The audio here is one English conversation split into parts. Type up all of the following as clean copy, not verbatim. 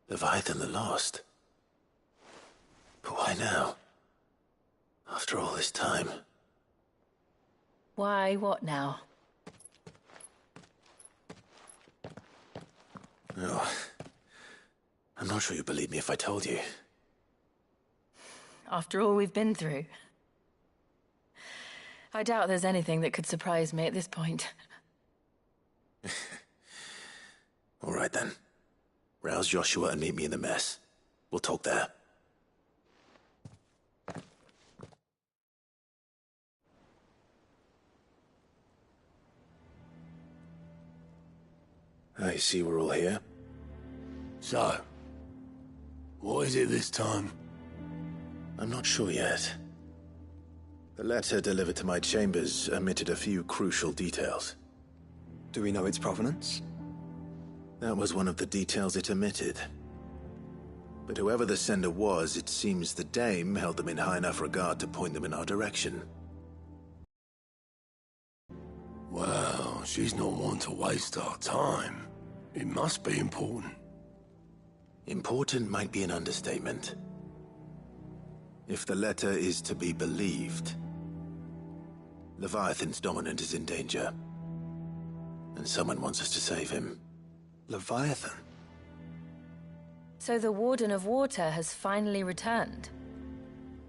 Leviathan the Lost. But why now? After all this time. Why, what now? Oh, I'm not sure you'd believe me if I told you. After all we've been through. I doubt there's anything that could surprise me at this point. All right then. Rouse Joshua and meet me in the mess. We'll talk there. I see we're all here. So, what is it this time? I'm not sure yet. The letter delivered to my chambers omitted a few crucial details. Do we know its provenance? That was one of the details it omitted. But whoever the sender was, it seems the dame held them in high enough regard to point them in our direction. Well, she's not one to waste our time. It must be important. Important might be an understatement. If the letter is to be believed, Leviathan's dominant is in danger. And someone wants us to save him. Leviathan? So the Warden of Water has finally returned.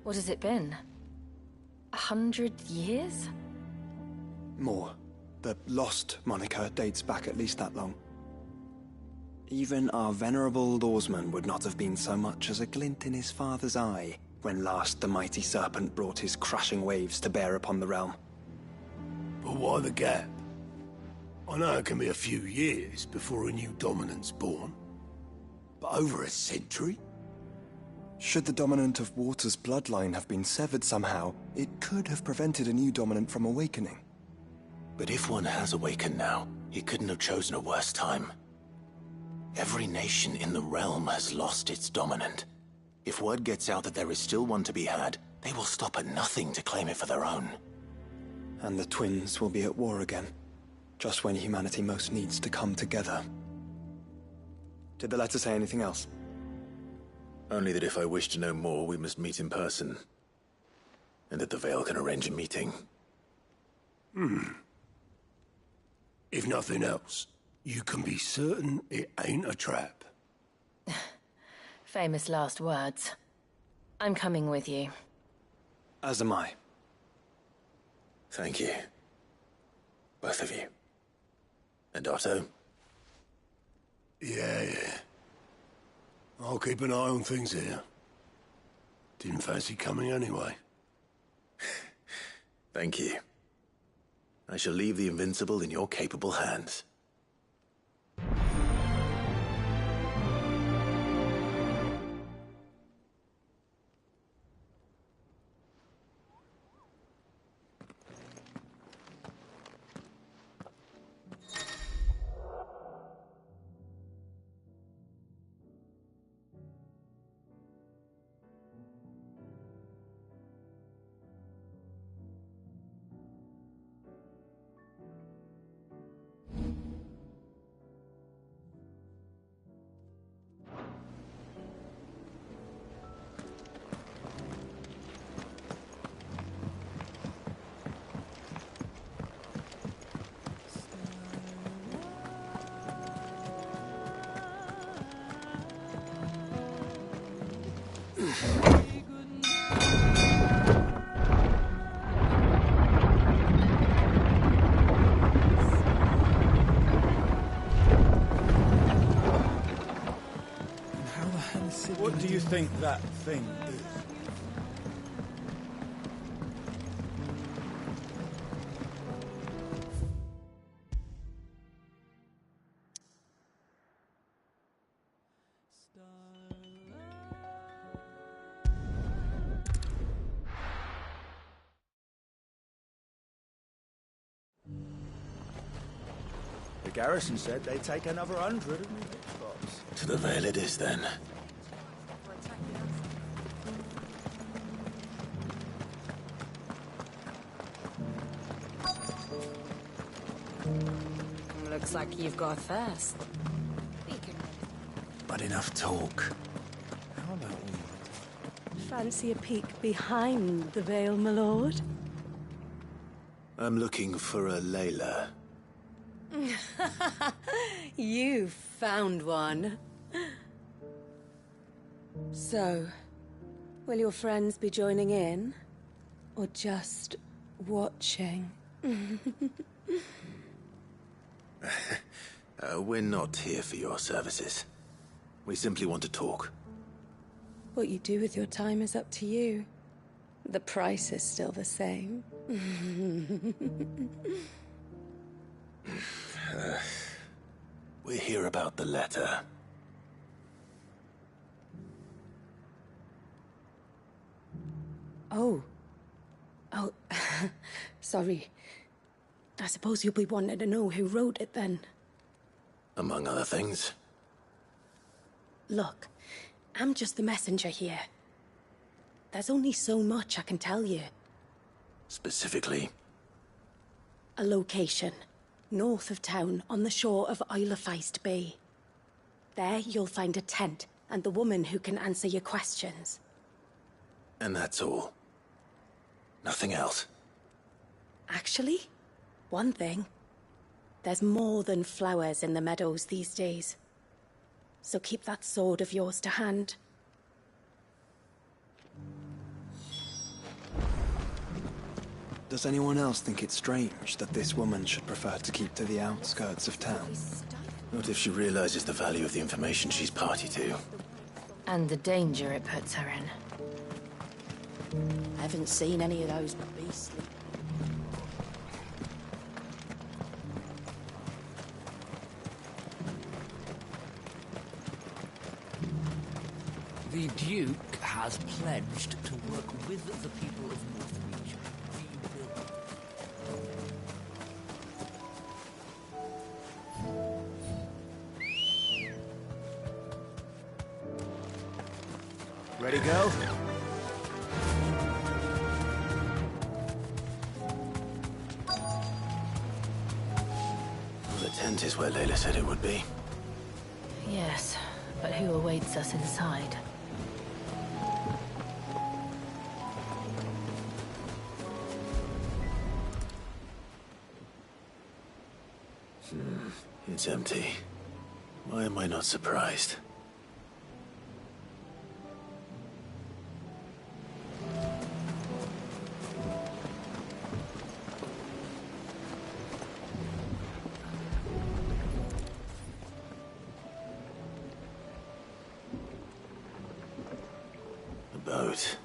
What has it been? 100 years? More. The Lost moniker dates back at least that long. Even our venerable lawsman would not have been so much as a glint in his father's eye when last the mighty serpent brought his crushing waves to bear upon the realm. But why the gap? I know it can be a few years before a new dominant's born. But over a century? Should the dominant of Water's bloodline have been severed somehow, it could have prevented a new dominant from awakening. But if one has awakened now, he couldn't have chosen a worse time. Every nation in the realm has lost its dominant. If word gets out that there is still one to be had, they will stop at nothing to claim it for their own. And the twins will be at war again, just when humanity most needs to come together. Did the letter say anything else? Only that if I wish to know more, we must meet in person. And that the Veil can arrange a meeting. If nothing else, you can be certain it ain't a trap. Famous last words. I'm coming with you. As am I. Thank you. Both of you. And Otto? Yeah. I'll keep an eye on things here. Didn't fancy coming anyway. Thank you. I shall leave the Invincible in your capable hands. What do you think that thing is? The garrison said they'd take another 100 of me. To the Veil it is, then. Looks like you've got thirst. but enough talk. How about we... Fancy a peek behind the veil, my lord? I'm looking for a Layla. You found one. So, will your friends be joining in? Or just watching? We're not here for your services. We simply want to talk. What you do with your time is up to you. The price is still the same. We're here about the letter. Oh. Sorry. I suppose you'll be wanting to know who wrote it then. Among other things. Look, I'm just the messenger here. There's only so much I can tell you. Specifically? A location, north of town, on the shore of Isle of Feist Bay. There you'll find a tent, and the woman who can answer your questions. And that's all? Nothing else? Actually, one thing. There's more than flowers in the meadows these days. So keep that sword of yours to hand. Does anyone else think it's strange that this woman should prefer to keep to the outskirts of town? Not if she realizes the value of the information she's party to. And the danger it puts her in. I haven't seen any of those beastly... The Duke has pledged to work with the people of Northreach. Ready, go? The tent is where Layla said it would be. Yes, but who awaits us inside? It's empty. Why am I not surprised? A boat.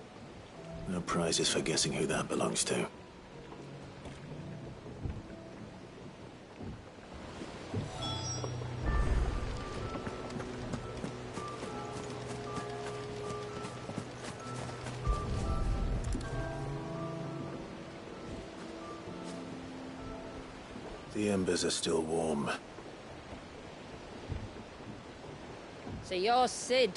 No prizes for guessing who that belongs to. The embers are still warm. So you're Sid.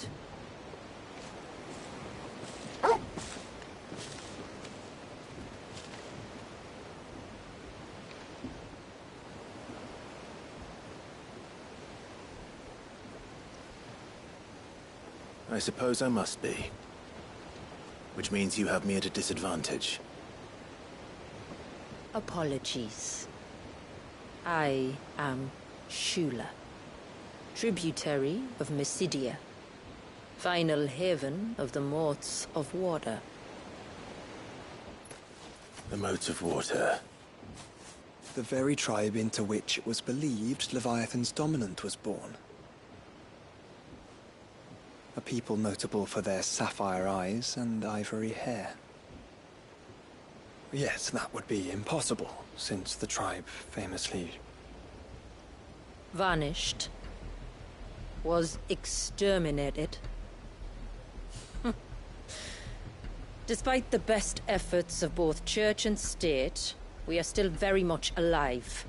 I suppose I must be. Which means you have me at a disadvantage. Apologies. I am Shula, tributary of Mysidia, final haven of the Moats of Water. The Moats of Water. The very tribe into which it was believed Leviathan's dominant was born. A people notable for their sapphire eyes and ivory hair. Yet that would be impossible, since the tribe famously... Vanished. Was exterminated. Despite the best efforts of both church and state, we are still very much alive.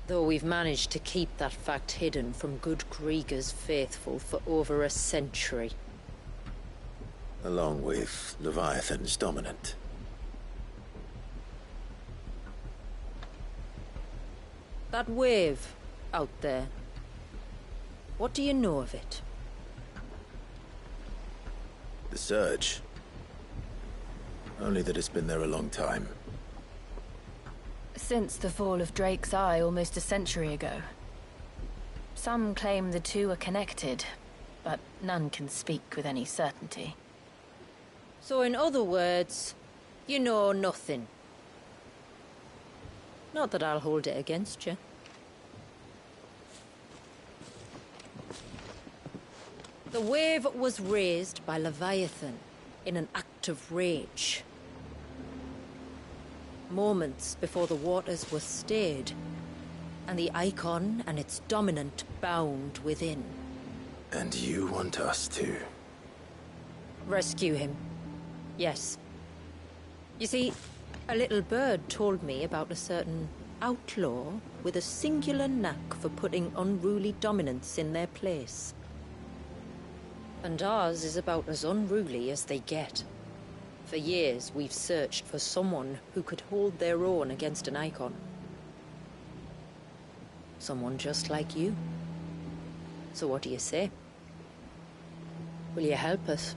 Though we've managed to keep that fact hidden from good Krieger's faithful for over a century. Along with Leviathan's dominant. That wave out there. What do you know of it? The Surge. Only that it's been there a long time. Since the fall of Drake's Eye almost a century ago. Some claim the two are connected, but none can speak with any certainty. So in other words, you know nothing. Not that I'll hold it against you. The wave was raised by Leviathan in an act of rage. Moments before the waters were stayed, and the icon and its dominant bound within. And you want us to? Rescue him. Yes. You see, a little bird told me about a certain outlaw with a singular knack for putting unruly dominants in their place. And ours is about as unruly as they get. For years, we've searched for someone who could hold their own against an icon. Someone just like you. So what do you say? Will you help us?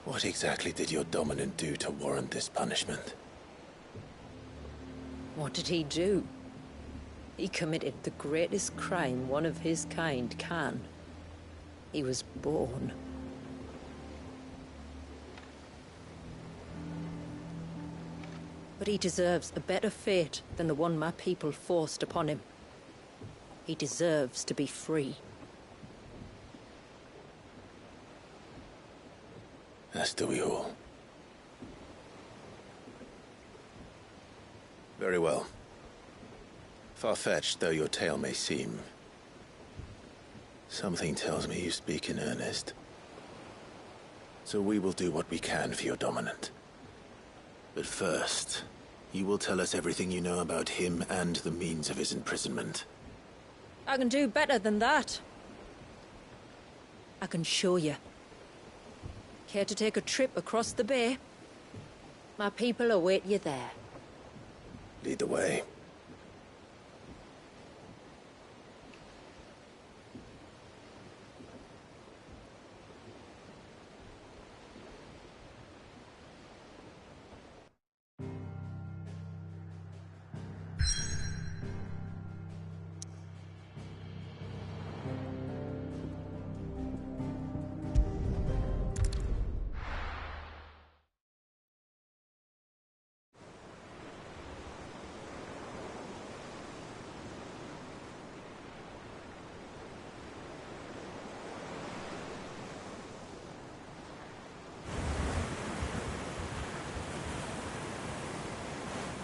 What exactly did your dominant do to warrant this punishment? What did he do? He committed the greatest crime one of his kind can. He was born. But he deserves a better fate than the one my people forced upon him. He deserves to be free. As do we all. Very well. Far-fetched though your tale may seem, something tells me you speak in earnest. So we will do what we can for your dominant. But first, you will tell us everything you know about him and the means of his imprisonment. I can do better than that. I can show you. Care to take a trip across the bay? My people await you there. Lead the way.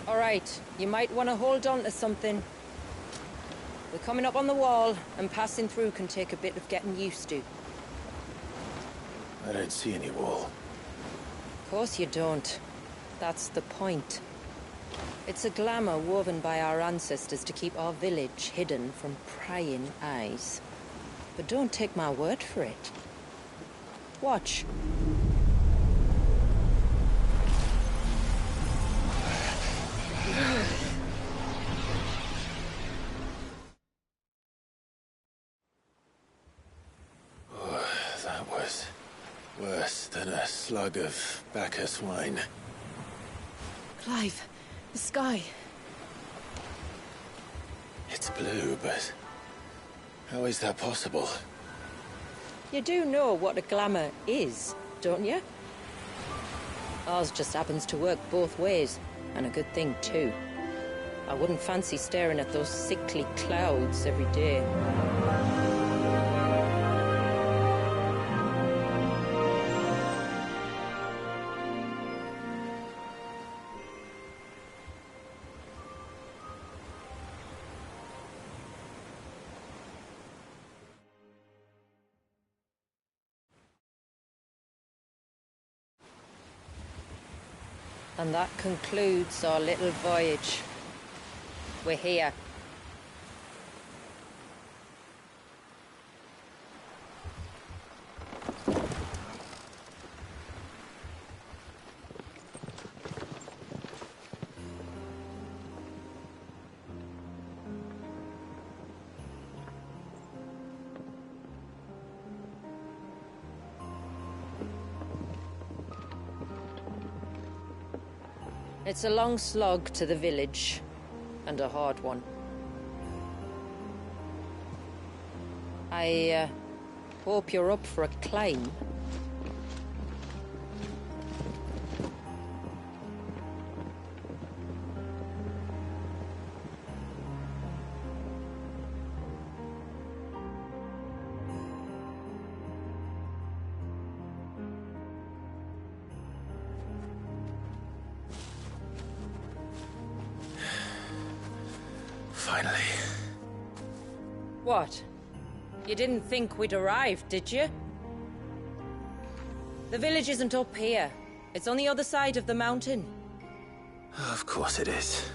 All right, you might want to hold on to something. We're coming up on the wall, and passing through can take a bit of getting used to. I don't see any wall. Of course you don't. That's the point. It's a glamour woven by our ancestors to keep our village hidden from prying eyes. But don't take my word for it. Watch. That was worse than a slug of Bacchus wine. Clive, the sky. It's blue, but how is that possible? You do know what a glamour is, don't you? Ours just happens to work both ways, and a good thing too. I wouldn't fancy staring at those sickly clouds every day. And that concludes our little voyage. We're here. It's a long slog to the village, and a hard one. I hope you're up for a climb. Finally. What? You didn't think we'd arrived, did you? The village isn't up here. It's on the other side of the mountain. Of course it is.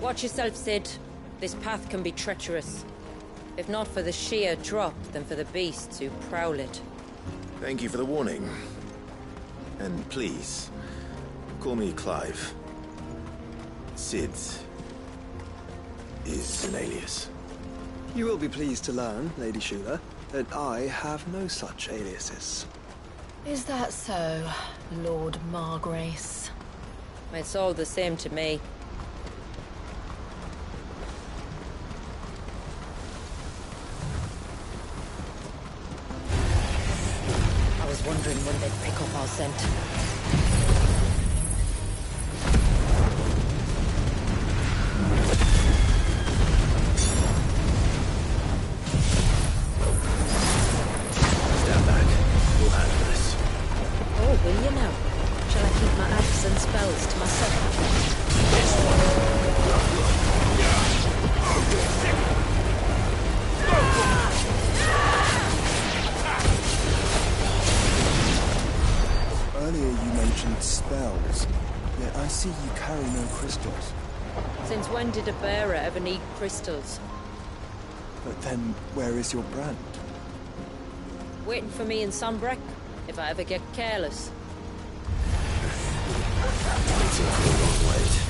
Watch yourself, Sid. This path can be treacherous. If not for the sheer drop, then for the beasts who prowl it. Thank you for the warning. And please, call me Clive. Sid is an alias. You will be pleased to learn, Lady Shula, that I have no such aliases. Is that so, Lord Margrace? It's all the same to me. I was wondering when they'd pick up our scent. Stand back. We'll handle this. Oh, will you now? Shall I keep my axe and spells to myself? Earlier you mentioned spells, yet I see you carry no crystals. Since when did a bearer ever need crystals? But then, where is your brand? Waiting for me in Sunbreck, if I ever get careless. Waiting for the long wait.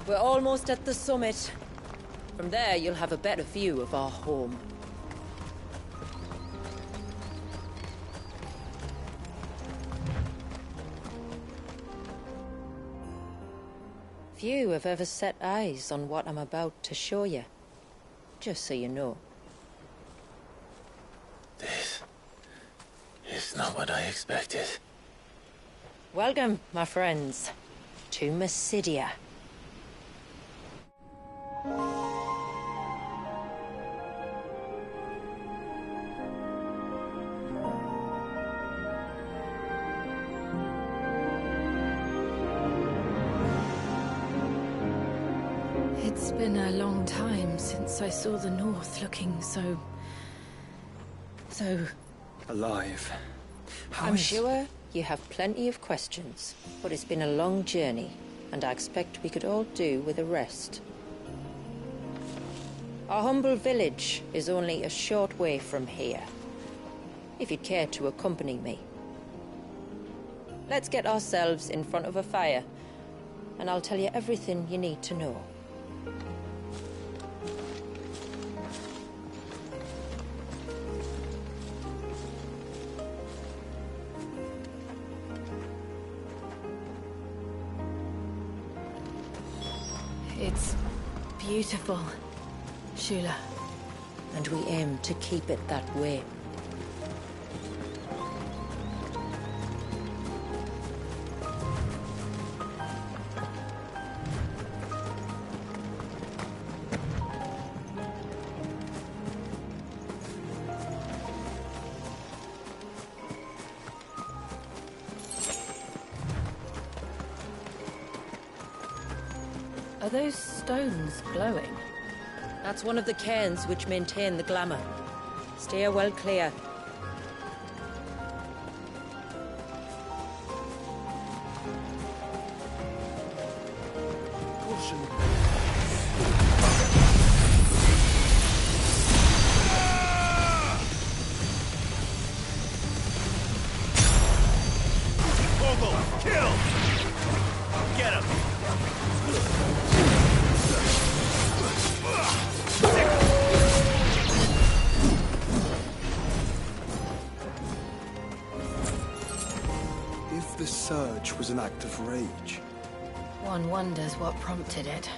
We're almost at the summit. From there, you'll have a better view of our home. Few have ever set eyes on what I'm about to show you. Just so you know. This is not what I expected. Welcome, my friends, to Mysidia. It's been a long time since I saw the North looking so... Alive. I'm sure you have plenty of questions, but it's been a long journey, and I expect we could all do with a rest. Our humble village is only a short way from here, if you'd care to accompany me. Let's get ourselves in front of a fire, and I'll tell you everything you need to know. It's beautiful, Shula. And we aim to keep it that way. Are those stones glowing? That's one of the cairns which maintain the glamour. Steer well clear. If the surge was an act of rage, One wonders what prompted it.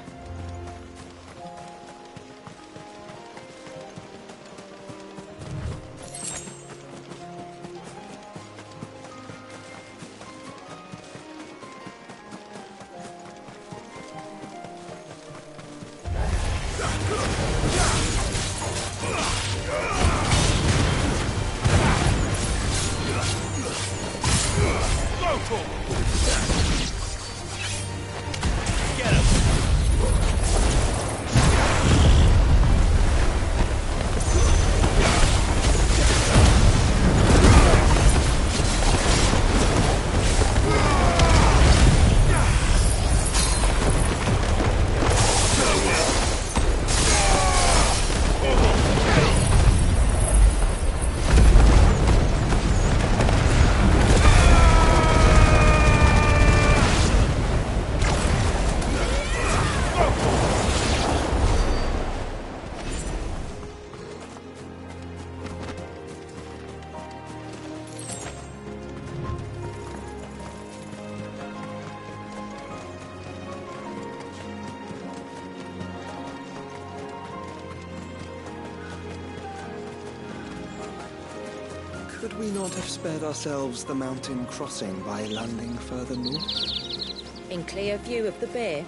could we not have spared ourselves the mountain crossing by landing further north? In clear view of the bay?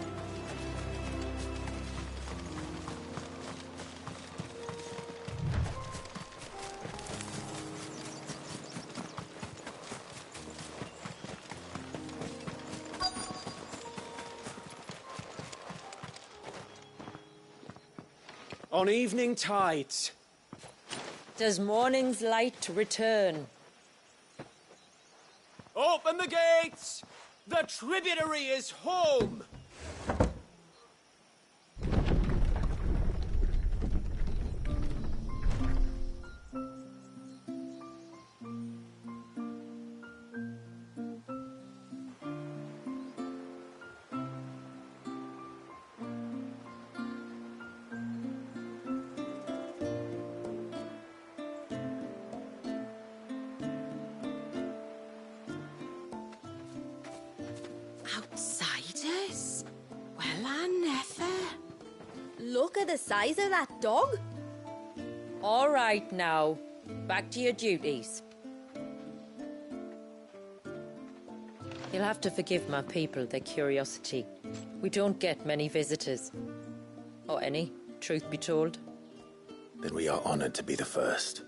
On evening tides. Does morning's light return? Open the gates! The tributary is home! Outsiders? Well, I never. Look at the size of that dog. All right now, back to your duties. You'll have to forgive my people their curiosity. We don't get many visitors. Or any, truth be told. Then we are honored to be the first.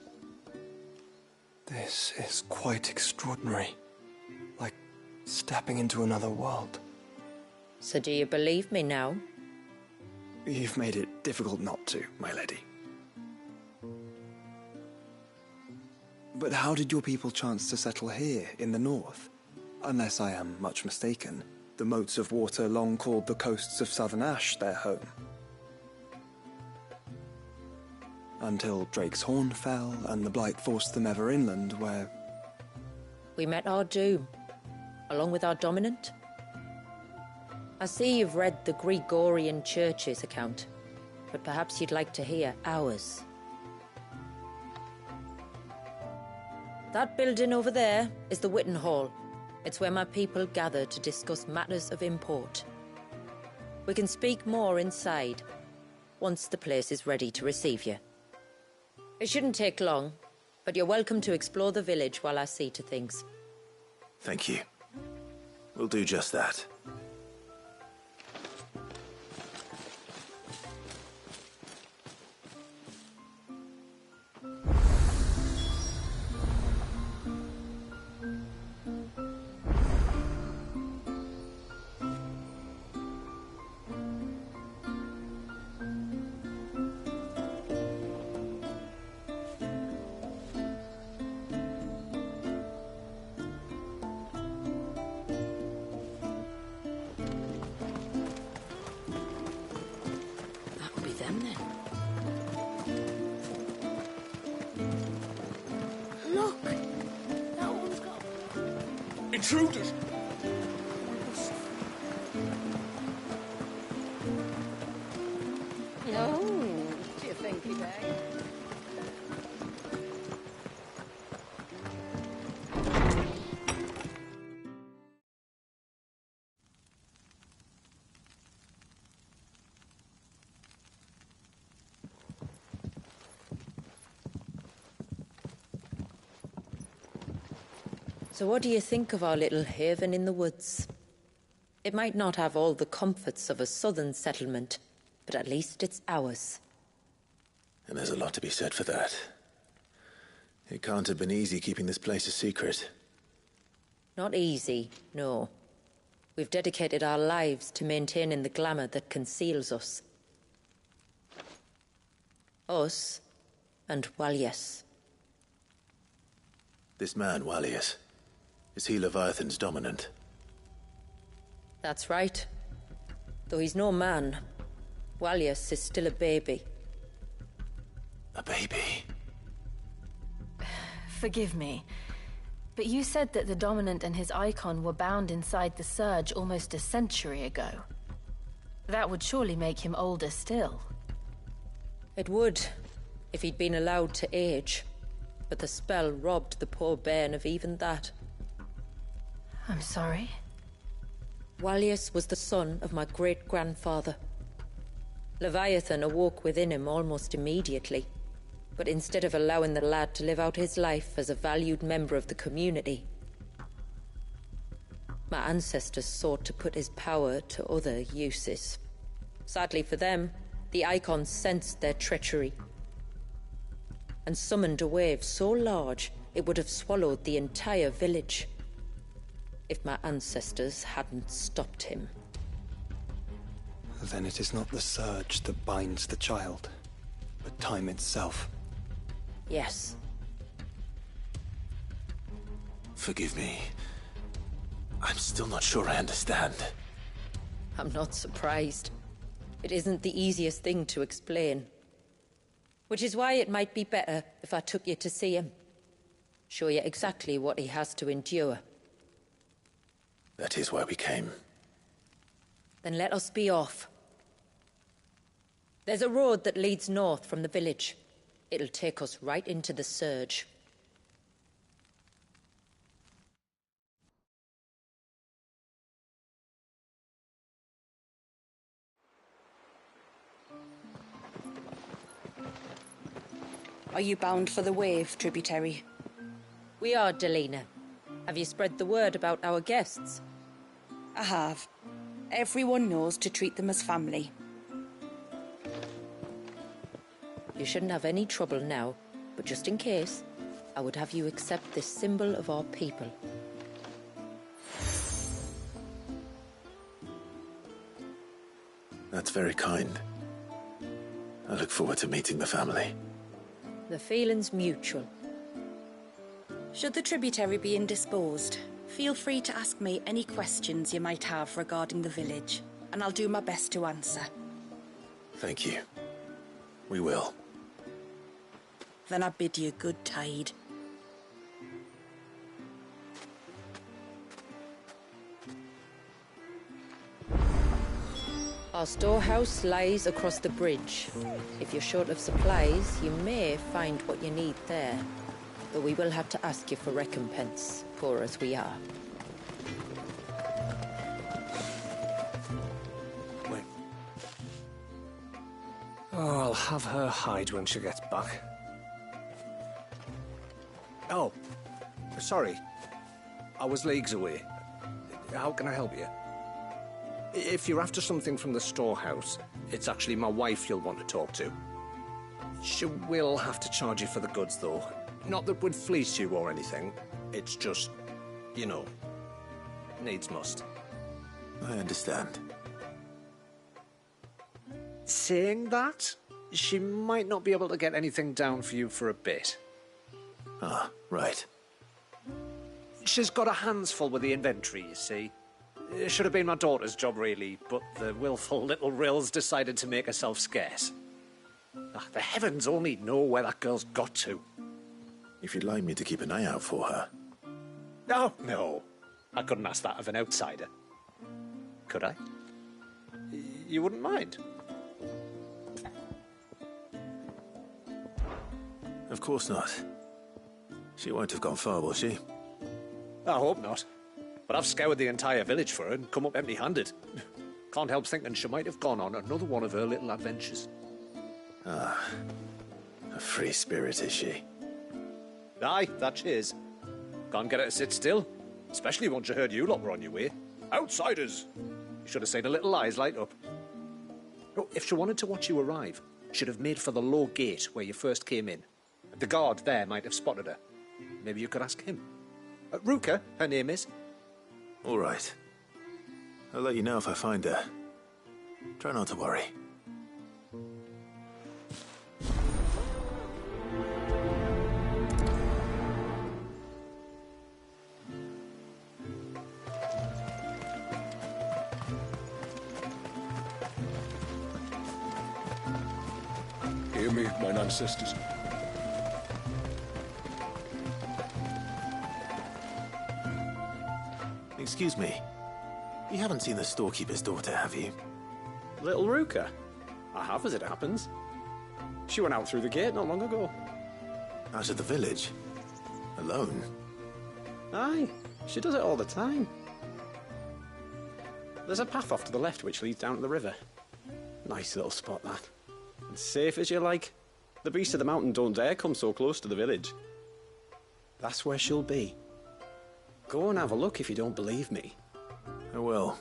This is quite extraordinary. Like stepping into another world. So do you believe me now? You've made it difficult not to, my lady. But how did your people chance to settle here in the north? Unless I am much mistaken, the moats of water long called the coasts of southern Ash their home. Until Drake's Horn fell and the Blight forced them ever inland, where... We met our doom, along with our dominant. I see you've read the Gregorian Church's account, but perhaps you'd like to hear ours. That building over there is the Witten Hall. It's where my people gather to discuss matters of import. We can speak more inside, once the place is ready to receive you. It shouldn't take long, but you're welcome to explore the village while I see to things. Thank you. We'll do just that. them then. Look! That one's got... Intruders! Oh, do you think he may? So what do you think of our little haven in the woods? It might not have all the comforts of a southern settlement, but at least it's ours. And there's a lot to be said for that. It can't have been easy keeping this place a secret. Not easy, no. We've dedicated our lives to maintaining the glamour that conceals us. Us and Walyas. This man, Walyas, is he Leviathan's dominant? That's right. Though he's no man, Walyas is still a baby. A baby? Forgive me, but you said that the Dominant and his icon were bound inside the Surge almost a century ago. That would surely make him older still. It would, if he'd been allowed to age. But the spell robbed the poor bairn of even that. I'm sorry. Walyas was the son of my great-grandfather. Leviathan awoke within him almost immediately. But instead of allowing the lad to live out his life as a valued member of the community, my ancestors sought to put his power to other uses. Sadly for them, the Icon sensed their treachery and summoned a wave so large it would have swallowed the entire village if my ancestors hadn't stopped him. Then it is not the surge that binds the child, but time itself. Yes. Forgive me. I'm still not sure I understand. I'm not surprised. It isn't the easiest thing to explain. Which is why it might be better if I took you to see him. Show you exactly what he has to endure. That is why we came. Then let us be off. There's a road that leads north from the village. It'll take us right into the Surge. Are you bound for the Wave, tributary? We are, Delina. Have you spread the word about our guests? I have. Everyone knows to treat them as family. You shouldn't have any trouble now, but just in case, I would have you accept this symbol of our people. That's very kind. I look forward to meeting the family. The feeling's mutual. Should the tributary be indisposed, feel free to ask me any questions you might have regarding the village, and I'll do my best to answer. Thank you. We will. Then I bid you good tide. Our storehouse lies across the bridge. If you're short of supplies, you may find what you need there. Though we will have to ask you for recompense, poor as we are. Wait. Oh, I'll have her hide when she gets back. Oh, sorry. I was leagues away. How can I help you? If you're after something from the storehouse, it's actually my wife you'll want to talk to. She will have to charge you for the goods, though. Not that we'd fleece you or anything. It's just, you know, needs must. I understand. Saying that, she might not be able to get anything down for you for a bit. Ah, right. She's got her hands full with the inventory, you see. It should have been my daughter's job, really, but the willful little rills decided to make herself scarce. The heavens only know where that girl's got to. If you'd like me to keep an eye out for her. Oh, no. I couldn't ask that of an outsider. Could I? You wouldn't mind? Of course not. She won't have gone far, will she? I hope not. But I've scoured the entire village for her and come up empty-handed. Can't help thinking she might have gone on another one of her little adventures. Ah. A free spirit, is she? Aye, that she is. Can't get her to sit still. Especially once you heard you lot were on your way. Outsiders! You should have seen her little eyes light up. Oh, if she wanted to watch you arrive, she'd have made for the low gate where you first came in. The guard there might have spotted her. Maybe you could ask him. Ruka, her name is. All right. I'll let you know if I find her. Try not to worry. Hear me, mine ancestors. Excuse me. You haven't seen the storekeeper's daughter, have you? Little Ruka? I have, as it happens. She went out through the gate not long ago. Out of the village? Alone? Aye, she does it all the time. There's a path off to the left which leads down to the river. Nice little spot, that. And safe as you like. The beasts of the mountain don't dare come so close to the village. That's where she'll be. Go and have a look if you don't believe me. I will.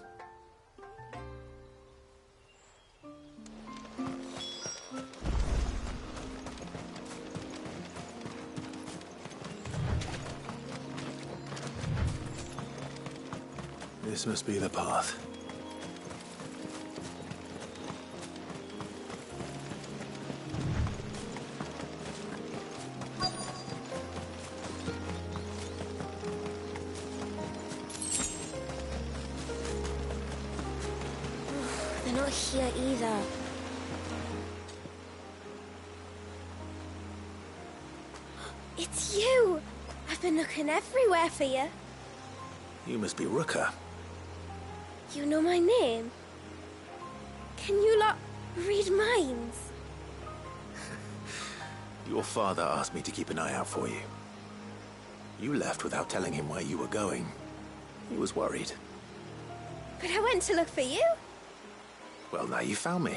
This must be the path. They're not here either. It's you! I've been looking everywhere for you. You must be Ruka. You know my name? Can you lot read minds? Your father asked me to keep an eye out for you. You left without telling him where you were going. He was worried. But I went to look for you. Well, now you found me.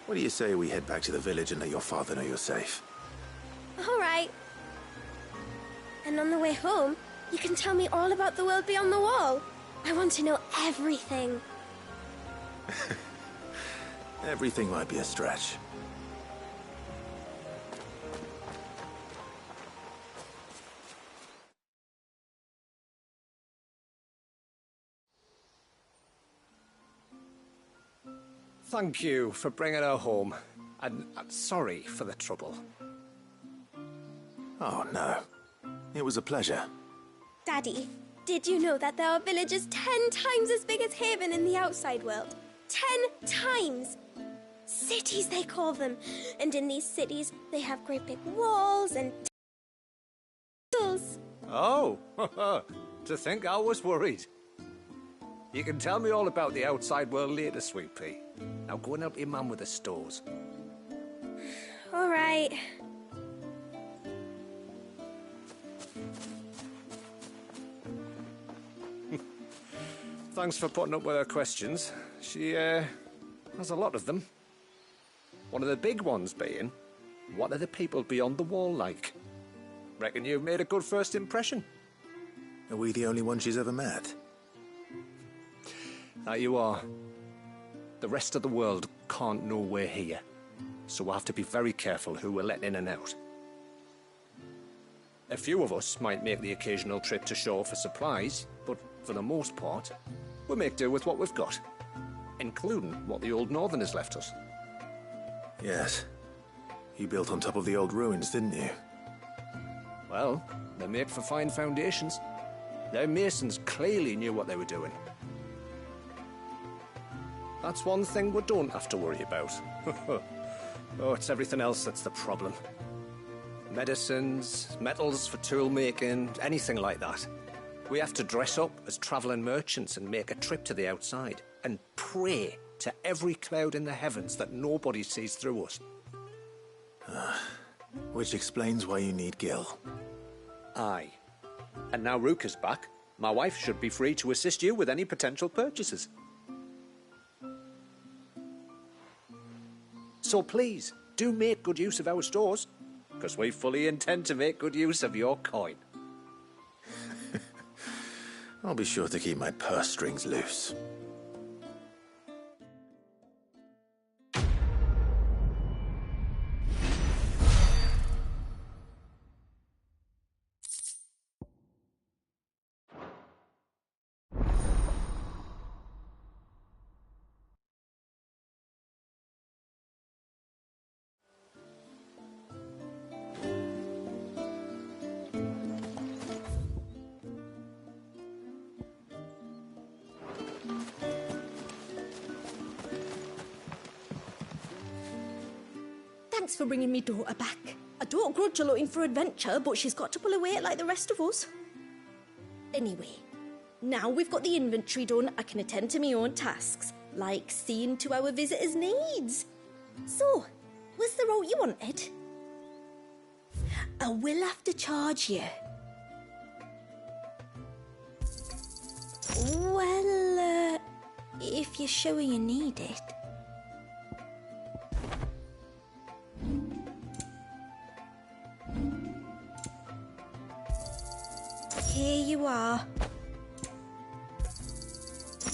What do you say we head back to the village and let your father know you're safe? All right. And on the way home, you can tell me all about the world beyond the wall. I want to know everything. Everything might be a stretch. Thank you for bringing her home. And I'm sorry for the trouble. Oh, no. It was a pleasure. Daddy, did you know that there are villages 10 times as big as Haven in the outside world? 10 times! Cities, they call them. And in these cities, they have great big walls and tunnels. Oh, to think I was worried. You can tell me all about the outside world later, Sweet Pea. Now go and help your mum with the stores. All right. Thanks for putting up with her questions. She, has a lot of them. One of the big ones being, what are the people beyond the wall like? Reckon you've made a good first impression. Are we the only one she's ever met? That you are. The rest of the world can't know we're here, so we'll have to be very careful who we're letting in and out. A few of us might make the occasional trip to shore for supplies, but for the most part, we'll make do with what we've got, including what the old Northerners left us. Yes. You built on top of the old ruins, didn't you? Well, they're made for fine foundations. Their masons clearly knew what they were doing. That's one thing we don't have to worry about. Oh, it's everything else that's the problem. Medicines, metals for tool making, anything like that. We have to dress up as travelling merchants and make a trip to the outside and pray to every cloud in the heavens that nobody sees through us. Which explains why you need Gil. Aye. And now Rook is back, my wife should be free to assist you with any potential purchases. So please, do make good use of our stores, because we fully intend to make good use of your coin. I'll be sure to keep my purse strings loose. Thanks for bringing me daughter back. I don't grudge her looking for adventure, but she's got to pull her weight like the rest of us. Anyway, now we've got the inventory done, I can attend to my own tasks, like seeing to our visitors' needs. So, was the route you wanted? I will have to charge you. Well, if you're sure you need it. Here you are.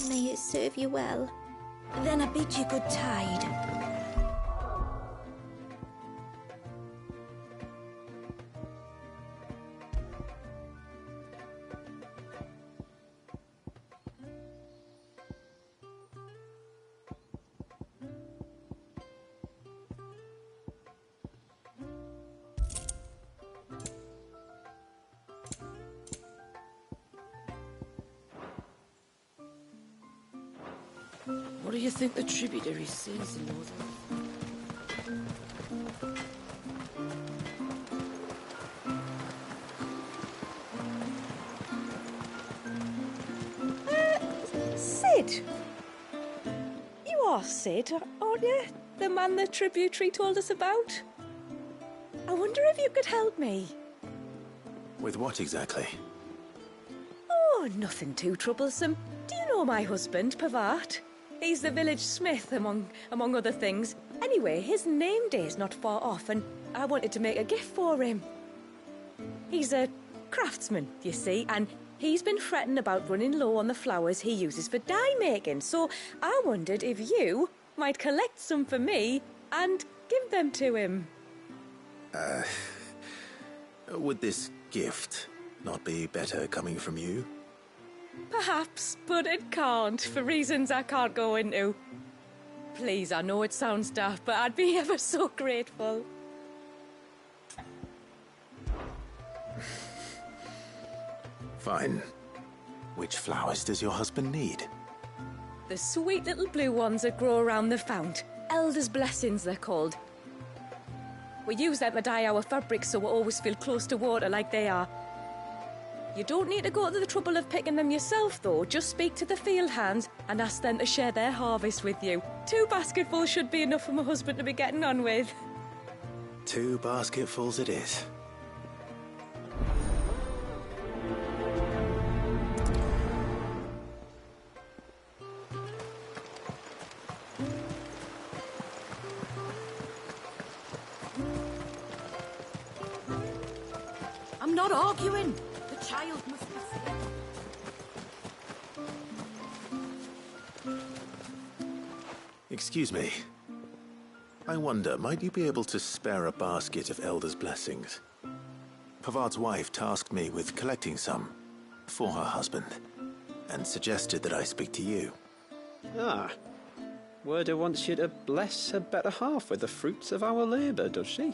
May it serve you well. Then I bid you good tide. What do you think the tributary sees in Northern? Sid? You are Sid, aren't you? The man the tributary told us about? I wonder if you could help me. With what exactly? Oh, nothing too troublesome. Do you know my husband, Pavat? He's the village smith, among other things. Anyway, his name day's not far off, and I wanted to make a gift for him. He's a craftsman, you see, and he's been fretting about running low on the flowers he uses for dye making, so I wondered if you might collect some for me and give them to him. Would this gift not be better coming from you? Perhaps, but it can't, for reasons I can't go into. Please, I know it sounds daft, but I'd be ever so grateful. Fine. Which flowers does your husband need? The sweet little blue ones that grow around the fount. Elder's blessings, they're called. We use them to dye our fabrics so we always feel close to water like they are. You don't need to go to the trouble of picking them yourself, though. Just speak to the field hands and ask them to share their harvest with you. 2 basketfuls should be enough for my husband to be getting on with. 2 basketfuls it is. I'm not arguing. The child must be saved. Excuse me. I wonder, might you be able to spare a basket of Elder's blessings? Pavart's wife tasked me with collecting some for her husband, and suggested that I speak to you. Ah. Werda wants you to bless her better half with the fruits of our labour, does she?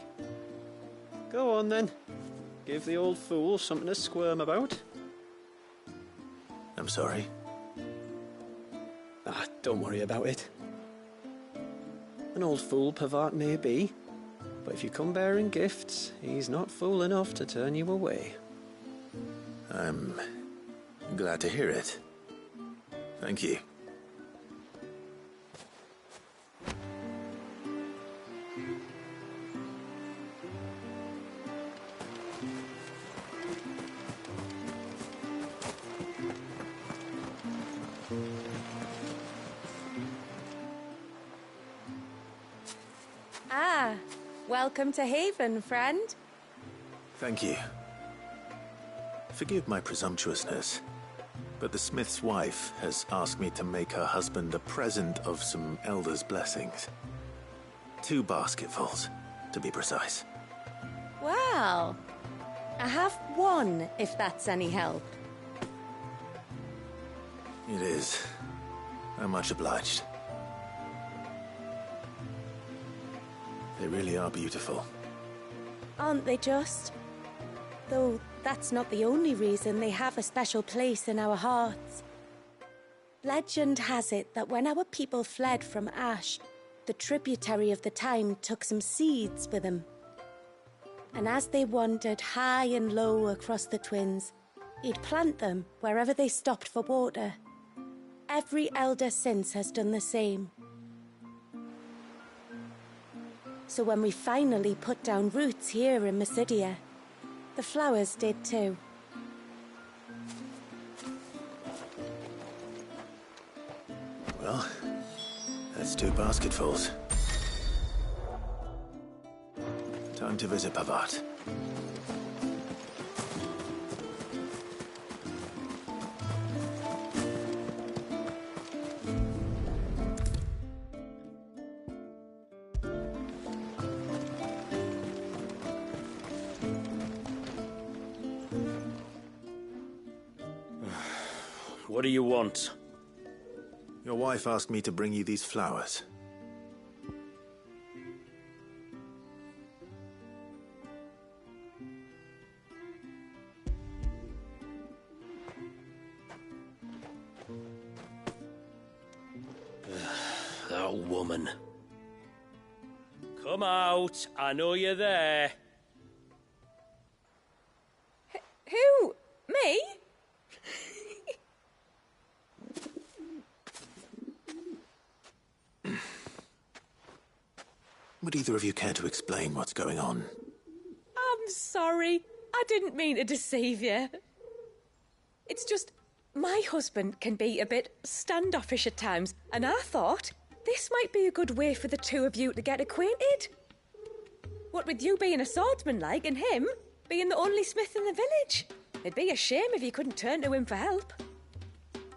Go on then. Give the old fool something to squirm about. I'm sorry. Ah, don't worry about it. An old fool Pavart may be, but if you come bearing gifts, he's not fool enough to turn you away. I'm glad to hear it. Thank you. Ah, welcome to Haven, friend. Thank you. Forgive my presumptuousness, but the smith's wife has asked me to make her husband a present of some elder's blessings. 2 basketfuls, to be precise. Well, I have one, if that's any help. It is. I'm much obliged. They really are beautiful. Aren't they just? Though that's not the only reason they have a special place in our hearts. Legend has it that when our people fled from Ash, the tributary of the time took some seeds with them. And as they wandered high and low across the Twins, he'd plant them wherever they stopped for water. Every elder since has done the same. So when we finally put down roots here in Mysidia, the flowers did too. Well, that's 2 basketfuls. Time to visit Pavart. What do you want? Your wife asked me to bring you these flowers. That woman. Come out. I know you're there. Who? Me? Would either of you care to explain what's going on? I'm sorry. I didn't mean to deceive you. It's just, my husband can be a bit standoffish at times, and I thought this might be a good way for the 2 of you to get acquainted. What with you being a swordsman like, and him being the only smith in the village. It'd be a shame if you couldn't turn to him for help.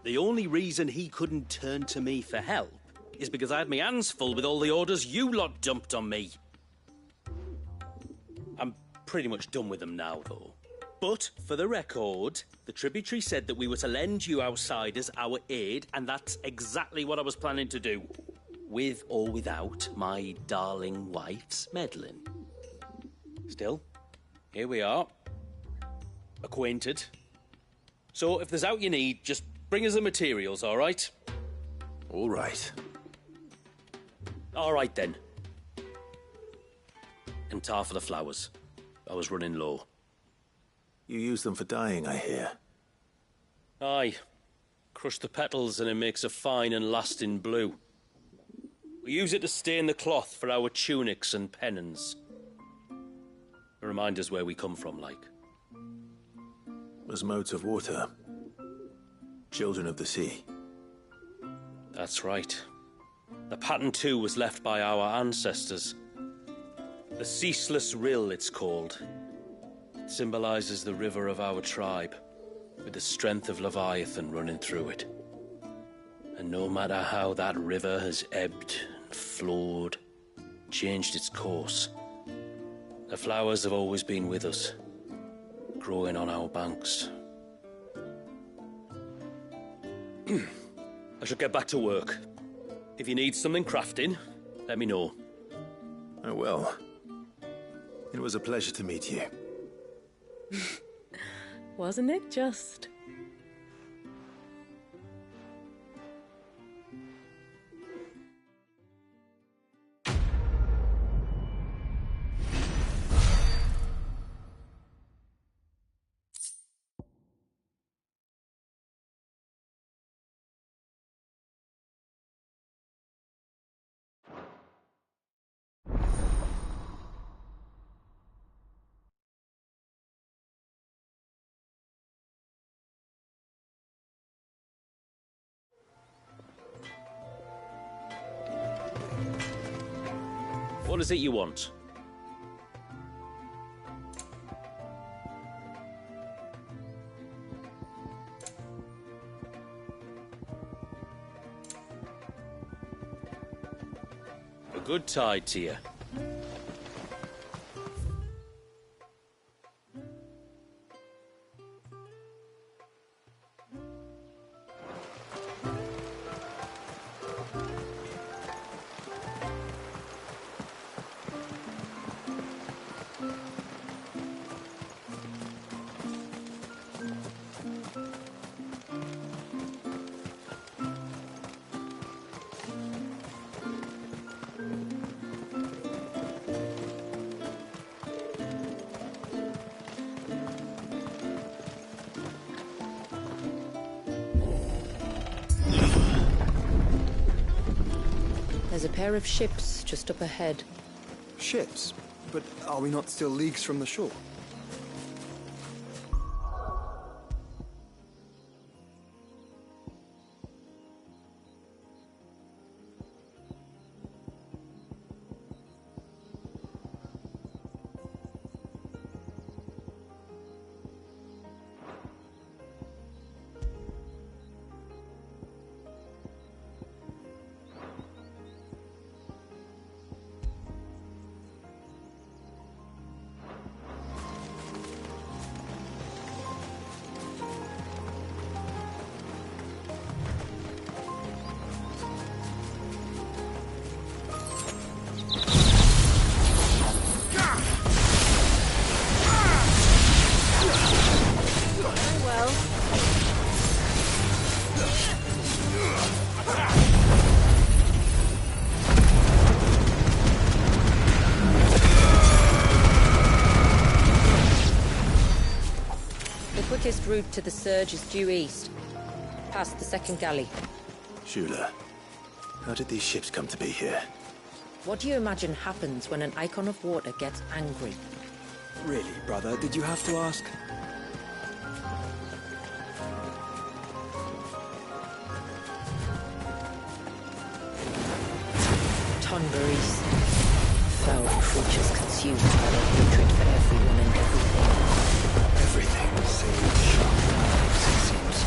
The only reason he couldn't turn to me for help is because I had my hands full with all the orders you lot dumped on me. I'm pretty much done with them now, though. But, for the record, the tributary said that we were to lend you outsiders our aid, and that's exactly what I was planning to do. With or without my darling wife's meddling. Still, here we are. Acquainted. So, if there's out you need, just bring us the materials, all right? All right. All right, then. And tar for the flowers. I was running low. You use them for dyeing, I hear. Aye. Crush the petals and it makes a fine and lasting blue. We use it to stain the cloth for our tunics and pennons. Remind us where we come from, like. As modes of water. Children of the sea. That's right. The pattern, too, was left by our ancestors. The Ceaseless Rill, it's called. It symbolizes the river of our tribe, with the strength of Leviathan running through it. And no matter how that river has ebbed and flowed, changed its course, the flowers have always been with us, growing on our banks. I should get back to work. If you need something crafting, let me know. I will. It was a pleasure to meet you. Wasn't it just? What is it you want? A good tide to you. There's a pair of ships just up ahead. Ships? But are we not still leagues from the shore? The quickest route to the surge is due east, past the second galley. Shula, how did these ships come to be here? What do you imagine happens when an icon of water gets angry? Really, brother? Did you have to ask? Tonberries. Foul creatures consumed by their hatred for everyone and everything. Everything save sharp knives, it seems.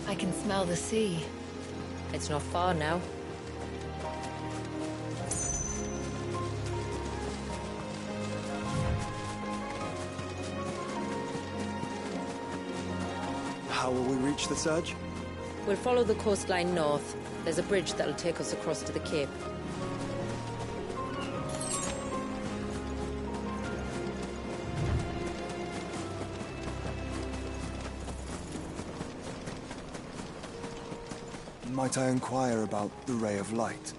I can smell the sea. It's not far now. How will we reach the surge? We'll follow the coastline north. There's a bridge that'll take us across to the cape. Might I inquire about the ray of light?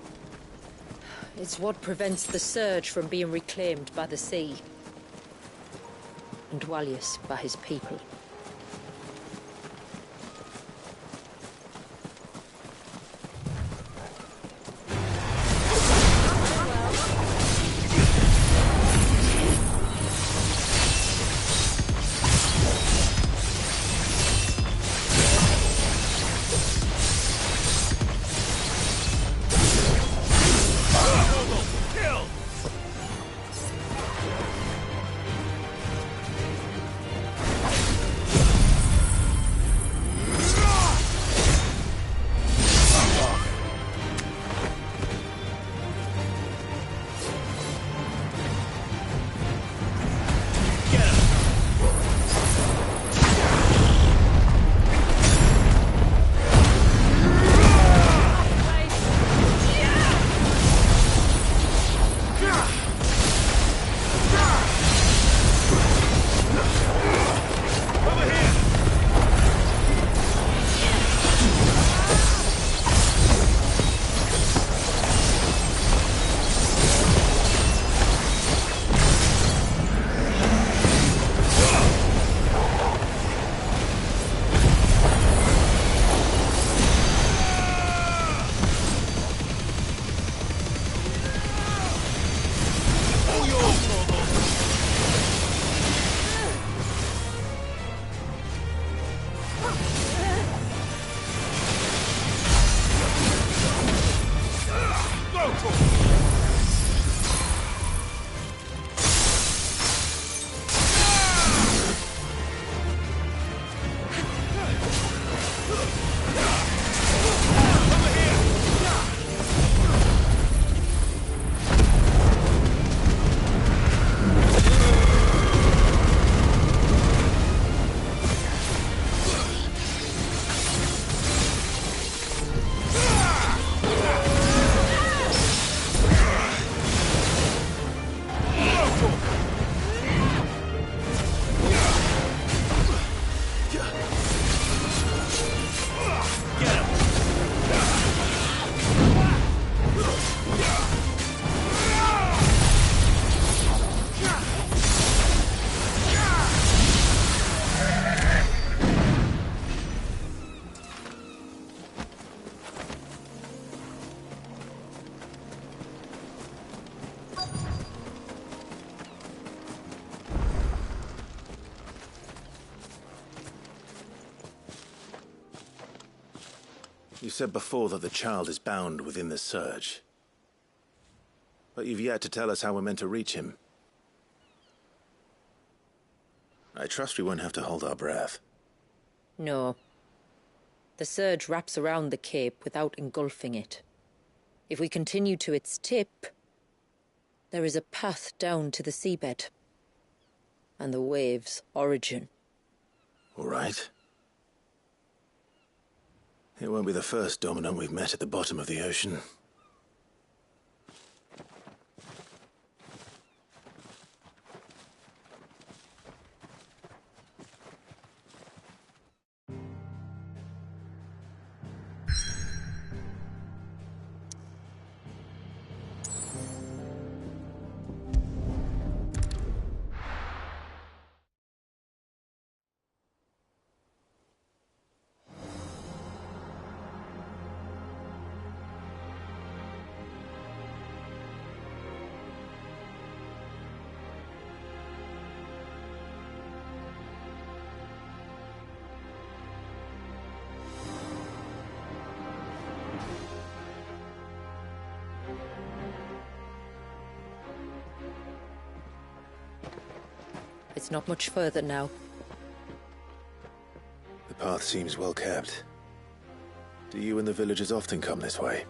It's what prevents the surge from being reclaimed by the sea. And Dwalius by his people. You said before that the child is bound within the surge. But you've yet to tell us how we're meant to reach him. I trust we won't have to hold our breath. No. The surge wraps around the cape without engulfing it. If we continue to its tip, there is a path down to the seabed. And the wave's origin. All right. It won't be the first dominant we've met at the bottom of the ocean. It's not much further now. The path seems well kept. Do you and the villagers often come this way?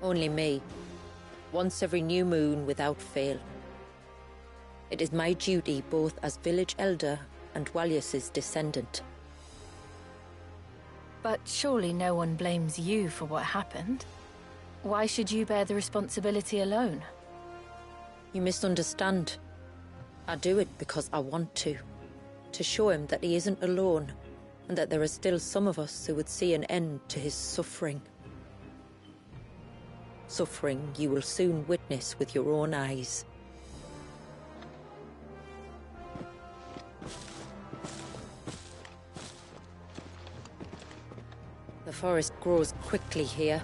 Only me. Once every new moon without fail. It is my duty both as village elder and Dwalius's descendant. But surely no one blames you for what happened. Why should you bear the responsibility alone? You misunderstand. I do it because I want to show him that he isn't alone, and that there are still some of us who would see an end to his suffering. suffering you will soon witness with your own eyes. The forest grows quickly here.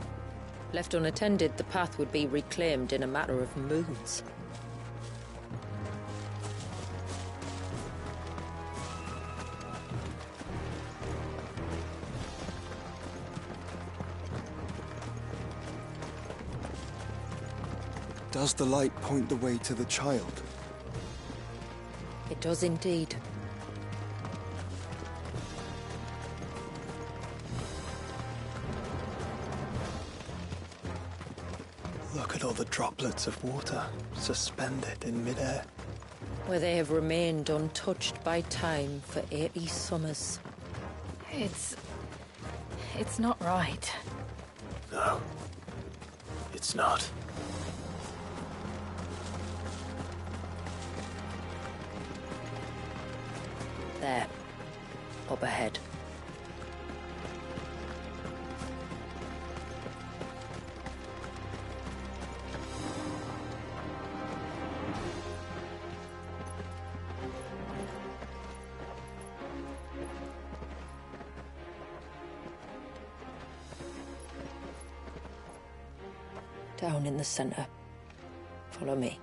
Left unattended, the path would be reclaimed in a matter of moons. Does the light point the way to the child? It does indeed. Look at all the droplets of water suspended in midair. Where they have remained untouched by time for 80 summers. It's not right. No. It's not. There. Up ahead. Down in the center. Follow me.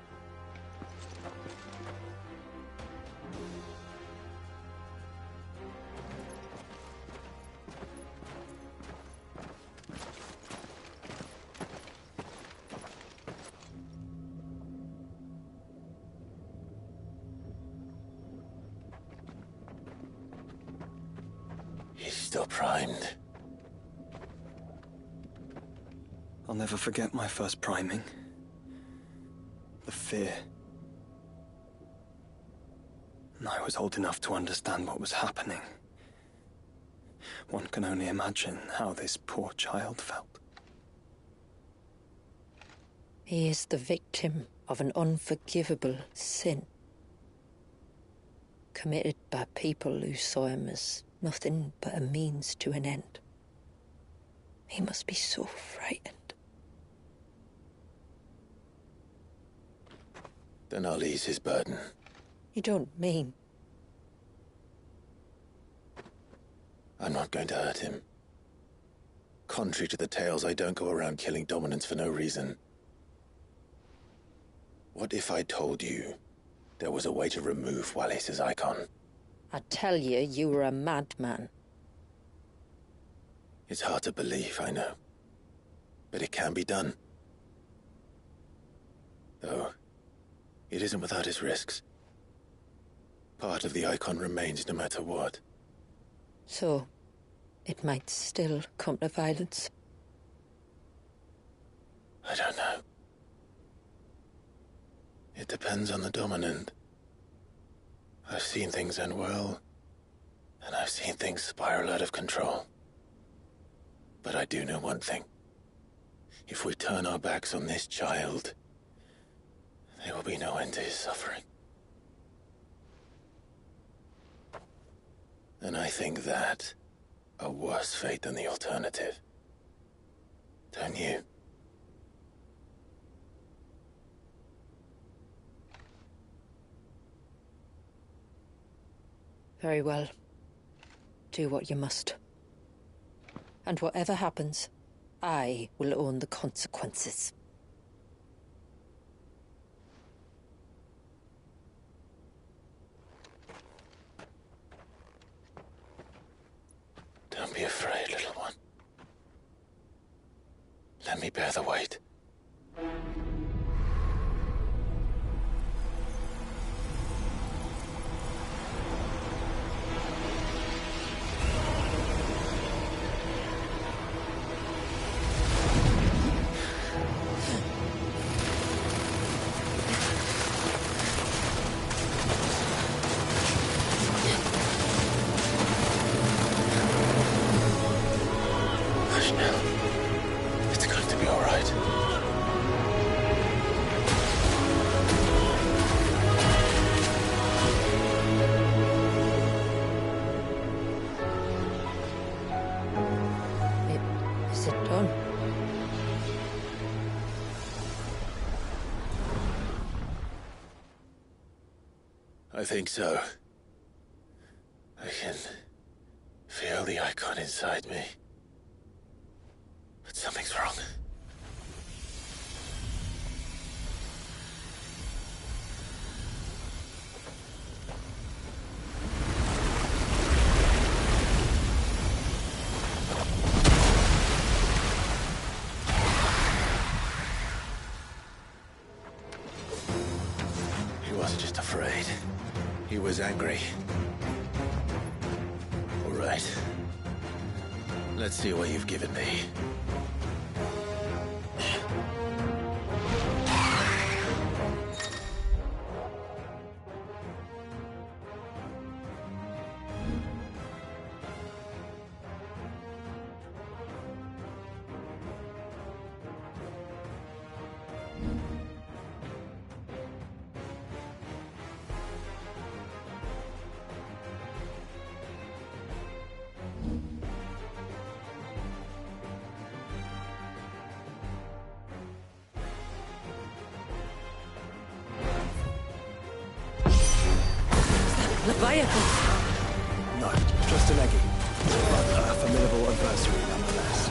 He's still primed. I'll never forget my first priming. The fear. And I was old enough to understand what was happening. One can only imagine how this poor child felt. He is the victim of an unforgivable sin. Committed by people who saw him as nothing but a means to an end. He must be so frightened. Then I'll ease his burden. You don't mean? I'm not going to hurt him. Contrary to the tales, I don't go around killing dominants for no reason. What if I told you there was a way to remove Wallis's icon? I tell you, you were a madman. It's hard to believe, I know. But it can be done. Though, it isn't without its risks. Part of the icon remains no matter what. So, it might still come to violence. I don't know. It depends on the dominant. I've seen things end well, and I've seen things spiral out of control. But I do know one thing. If we turn our backs on this child, there will be no end to his suffering. And I think that a worse fate than the alternative. Don't you? Very well. Do what you must. And whatever happens, I will own the consequences. Don't be afraid, little one. Let me bear the weight. Hush now. It's going to be all right. I think so. I can feel the icon inside me. But something's wrong. He wasn't just afraid. He was angry. All right. Let's see what you've given me. Leviathan? No, just an eggy. But a formidable adversary nonetheless.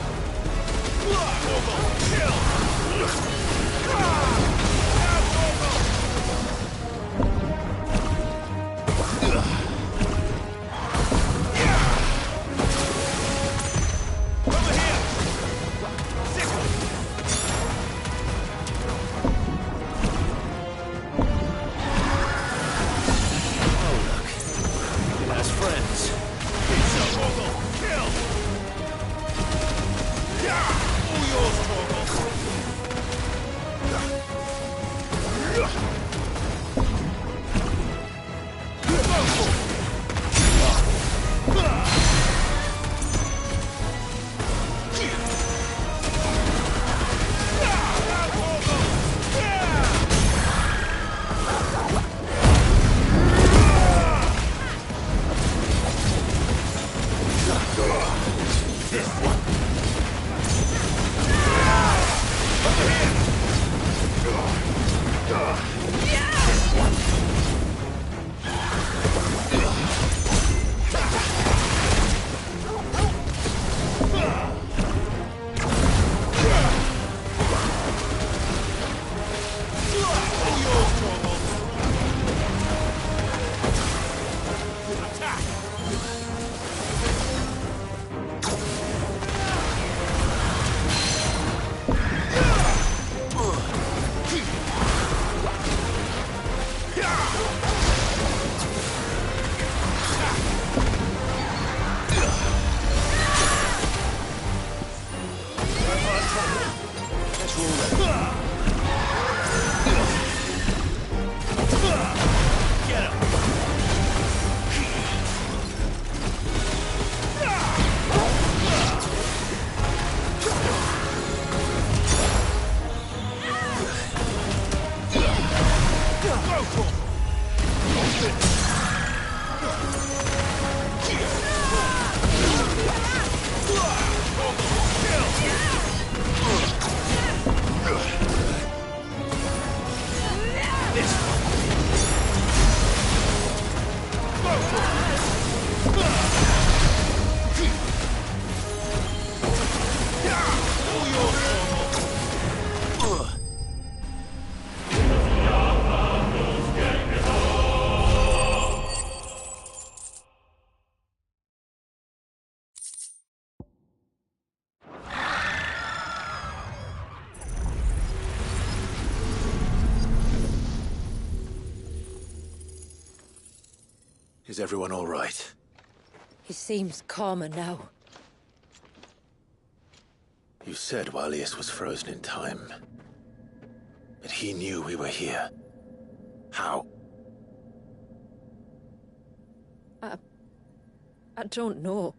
Is everyone all right? He seems calmer now. You said Walius was frozen in time. But he knew we were here. How? I don't know.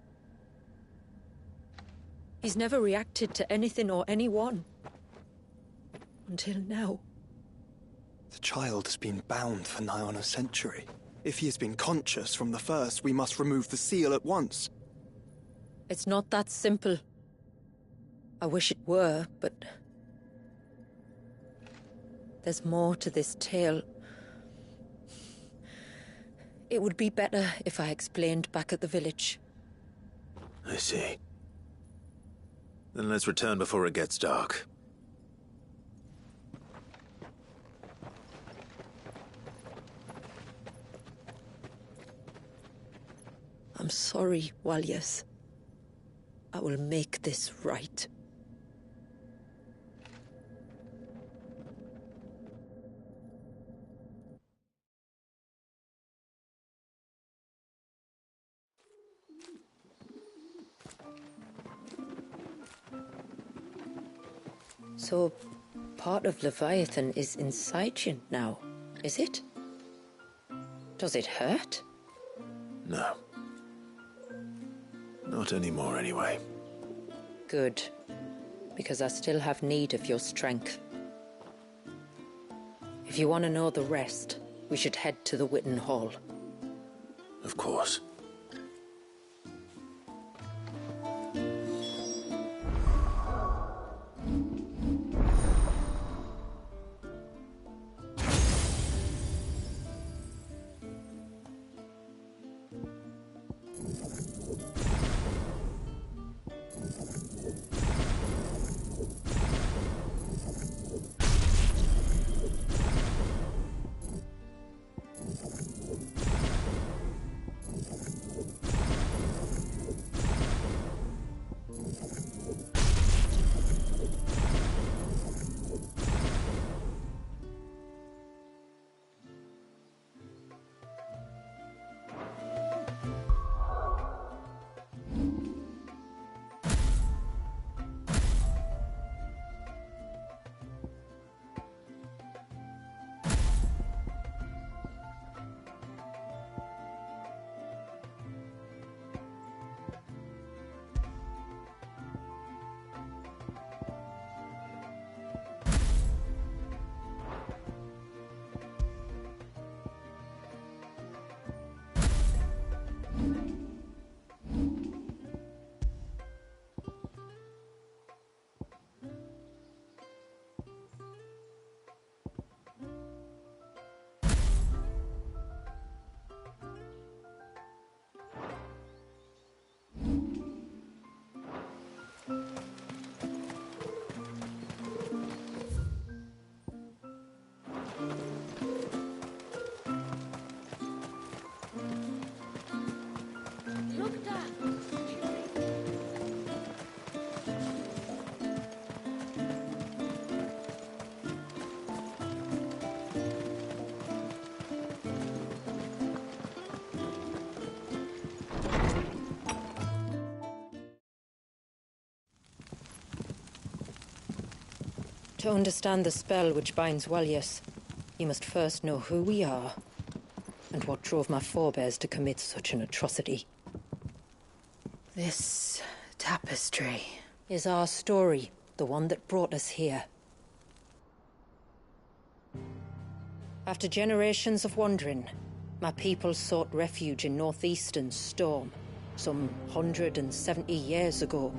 He's never reacted to anything or anyone. Until now. The child has been bound for nigh on a century. If he has been conscious from the first, we must remove the seal at once. It's not that simple. I wish it were, but... there's more to this tale. It would be better if I explained back at the village. I see. Then let's return before it gets dark. I'm sorry, Walyas. I will make this right. So, part of Leviathan is inside you now, is it? Does it hurt? No. Not anymore, anyway. Good. Because I still have need of your strength. If you want to know the rest, we should head to the Witten Hall. Of course. To understand the spell which binds Walyas, you must first know who we are, and what drove my forebears to commit such an atrocity. This tapestry is our story, the one that brought us here. After generations of wandering, my people sought refuge in northeastern Storm, some 170 years ago.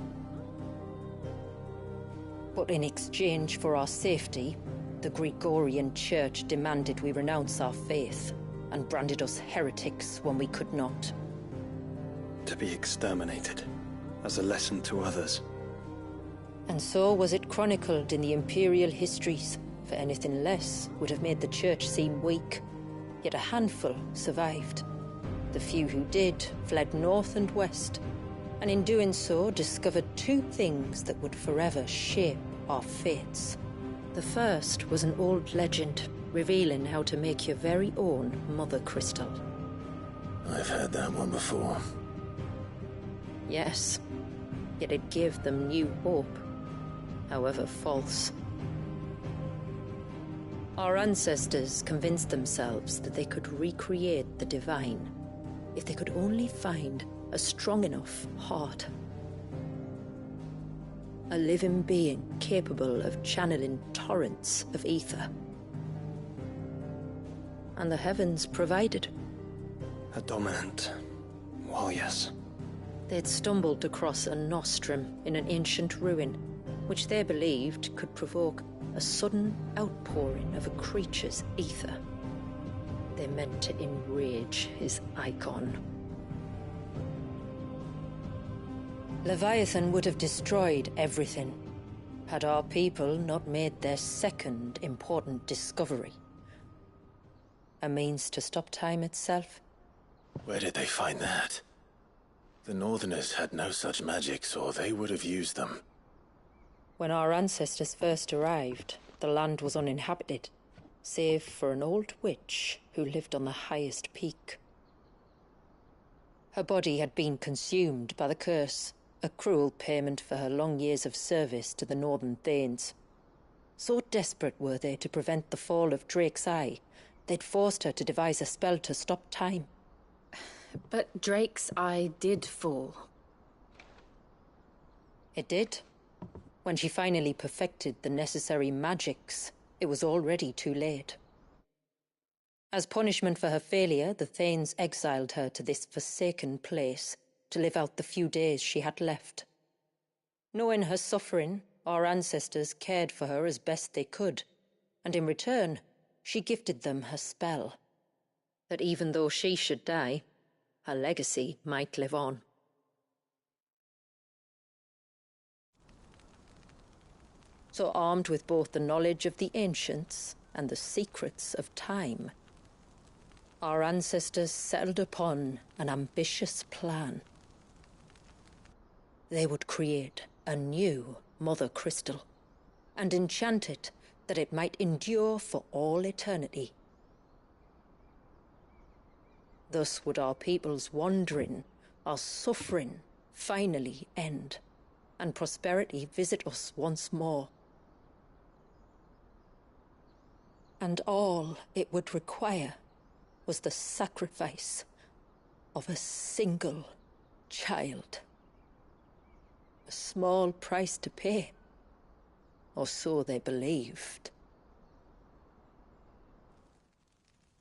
But in exchange for our safety, the Gregorian Church demanded we renounce our faith and branded us heretics when we could not. To be exterminated, as a lesson to others. And so was it chronicled in the imperial histories, for anything less would have made the Church seem weak. Yet a handful survived. The few who did fled north and west, and in doing so discovered two things that would forever shape our fates. The first was an old legend, revealing how to make your very own Mother Crystal. I've heard that one before. Yes, yet it gave them new hope, however false. Our ancestors convinced themselves that they could recreate the divine if they could only find a strong enough heart. A living being capable of channeling torrents of ether. And the heavens provided. A dominant. Walyas. They'd stumbled across a nostrum in an ancient ruin, which they believed could provoke a sudden outpouring of a creature's ether. They meant to enrage his icon. Leviathan would have destroyed everything, had our people not made their second important discovery. A means to stop time itself. Where did they find that? The Northerners had no such magics, or they would have used them. When our ancestors first arrived, the land was uninhabited, save for an old witch who lived on the highest peak. Her body had been consumed by the curse, a cruel payment for her long years of service to the Northern Thanes. So desperate were they to prevent the fall of Drake's Eye, they'd forced her to devise a spell to stop time. But Drake's Eye did fall. It did. When she finally perfected the necessary magics, it was already too late. As punishment for her failure, the Thanes exiled her to this forsaken place to live out the few days she had left. Knowing her suffering, our ancestors cared for her as best they could, and in return, she gifted them her spell. That even though she should die, her legacy might live on. So armed with both the knowledge of the ancients and the secrets of time, our ancestors settled upon an ambitious plan. They would create a new Mother Crystal and enchant it that it might endure for all eternity. Thus would our people's wandering, our suffering, finally end, and prosperity visit us once more. And all it would require was the sacrifice of a single child. A small price to pay, or so they believed.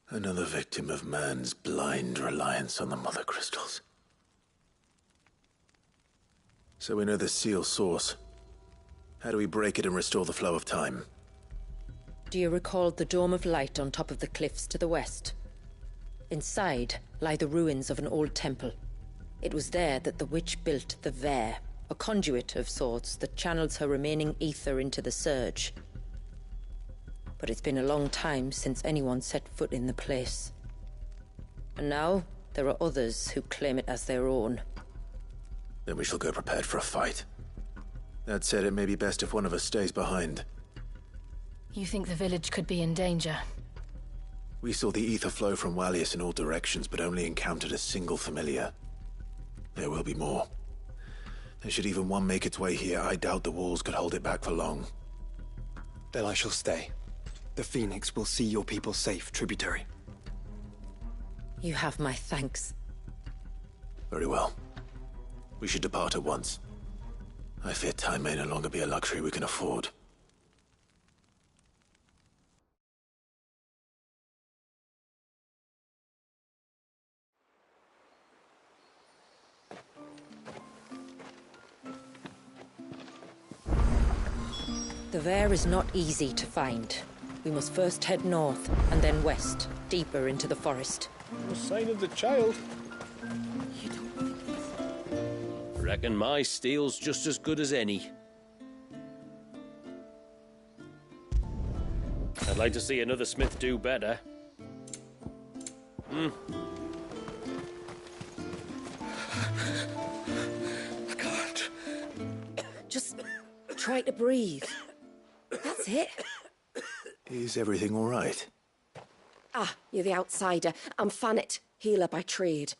Another victim of man's blind reliance on the Mother Crystals. So we know the seal's source. How do we break it and restore the flow of time? Do you recall the dome of light on top of the cliffs to the west? Inside lie the ruins of an old temple. It was there that the witch built the Vare, a conduit of sorts that channels her remaining ether into the Surge. But it's been a long time since anyone set foot in the place. And now, there are others who claim it as their own. Then we shall go prepared for a fight. That said, it may be best if one of us stays behind. You think the village could be in danger? We saw the ether flow from Wallius in all directions, but only encountered a single familiar. There will be more. And should even one make its way here, I doubt the walls could hold it back for long. Then I shall stay. The Phoenix will see your people safe, tributary. You have my thanks. Very well. We should depart at once. I fear time may no longer be a luxury we can afford. The Vare is not easy to find. We must first head north, and then west, deeper into the forest. No sign of the child. Reckon my steel's just as good as any. I'd like to see another smith do better. I can't. Just try to breathe. That's it. Is everything all right? Ah, you're the outsider. I'm Fannet, healer by trade.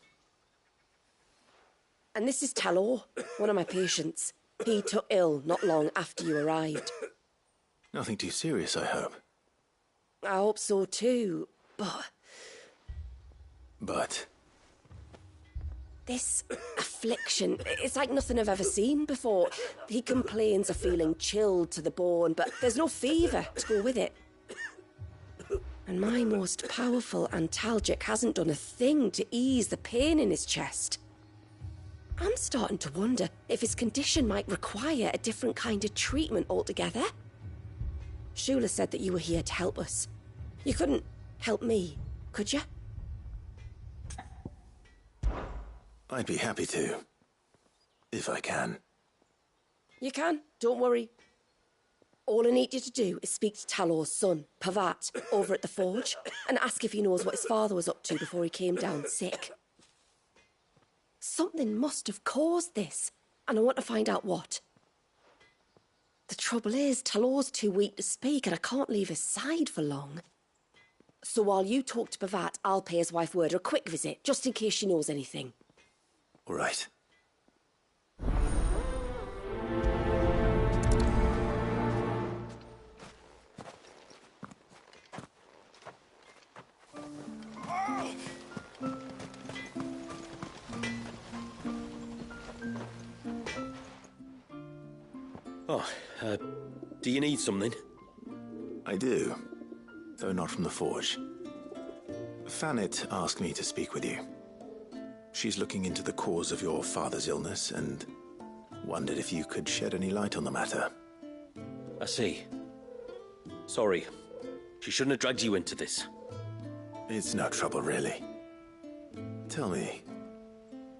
And this is Talor, one of my patients. He took ill not long after you arrived. Nothing too serious, I hope. I hope so too, but... But? This affliction, it's like nothing I've ever seen before. He complains of feeling chilled to the bone, but there's no fever to go with it. And my most powerful antalgic hasn't done a thing to ease the pain in his chest. I'm starting to wonder if his condition might require a different kind of treatment altogether. Shula said that you were here to help us. You couldn't help me, Could you? I'd be happy to. If I can. You can, don't worry. All I need you to do is speak to Talor's son, Pavat, over at the forge, and ask if he knows what his father was up to before he came down sick. Something must have caused this, and I want to find out what. The trouble is, Talor's too weak to speak, and I can't leave his side for long. So while you talk to Pavat, I'll pay his wife word a quick visit, just in case she knows anything. All right. Oh, do you need something? I do, though not from the forge. Fanit asked me to speak with you. She's looking into the cause of your father's illness and wondered if you could shed any light on the matter. I see. Sorry. She shouldn't have dragged you into this. It's no trouble, really. Tell me,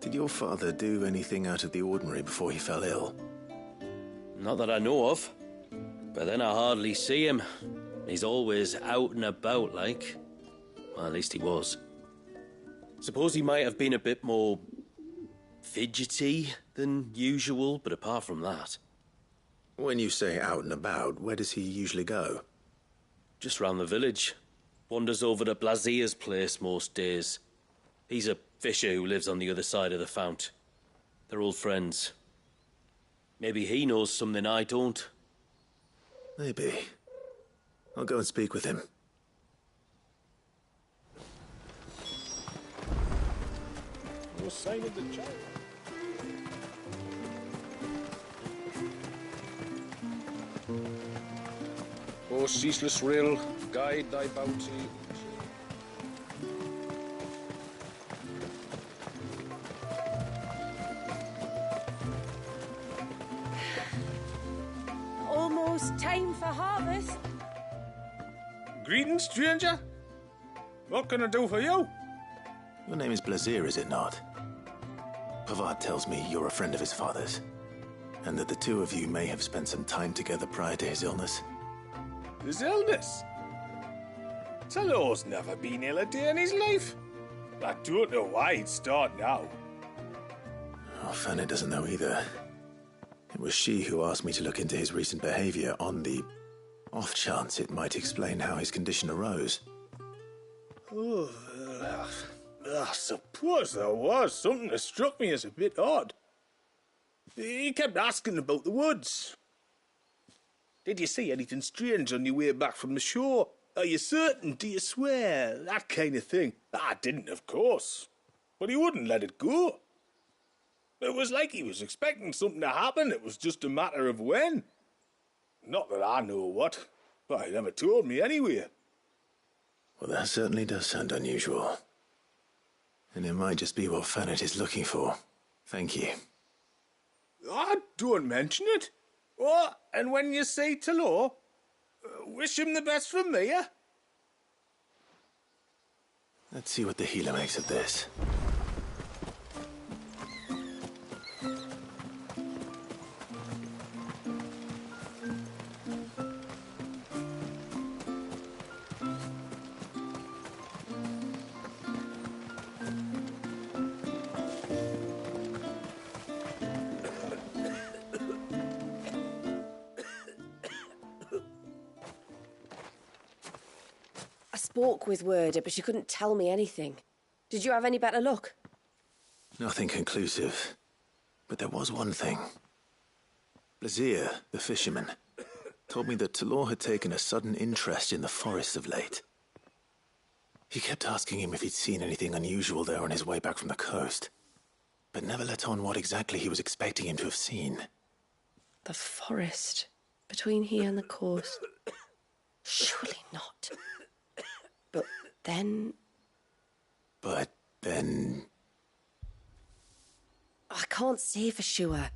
did your father do anything out of the ordinary before he fell ill? Not that I know of. But then I hardly see him. He's always out and about, like. Well, at least he was. Suppose he might have been a bit more fidgety than usual, but apart from that... When you say out and about, where does he usually go? Just round the village. Wanders over to Blazier's place most days. He's a fisher who lives on the other side of the fount. They're old friends. Maybe he knows something I don't. Maybe. I'll go and speak with him. No sign of the child. O ceaseless rill, guide thy bounty. Almost time for harvest. Greetings, stranger. What can I do for you? Your name is Blazier, is it not? Pavad tells me you're a friend of his father's, and that the two of you may have spent some time together prior to his illness. His illness? Talor's never been ill a day in his life. I don't know why he'd start now. Oh, Fanny doesn't know either. It was she who asked me to look into his recent behavior on the off chance it might explain how his condition arose. Oh, I suppose there was something that struck me as a bit odd. He kept asking about the woods. Did you see anything strange on your way back from the shore? Are you certain? Do you swear? That kind of thing. I didn't, of course. But he wouldn't let it go. It was like he was expecting something to happen. It was just a matter of when. Not that I know what, but he never told me anyway. Well, that certainly does sound unusual. And it might just be what Fanit is looking for. Thank you. I don't mention it. Oh, and when you say Talor, wish him the best from me, eh? Let's see what the healer makes of this. I spoke with Werder, but she couldn't tell me anything. Did you have any better luck? Nothing conclusive. But there was one thing. Blazier, the fisherman, told me that Talor had taken a sudden interest in the forest of late. He kept asking him if he'd seen anything unusual there on his way back from the coast, but never let on what exactly he was expecting him to have seen. The forest between here and the coast. Surely not. But then... I can't say for sure.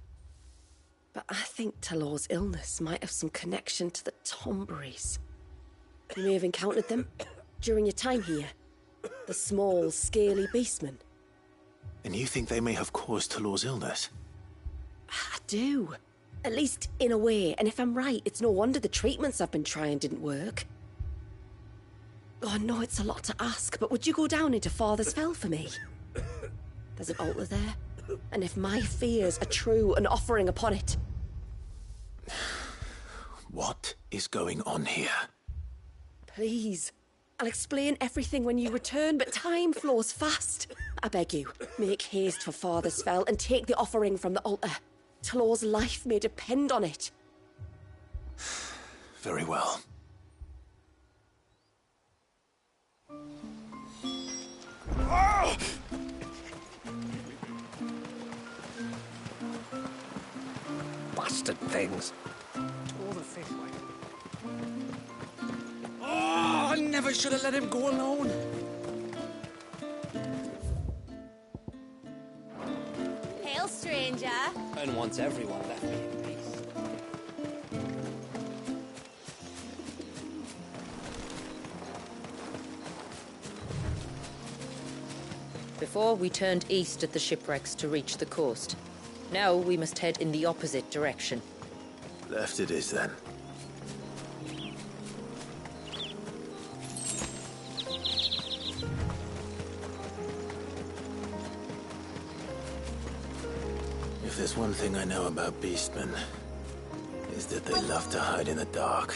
But I think Talor's illness might have some connection to the Tomberries. You may have encountered them during your time here. The small, scaly beastmen. And you think they may have caused Talor's illness? I do. At least in a way, and if I'm right, it's no wonder the treatments I've been trying didn't work. Oh, I know it's a lot to ask, but would you go down into Father's Fell for me? There's an altar there, and if my fears are true, an offering upon it. What is going on here? Please. I'll explain everything when you return, but time flows fast. I beg you, make haste for Father's Fell and take the offering from the altar. Talor's life may depend on it. Very well. Oh! Bastard things. All the fish, oh, I never should have let him go alone. Hail, stranger. And once everyone left me in peace. Before, we turned east at the shipwrecks to reach the coast. Now we must head in the opposite direction. Left it is, then. If there's one thing I know about beastmen, is that they love to hide in the dark.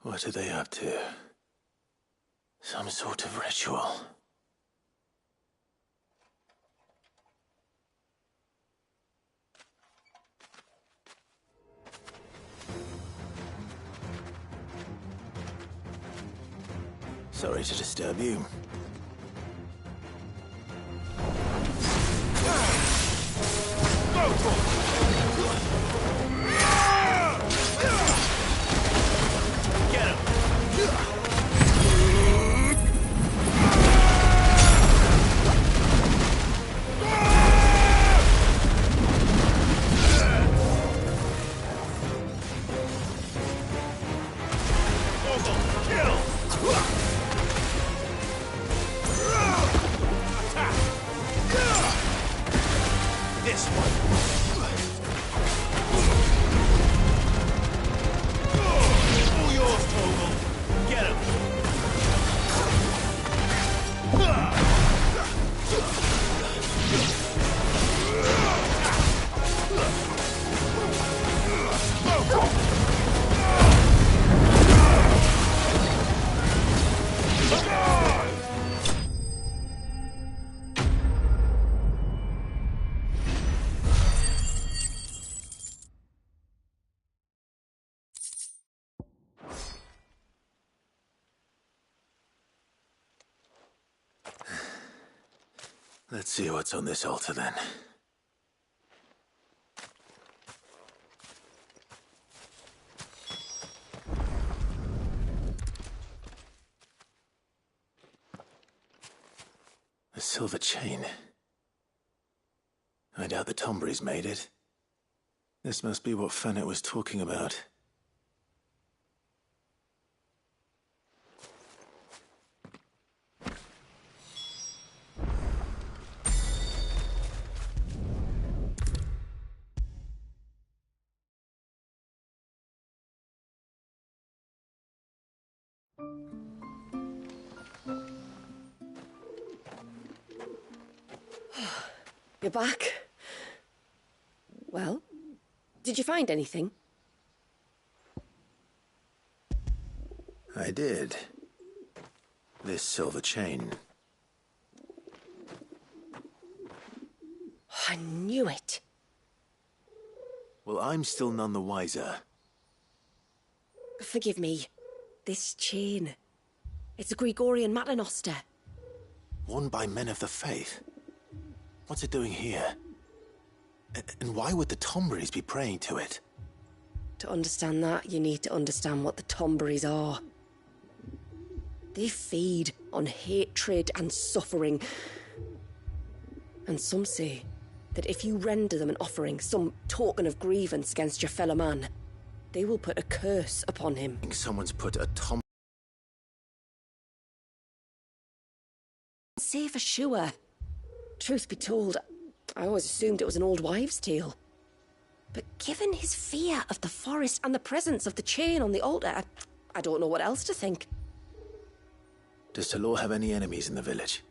What are they up to? Some sort of ritual. Sorry to disturb you. This one. All yours, Torgal. Get him. Let's see what's on this altar, then. A silver chain. I doubt the Tombury's made it. This must be what Fennec was talking about. You're back. Well, did you find anything? I did. This silver chain. I knew it. Well, I'm still none the wiser. Forgive me. This chain. It's a Gregorian Maternoster. Worn by men of the faith. What's it doing here? And why would the Tomburys be praying to it? To understand that, you need to understand what the Tomberries are. They feed on hatred and suffering. And some say that if you render them an offering, some token of grievance against your fellow man, they will put a curse upon him. Someone's put a Say for sure. Truth be told, I always assumed it was an old wives' tale. But given his fear of the forest and the presence of the chain on the altar, I don't know what else to think. Does Talor have any enemies in the village?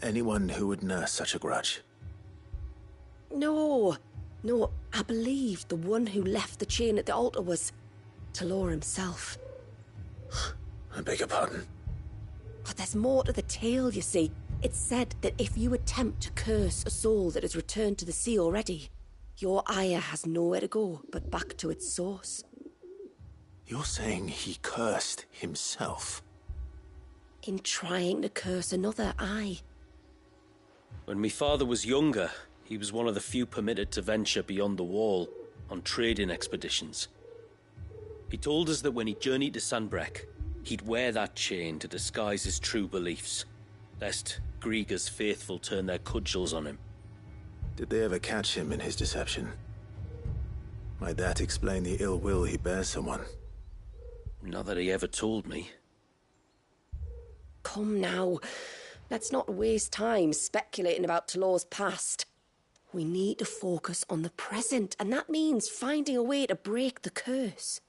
Anyone who would nurse such a grudge? No, I believe the one who left the chain at the altar was Talor himself. I beg your pardon? But there's more to the tale, you see. It's said that if you attempt to curse a soul that has returned to the sea already, your ire has nowhere to go but back to its source. You're saying he cursed himself? In trying to curse another, aye. When my father was younger, he was one of the few permitted to venture beyond the wall on trading expeditions. He told us that when he journeyed to Sanbreque, he'd wear that chain to disguise his true beliefs, lest Grieger's faithful turn their cudgels on him. Did they ever catch him in his deception? Might that explain the ill will he bears someone? Not that he ever told me. Come now, let's not waste time speculating about Talor's past. We need to focus on the present, and that means finding a way to break the curse.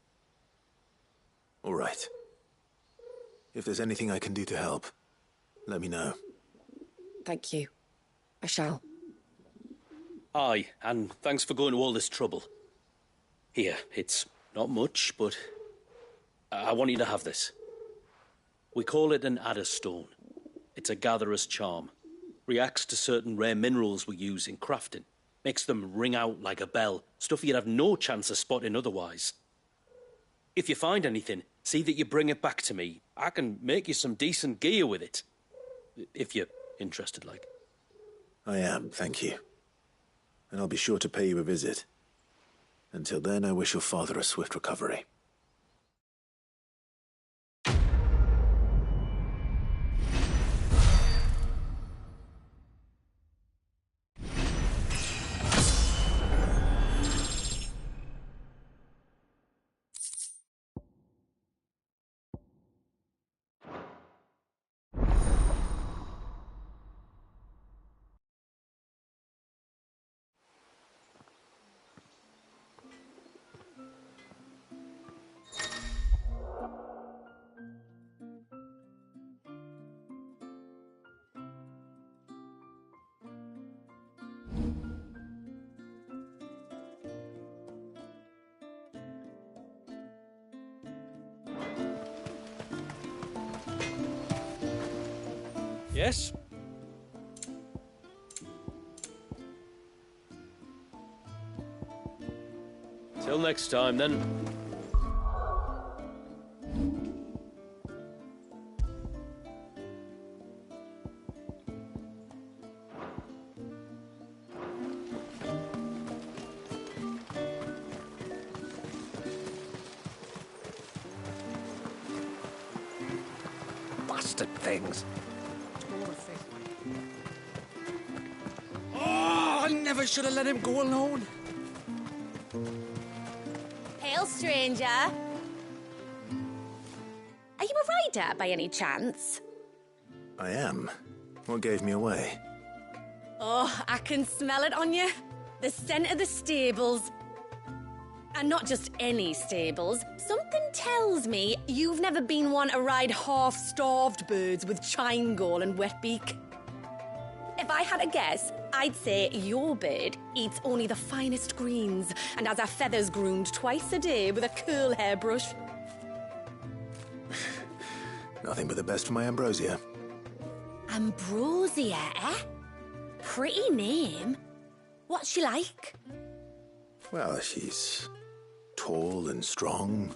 All right. If there's anything I can do to help, let me know. Thank you. I shall. Aye, and thanks for going to all this trouble. Here, it's not much, but I want you to have this. We call it an adder stone. It's a gatherer's charm. Reacts to certain rare minerals we use in crafting. Makes them ring out like a bell. Stuff you'd have no chance of spotting otherwise. If you find anything, see that you bring it back to me. I can make you some decent gear with it. If you're interested, like. I am, thank you. And I'll be sure to pay you a visit. Until then, I wish your father a swift recovery. Yes? Till next time, then. Bastard things. Oh, I never should have let him go alone. Hail, stranger. Are you a rider by any chance? I am. What gave me away? Oh, I can smell it on you. The scent of the stables. And not just any stables. Something tells me you've never been one to ride half-starved birds with chine-gall and wet beak. If I had a guess, I'd say your bird eats only the finest greens and has her feathers groomed twice a day with a curl hairbrush. Nothing but the best for my Ambrosia. Ambrosia, eh? Pretty name. What's she like? Well, she's tall and strong.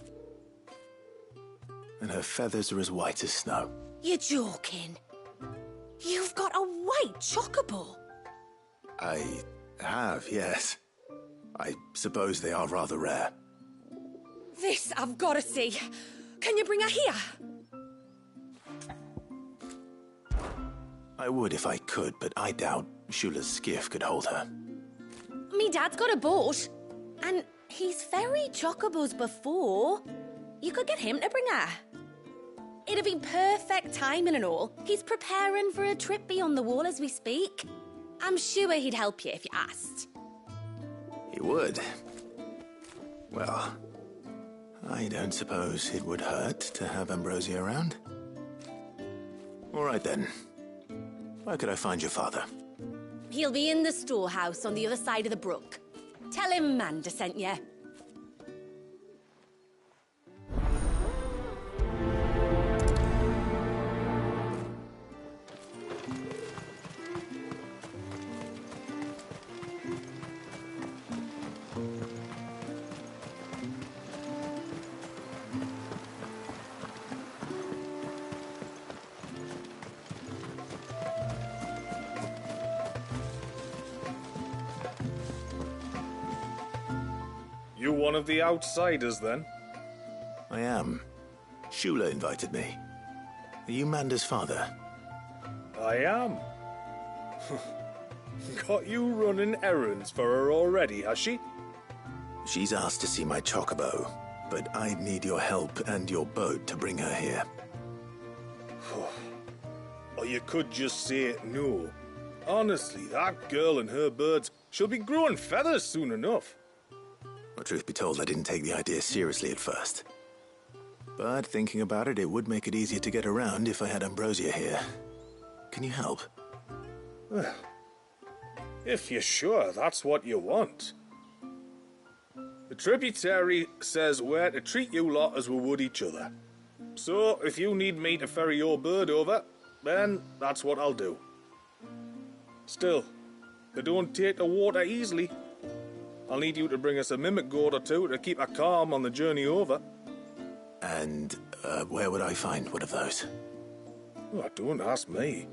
And her feathers are as white as snow. You're joking. You've got a white chocobo. I have, yes. I suppose they are rather rare. This I've got to see. Can you bring her here? I would if I could, but I doubt Shula's skiff could hold her. Me dad's got a boat, and he's ferried chocobos before. You could get him to bring her. It'd be perfect timing and all. He's preparing for a trip beyond the wall as we speak. I'm sure he'd help you if you asked. He would. Well, I don't suppose it would hurt to have Ambrosia around. All right then. Where could I find your father? He'll be in the storehouse on the other side of the brook. Tell him Manda sent you. You one of the outsiders, then? I am. Shula invited me. Are you Manda's father? I am. Got you running errands for her already, has she? She's asked to see my chocobo, but I'd need your help and your boat to bring her here. Or you could just say no. Honestly, that girl and her birds, she'll be growing feathers soon enough. Well, truth be told, I didn't take the idea seriously at first. But thinking about it, it would make it easier to get around if I had Ambrosia here. Can you help? If you're sure that's what you want. The tributary says we're to treat you lot as we would each other. So, if you need me to ferry your bird over, then that's what I'll do. Still, they don't take the water easily. I'll need you to bring us a mimic gourd or two to keep her calm on the journey over. And where would I find one of those? Oh, don't ask me.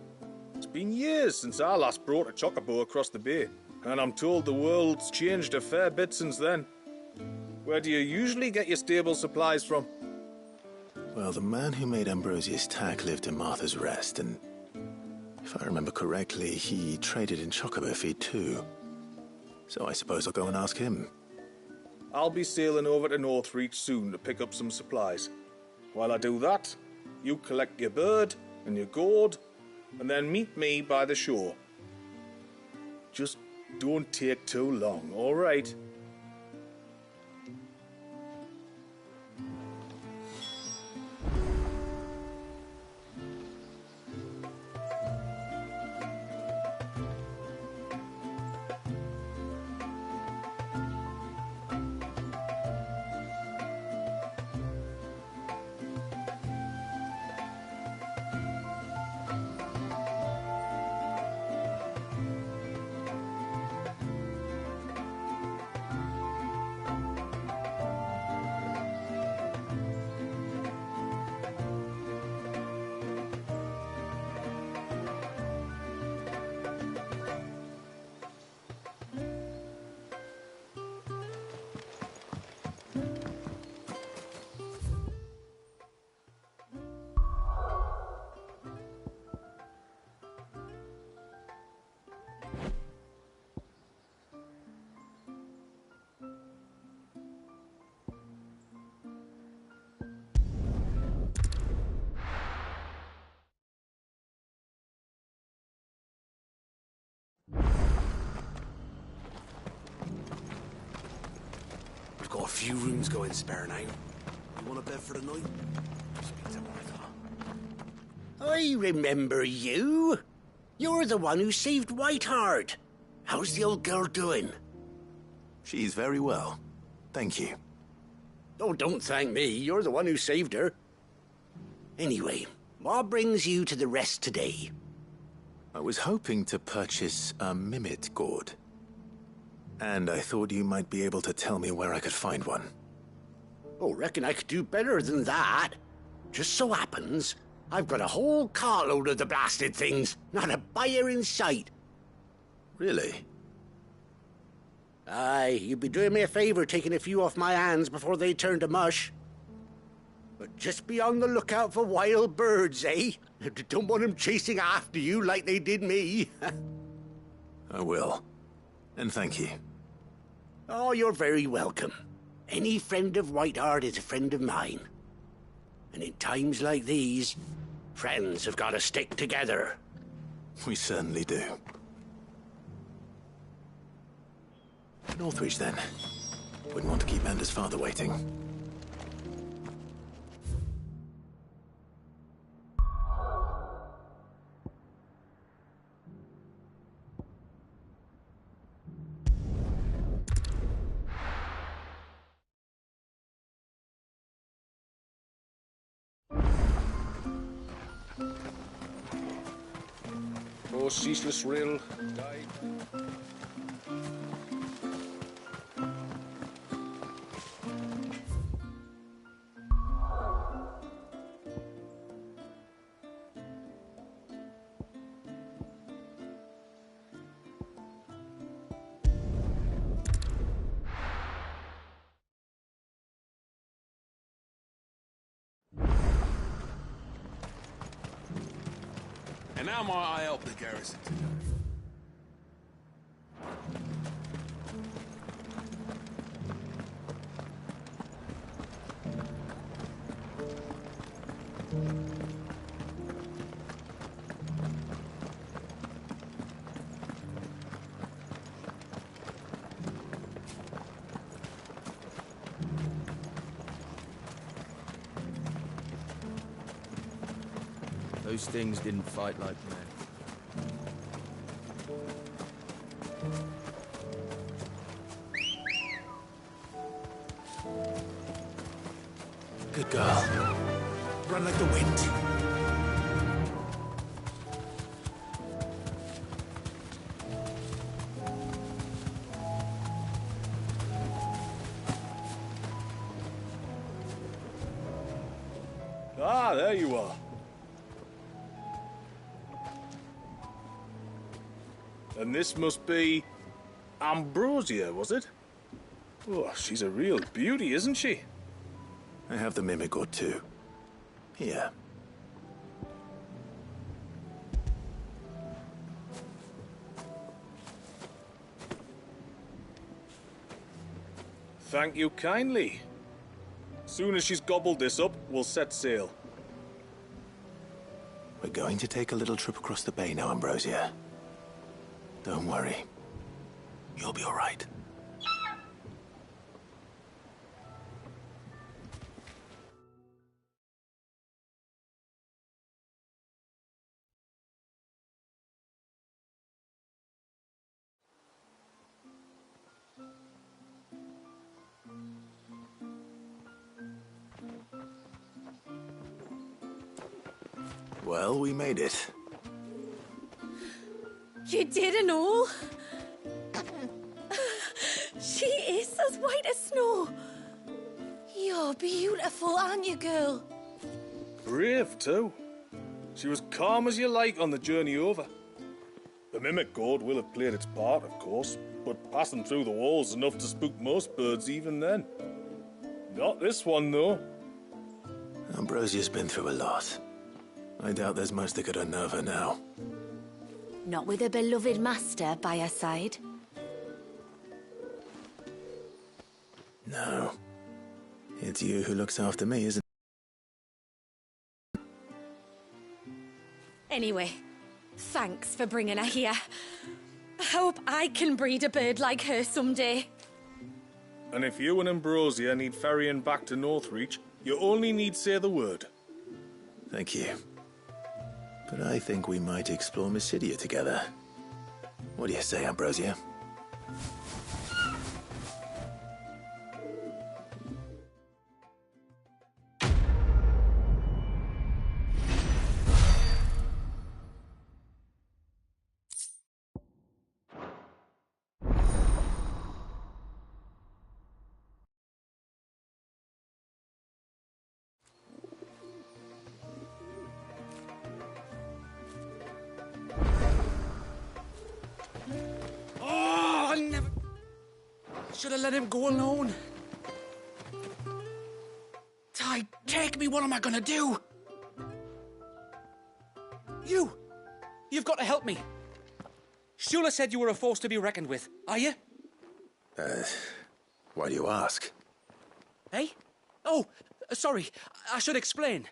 It's been years since I last brought a chocobo across the bay, and I'm told the world's changed a fair bit since then. Where do you usually get your stable supplies from? Well, the man who made Ambrosia's tack lived in Martha's Rest, and if I remember correctly, he traded in chocobo feed too. So I suppose I'll go and ask him. I'll be sailing over to Northreach soon to pick up some supplies. While I do that, you collect your bird and your gourd, and then meet me by the shore. Just don't take too long, all right? We've got a few rooms going spare now. You want a bed for the night? Speak to Martha. I remember you. You're the one who saved Whiteheart. How's the old girl doing? She's very well. Thank you. Oh, don't thank me. You're the one who saved her. Anyway, what brings you to the rest today? I was hoping to purchase a mimit gourd. And I thought you might be able to tell me where I could find one. Oh, reckon I could do better than that. Just so happens, I've got a whole cartload of the blasted things. Not a buyer in sight. Really? Aye, you'd be doing me a favour taking a few off my hands before they turn to mush. But just be on the lookout for wild birds, eh? Don't want them chasing after you like they did me. I will. And thank you. Oh, you're very welcome. Any friend of Whiteheart is a friend of mine. And in times like these, friends have got to stick together. We certainly do. Northreach, then. Wouldn't want to keep Anders' father waiting. Oh, ceaseless rill, died. And now might I help the garrison today? Those things didn't fight like men. Good girl. Run like the wind. Ah, there you are. And this must be Ambrosia, was it? Oh, she's a real beauty, isn't she? I have the mimic or two. Here. Thank you kindly. Soon as she's gobbled this up, we'll set sail. We're going to take a little trip across the bay now, Ambrosia. Don't worry. You'll be all right. Well, we made it. You didn't all? She is as white as snow. You're beautiful, aren't you, girl? Brave, too. She was calm as you like on the journey over. The mimic gourd will have played its part, of course, but passing through the walls is enough to spook most birds even then. Not this one, though. Ambrosia's been through a lot. I doubt there's much that could unnerve her now. Not with a beloved master by her side. No. It's you who looks after me, isn't it? Anyway, thanks for bringing her here. I hope I can breed a bird like her someday. And if you and Ambrosia need ferrying back to Northreach, you only need say the word. Thank you. But I think we might explore Mysidia together. What do you say, Ambrosia? Oh, never... should have let him go alone. Ty, take me. What am I gonna do? You've got to help me. Shula said you were a force to be reckoned with. Are you? Why do you ask? Hey? Oh, sorry. I should explain.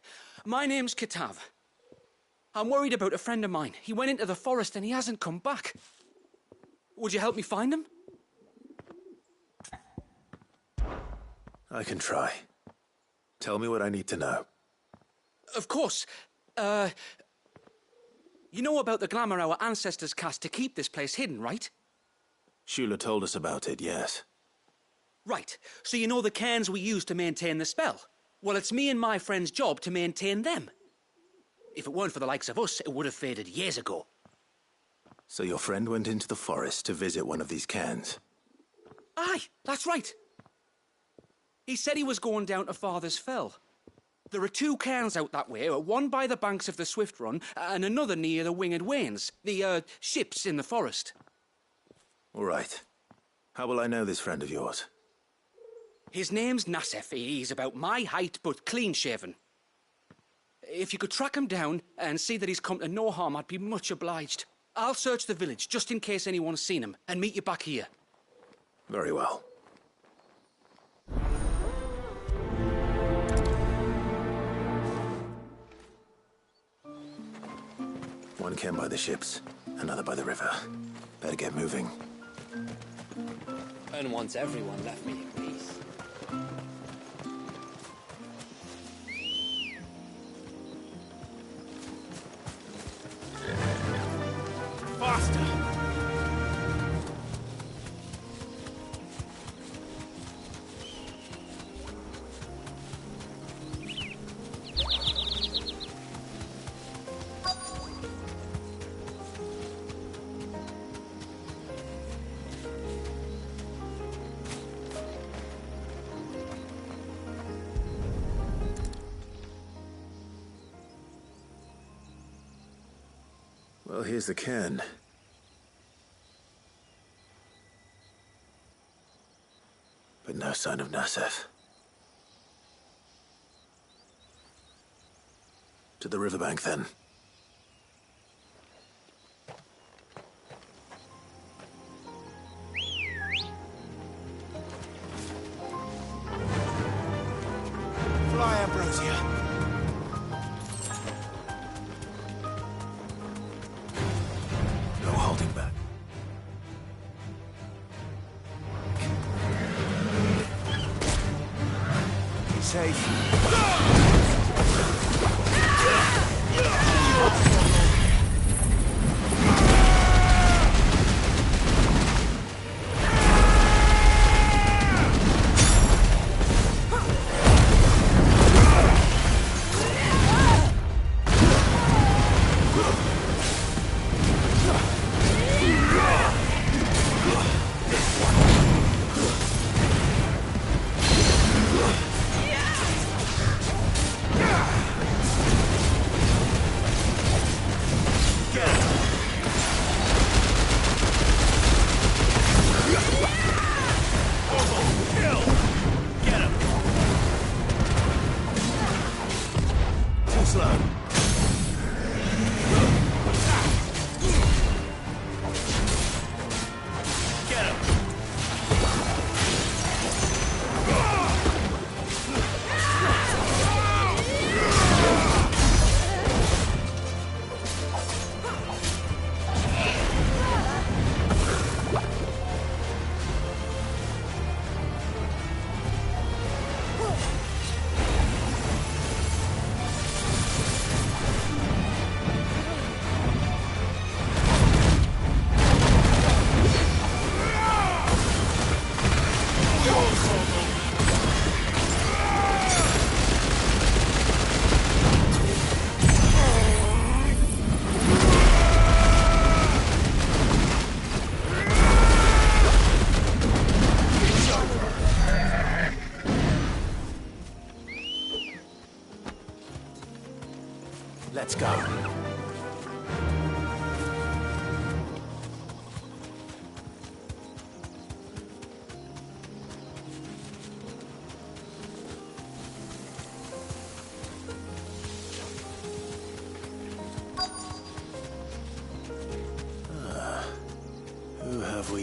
My name's Kitav. I'm worried about a friend of mine. He went into the forest and he hasn't come back. Would you help me find him? I can try. Tell me what I need to know. Of course. You know about the glamour our ancestors cast to keep this place hidden, right? Shula told us about it, yes. Right. So you know the cairns we use to maintain the spell? Well, it's me and my friend's job to maintain them. If it weren't for the likes of us, it would have faded years ago. So your friend went into the forest to visit one of these cairns? Aye, that's right. He said he was going down to Father's Fell. There are 2 cairns out that way, one by the banks of the Swift Run, and another near the Winged Wains, the, ships in the forest. All right. How will I know this friend of yours? His name's Nassef. He's about my height, but clean-shaven. If you could track him down and see that he's come to no harm, I'd be much obliged. I'll search the village, just in case anyone's seen him, and meet you back here. Very well. One cairn by the ships, another by the river. Better get moving. And once everyone left me in peace. Faster! Well, here's the cairn. But no sign of Nassef. To the riverbank, then. Fly, Ambrosia. No holding back. Safe. Let's go.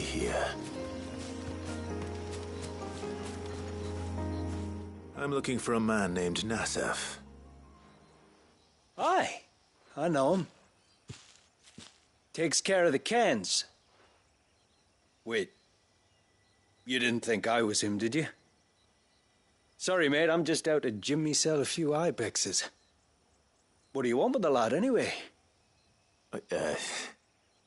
here? I'm looking for a man named Nassef. Aye, I know him. Takes care of the cans. Wait, you didn't think I was him, did you? Sorry, mate, I'm just out to gym myself a few ibexes. What do you want with the lad, anyway?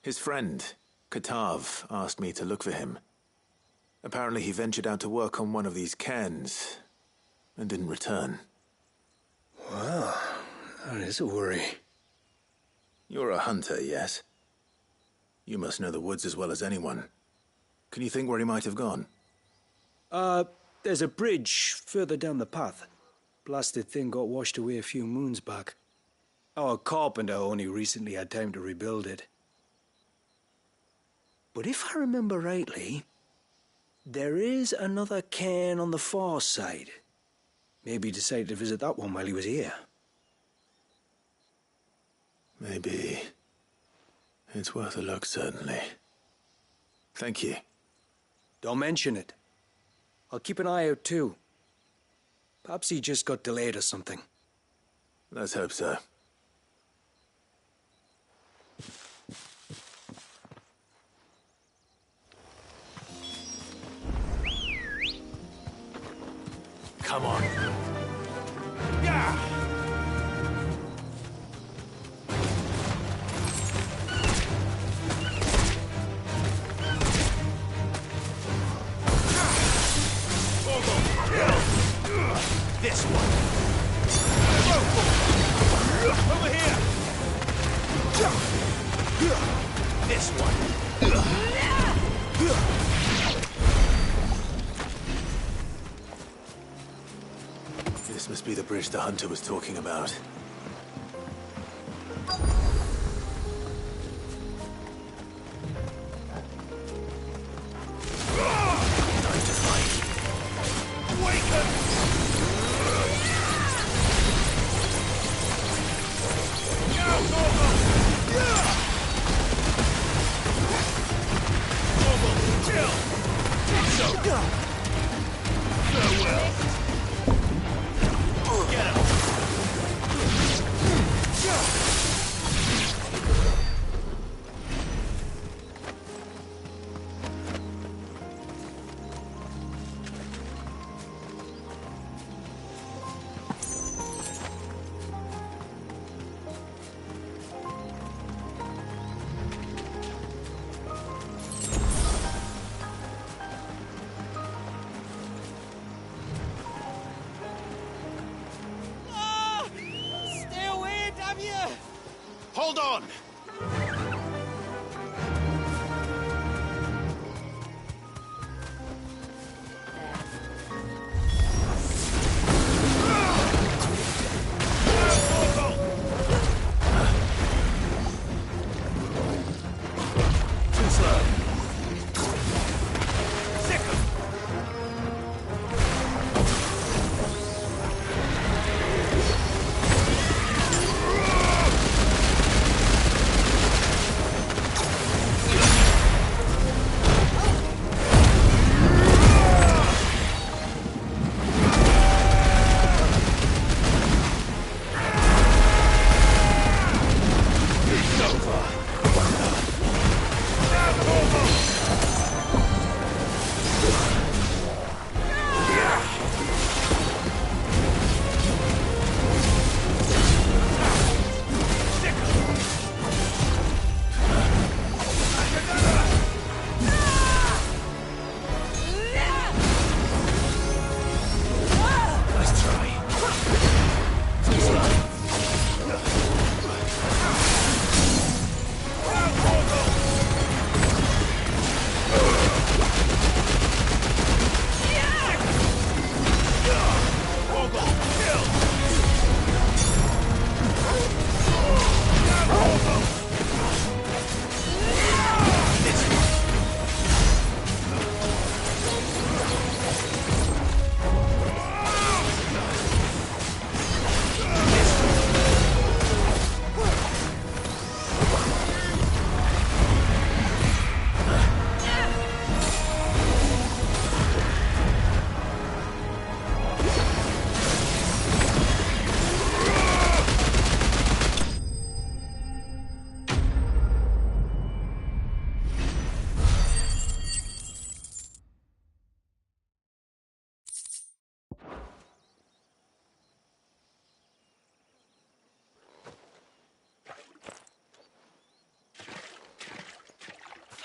His friend, Katav, asked me to look for him. Apparently he ventured out to work on one of these cans and didn't return. Wow, that is a worry. You're a hunter, yes? You must know the woods as well as anyone. Can you think where he might have gone? There's a bridge further down the path. Blasted thing got washed away a few moons back. Our carpenter only recently had time to rebuild it. But if I remember rightly, there is another cairn on the far side. Maybe he decided to visit that one while he was here. Maybe. It's worth a look, certainly. Thank you. Don't mention it. I'll keep an eye out too. Perhaps he just got delayed or something. Let's hope so. Come on. Yeah! This one. Over here! This one. This must be the bridge the hunter was talking about. Time to fight. Awaken! Hold on! Too slow. Sick 'em.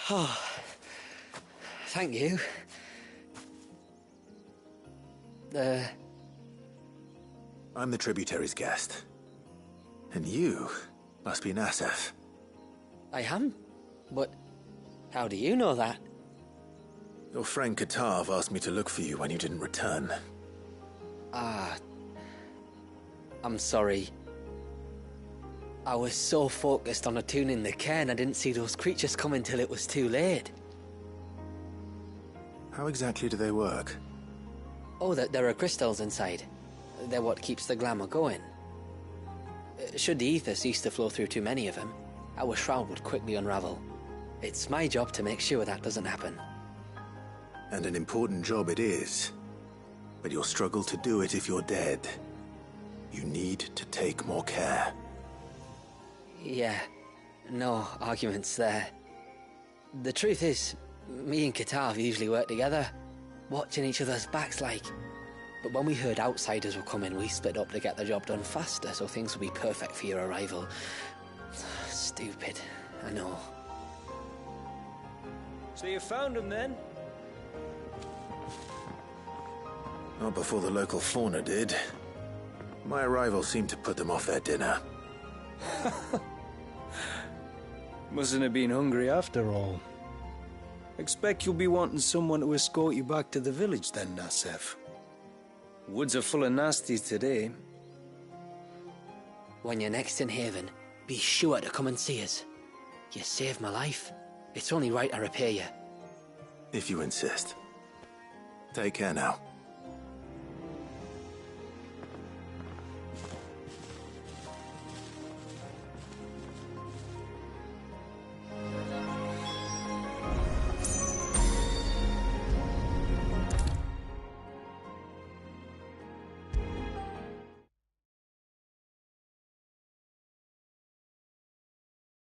Oh, thank you. I'm the tributary's guest. And you must be Nassef. I am? But how do you know that? Your friend Katav asked me to look for you when you didn't return. Ah, I'm sorry. I was so focused on attuning the cairn I didn't see those creatures coming till it was too late. How exactly do they work? Oh, there are crystals inside. They're what keeps the glamour going. Should the ether cease to flow through too many of them, our shroud would quickly unravel. It's my job to make sure that doesn't happen. And an important job it is. But you'll struggle to do it if you're dead. You need to take more care. Yeah, no arguments there. The truth is, me and Katav usually work together, watching each other's backs like. But when we heard outsiders were coming, we split up to get the job done faster so things would be perfect for your arrival. Stupid, I know. So you found him then? Not before the local fauna did. My arrival seemed to put them off their dinner. Mustn't have been hungry after all. Expect you'll be wanting someone to escort you back to the village then, Nassef. Woods are full of nasties today. When you're next in Haven, be sure to come and see us. You saved my life. It's only right I repay you. If you insist. Take care now.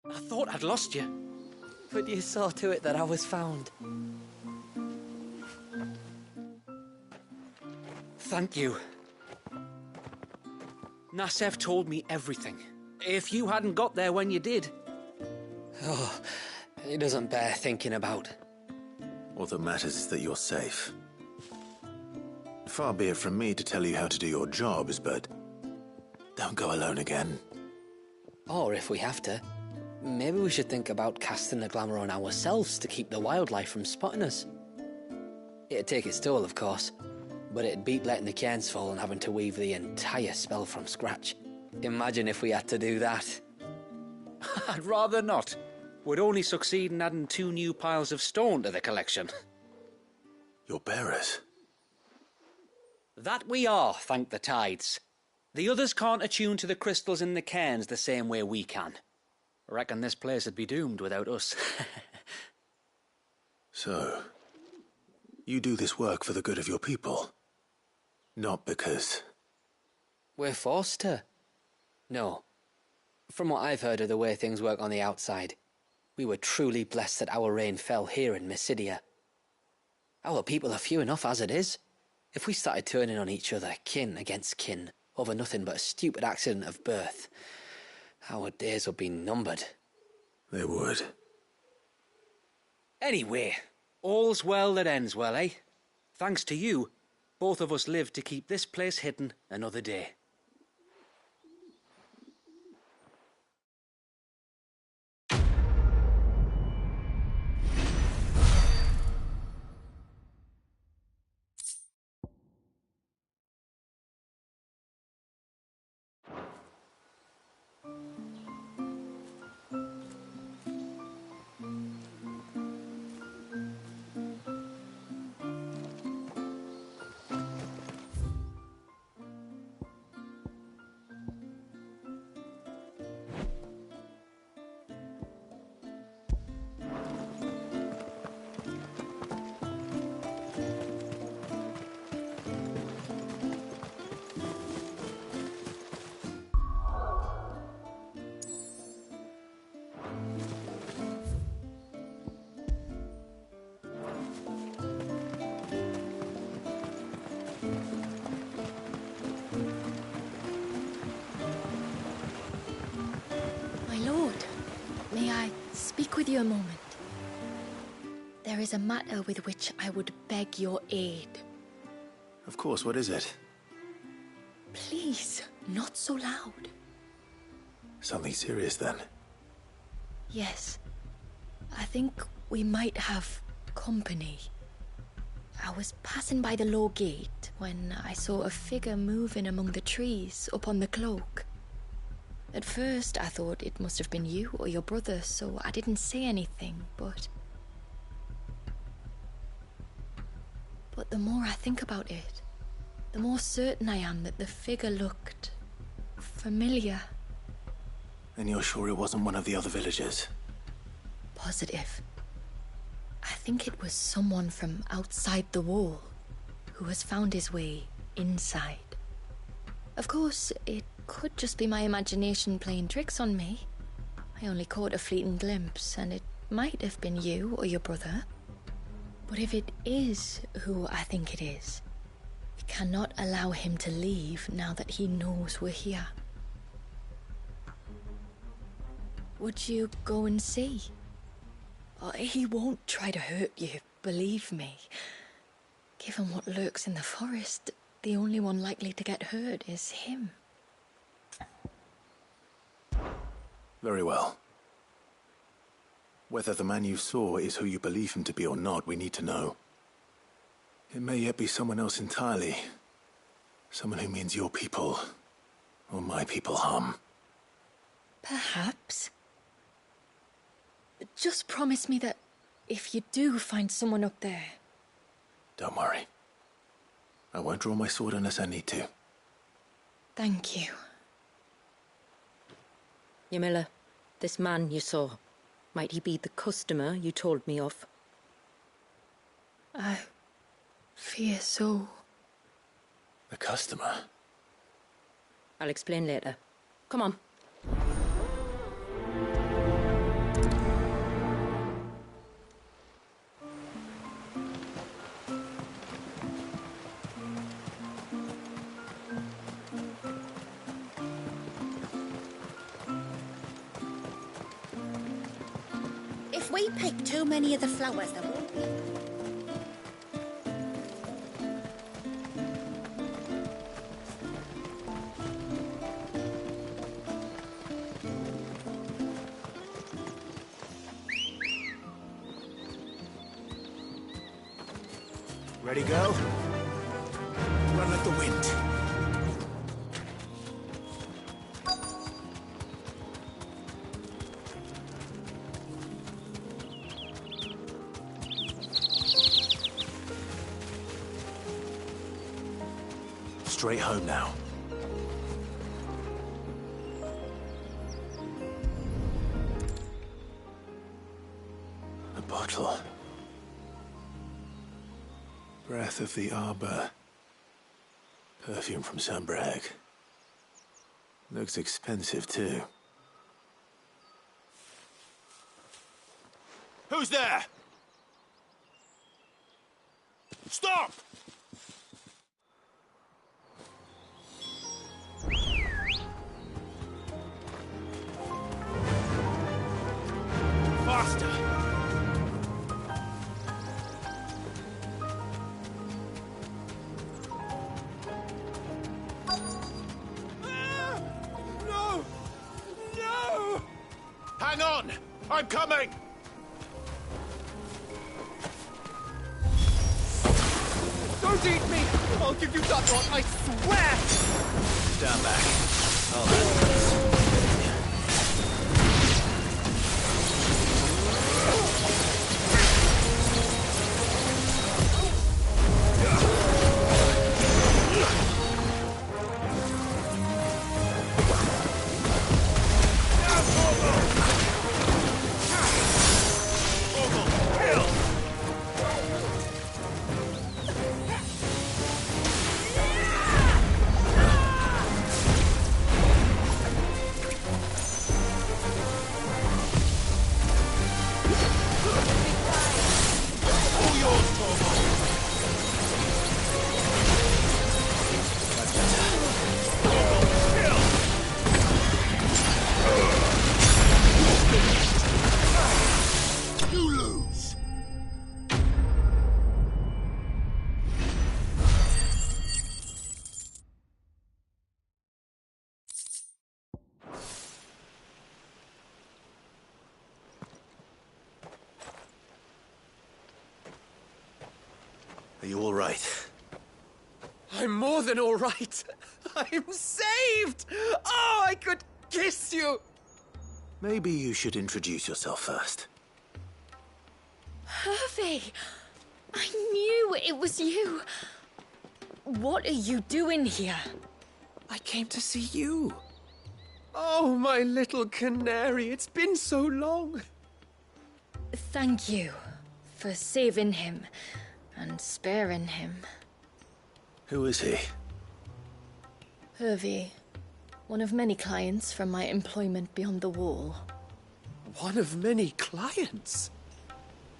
I thought I'd lost you. But you saw to it that I was found. Thank you. Nassef told me everything. If you hadn't got there when you did... Oh, it doesn't bear thinking about. All that matters is that you're safe. Far be it from me to tell you how to do your jobs, but don't go alone again. Or if we have to, maybe we should think about casting the glamour on ourselves to keep the wildlife from spotting us. It'd take its toll, of course, but it'd beat letting the cairns fall and having to weave the entire spell from scratch. Imagine if we had to do that. I'd rather not. We'd only succeed in adding 2 new piles of stone to the collection. Your bearers? That we are, thank the tides. The others can't attune to the crystals in the cairns the same way we can. Reckon this place would be doomed without us. So, you do this work for the good of your people? Not because... We're forced to. No. From what I've heard of the way things work on the outside, we were truly blessed that our rain fell here in Mysidia. Our people are few enough as it is. If we started turning on each other, kin against kin, over nothing but a stupid accident of birth, our days would be numbered. They would. Anyway, all's well that ends well, eh? Thanks to you, both of us lived to keep this place hidden another day. My lord, may I speak with you a moment? There is a matter with which I would beg your aid. Of course, what is it? Please, not so loud. Something serious, then? Yes. I think we might have company. I was passing by the low gate when I saw a figure moving among the trees up on the cloak. At first, I thought it must have been you or your brother, so I didn't say anything, but the more I think about it, the more certain I am that the figure looked familiar. And you're sure it wasn't one of the other villagers? Positive. I think it was someone from outside the wall who has found his way inside. Of course, it could just be my imagination playing tricks on me. I only caught a fleeting glimpse, and it might have been you or your brother. But if it is who I think it is, we cannot allow him to leave now that he knows we're here. Would you go and see? He won't try to hurt you, believe me. Given what lurks in the forest, the only one likely to get hurt is him. Very well. Whether the man you saw is who you believe him to be or not, we need to know. It may yet be someone else entirely. Someone who means your people, or my people, harm. Perhaps. Just promise me that if you do find someone up there... Don't worry. I won't draw my sword unless I need to. Thank you. Ymilla, this man you saw, might he be the customer you told me of? I fear so. The customer? I'll explain later. Come on. If we pick too many of the flowers, there won't be. Ready, go? Run like the wind. Straight home now. A bottle. Breath of the arbor. Perfume from Sunbrag. Looks expensive, too. Who's there? Stop! Faster! No! No! Hang on! I'm coming! Don't eat me! I'll give you that one, I swear! Stand back. I'll handle this. Are you all right? I'm more than all right. I'm saved! Oh, I could kiss you! Maybe you should introduce yourself first. Hervey! I knew it was you. What are you doing here? I came to see you. Oh, my little canary, it's been so long. Thank you for saving him and sparing him. Who is he? Hervey, one of many clients from my employment beyond the wall. One of many clients?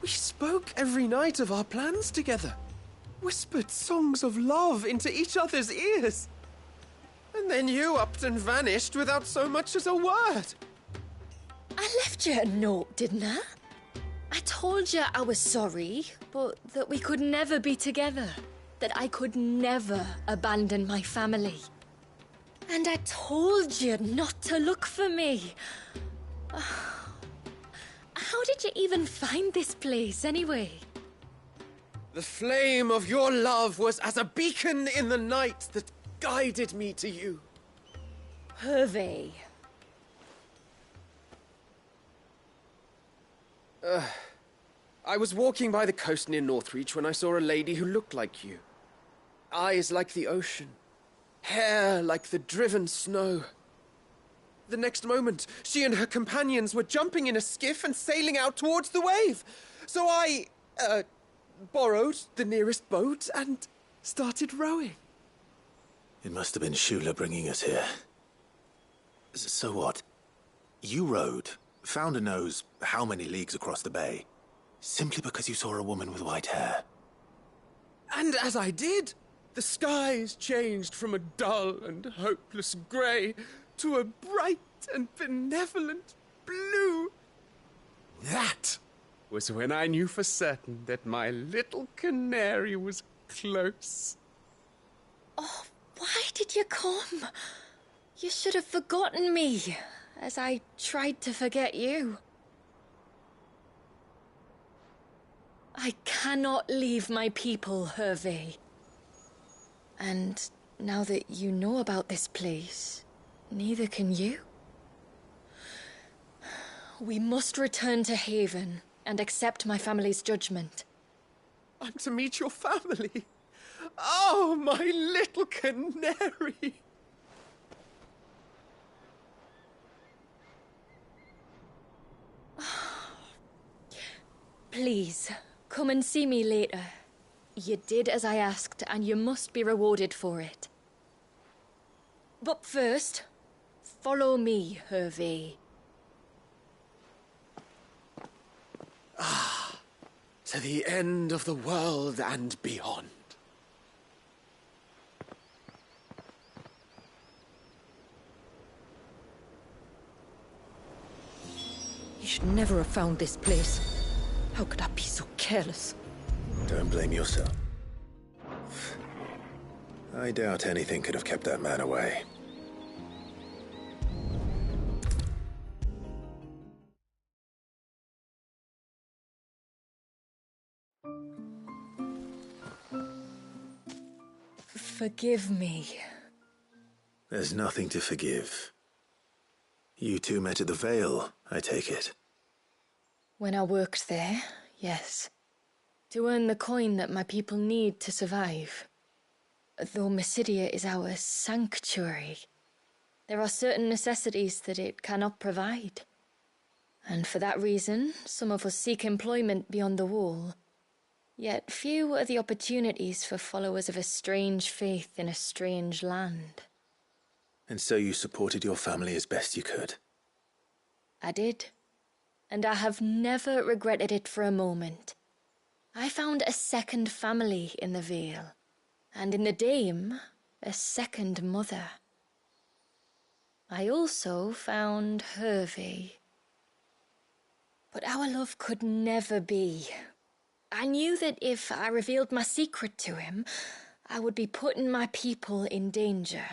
We spoke every night of our plans together. Whispered songs of love into each other's ears. And then you upped and vanished without so much as a word. I left you a note, didn't I? I told you I was sorry, but that we could never be together. That I could never abandon my family. And I told you not to look for me. How did you even find this place, anyway? The flame of your love was as a beacon in the night that guided me to you. Hervey. I was walking by the coast near Northreach when I saw a lady who looked like you. Eyes like the ocean. Hair like the driven snow. The next moment, she and her companions were jumping in a skiff and sailing out towards the wave. So I, borrowed the nearest boat and started rowing. It must have been Shula bringing us here. So what? You rowed, found a knows how many leagues across the bay, simply because you saw a woman with white hair. And as I did, the skies changed from a dull and hopeless grey to a bright and benevolent blue. That was when I knew for certain that my little canary was close. Oh, why did you come? You should have forgotten me, as I tried to forget you. I cannot leave my people, Hervey. And now that you know about this place, neither can you. We must return to Haven and accept my family's judgment. I'm to meet your family. Oh, my little canary. Please, come and see me later. You did as I asked, and you must be rewarded for it. But first, follow me, Hervey. To the end of the world and beyond. You should never have found this place. How could I be so careless? Don't blame yourself. I doubt anything could have kept that man away. Forgive me. There's nothing to forgive. You two met at the Vale, I take it. When I worked there, yes. To earn the coin that my people need to survive. Though Mysidia is our sanctuary, there are certain necessities that it cannot provide. And for that reason, some of us seek employment beyond the wall. Yet few are the opportunities for followers of a strange faith in a strange land. And so you supported your family as best you could? I did. And I have never regretted it for a moment. I found a second family in the Vale, and in the Dame, a second mother. I also found Hervey. But our love could never be. I knew that if I revealed my secret to him, I would be putting my people in danger.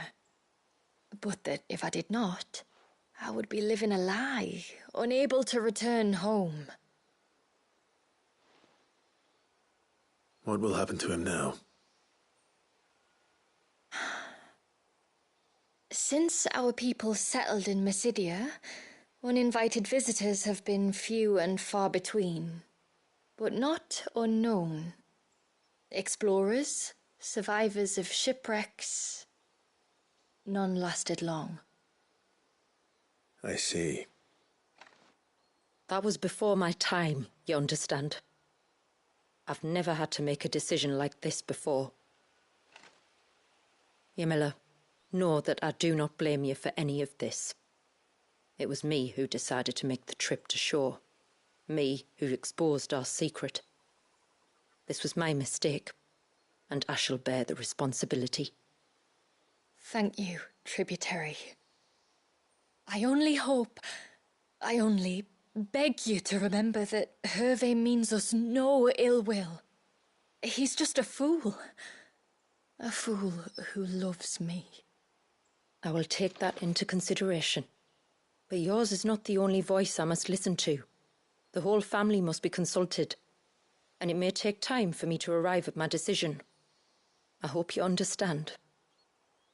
But that if I did not, I would be living a lie, unable to return home. What will happen to him now? Since our people settled in Mysidia, uninvited visitors have been few and far between, but not unknown. Explorers, survivors of shipwrecks, none lasted long. I see. That was before my time, you understand? I've never had to make a decision like this before. Ymila, know that I do not blame you for any of this. It was me who decided to make the trip to shore. Me who exposed our secret. This was my mistake, and I shall bear the responsibility. Thank you, tributary. I only beg you to remember that Hervé means us no ill will. He's just a fool. A fool who loves me. I will take that into consideration. But yours is not the only voice I must listen to. The whole family must be consulted, and it may take time for me to arrive at my decision. I hope you understand.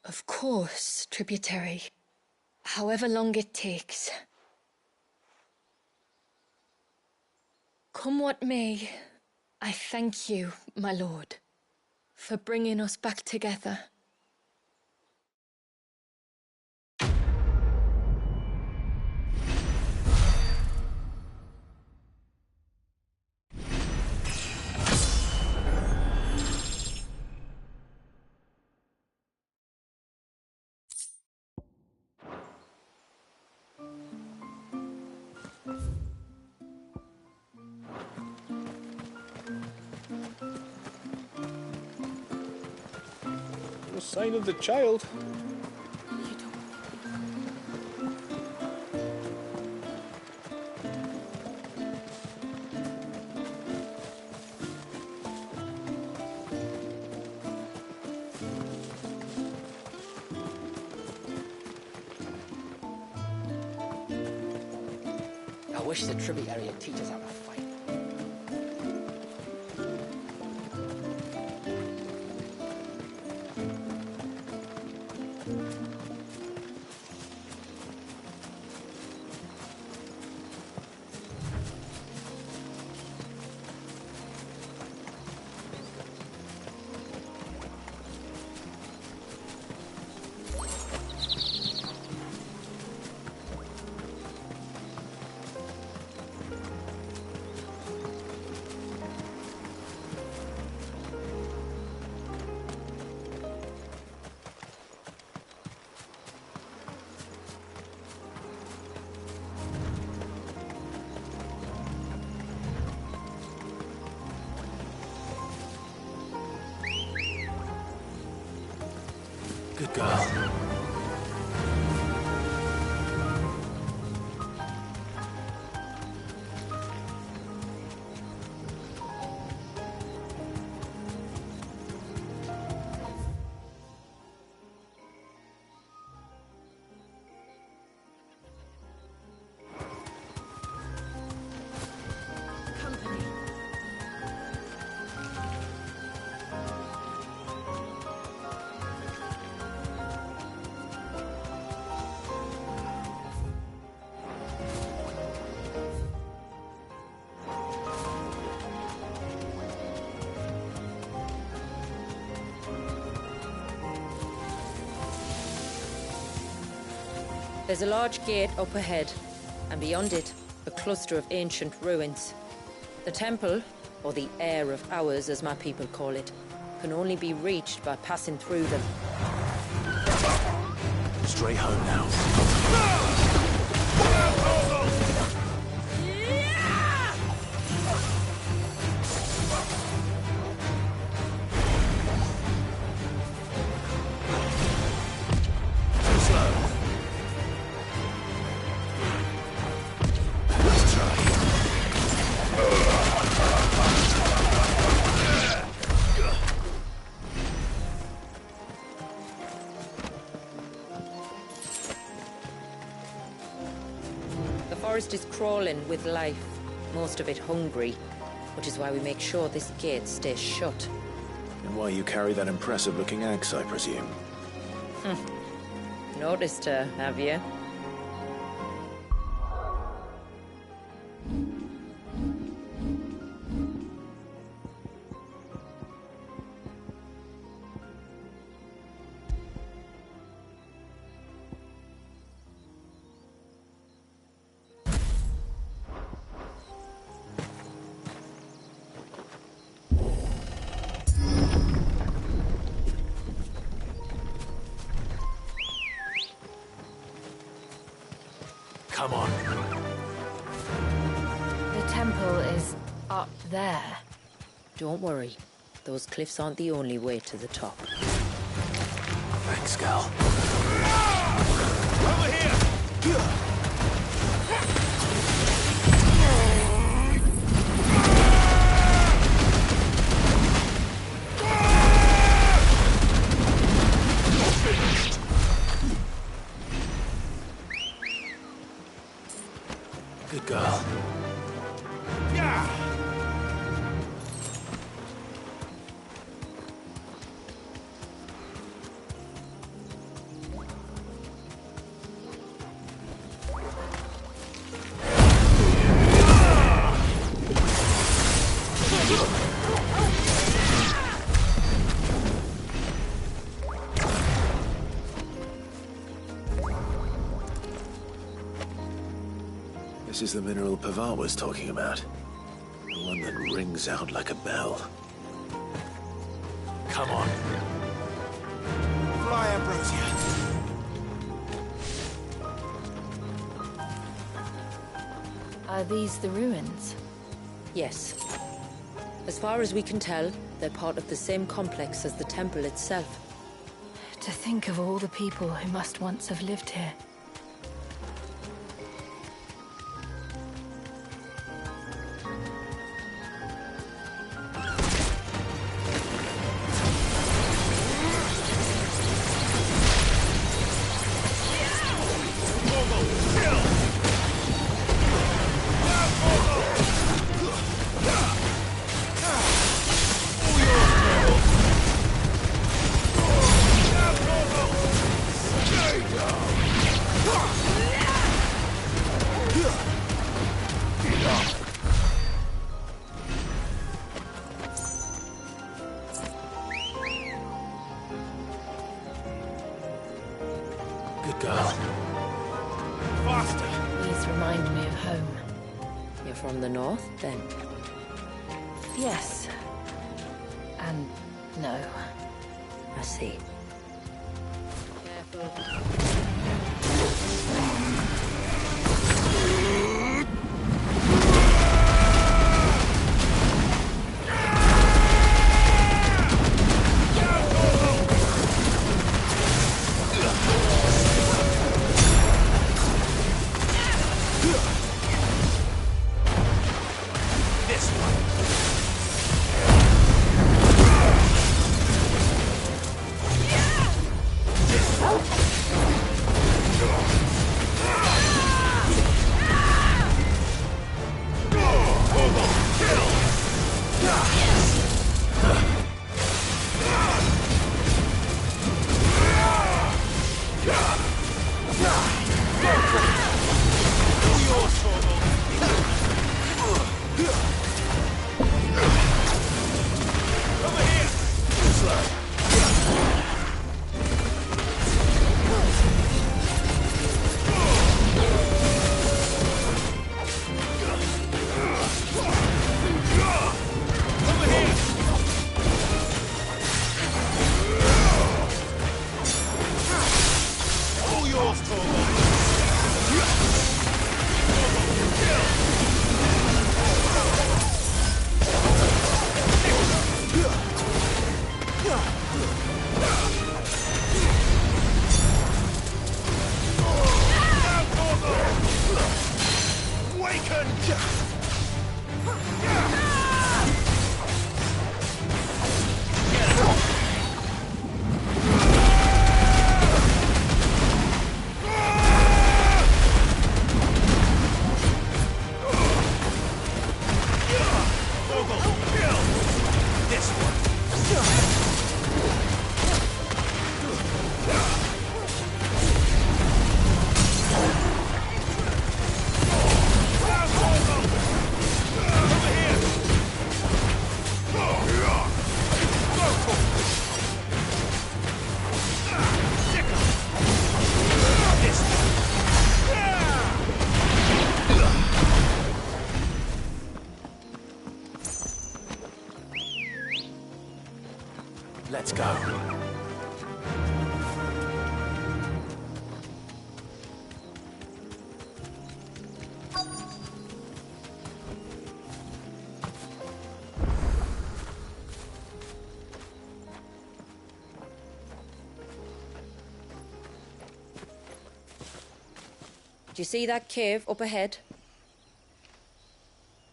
Of course, tributary. However long it takes. Come what may, I thank you, my lord, for bringing us back together. No sign of the child. I wish the tributary had teach us how to fight. Good girl. There's a large gate up ahead, and beyond it, a cluster of ancient ruins. The temple, or the Heir of Hours as my people call it, can only be reached by passing through them. Stray home now. The forest is crawling with life, most of it hungry. which is why we make sure this gate stays shut. And why you carry that impressive-looking axe, I presume. Noticed her, have you? Come on. The temple is up there. Don't worry. Those cliffs aren't the only way to the top. Thanks, Gal. Over here! Good girl. Yeah! This is the mineral Pavar was talking about. The one that rings out like a bell. Come on. Fly, Ambrosia. Are these the ruins? Yes. As far as we can tell, they're part of the same complex as the temple itself. To think of all the people who must once have lived here. Good girl. Faster! These remind me of home. You're from the north, then? Yes. And no. I see. Do you see that cave up ahead?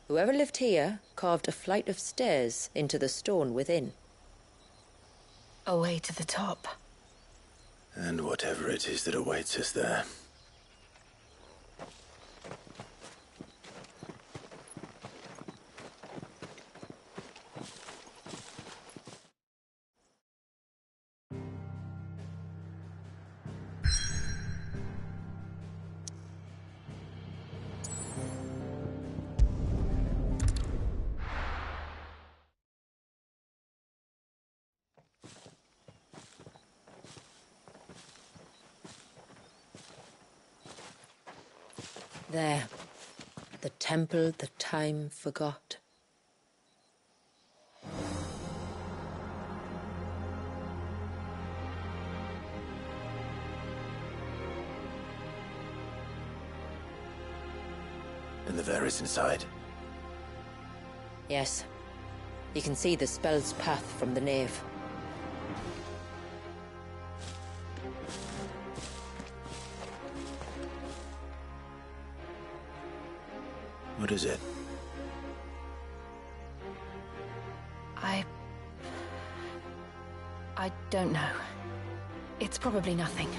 Whoever lived here carved a flight of stairs into the stone within. A way to the top. And whatever it is that awaits us there. There. The temple the time forgot. And the Varys inside? Yes. You can see the spell's path from the nave. What is it? I don't know. It's probably nothing.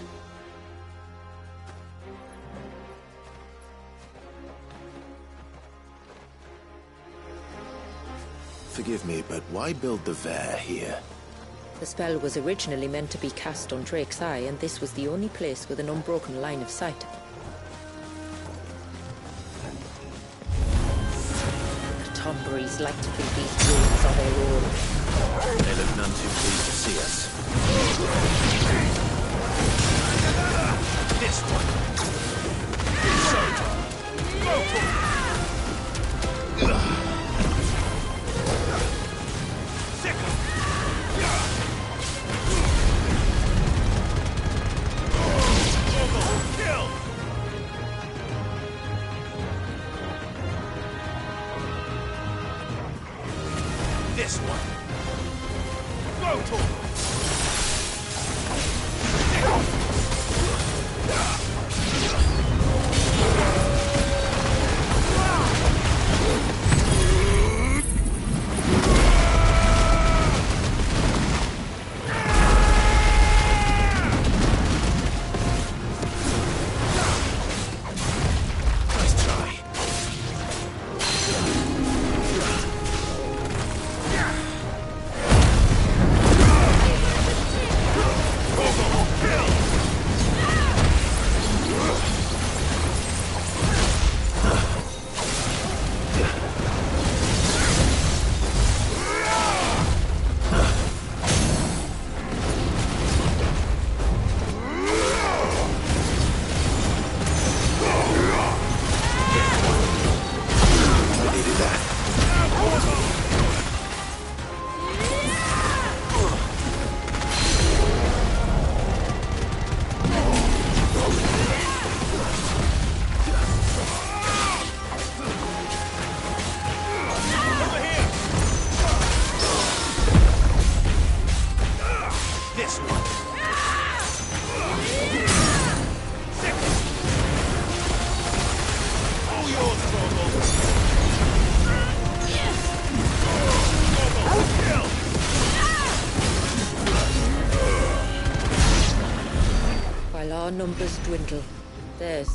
Forgive me, but why build the Vare here? The spell was originally meant to be cast on Drake's Eye, and this was the only place with an unbroken line of sight. The Tomberries like to think these ruins are their own. They look none too pleased to see us. This one. Go for it. This one. Go to him. While our numbers dwindle, theirs.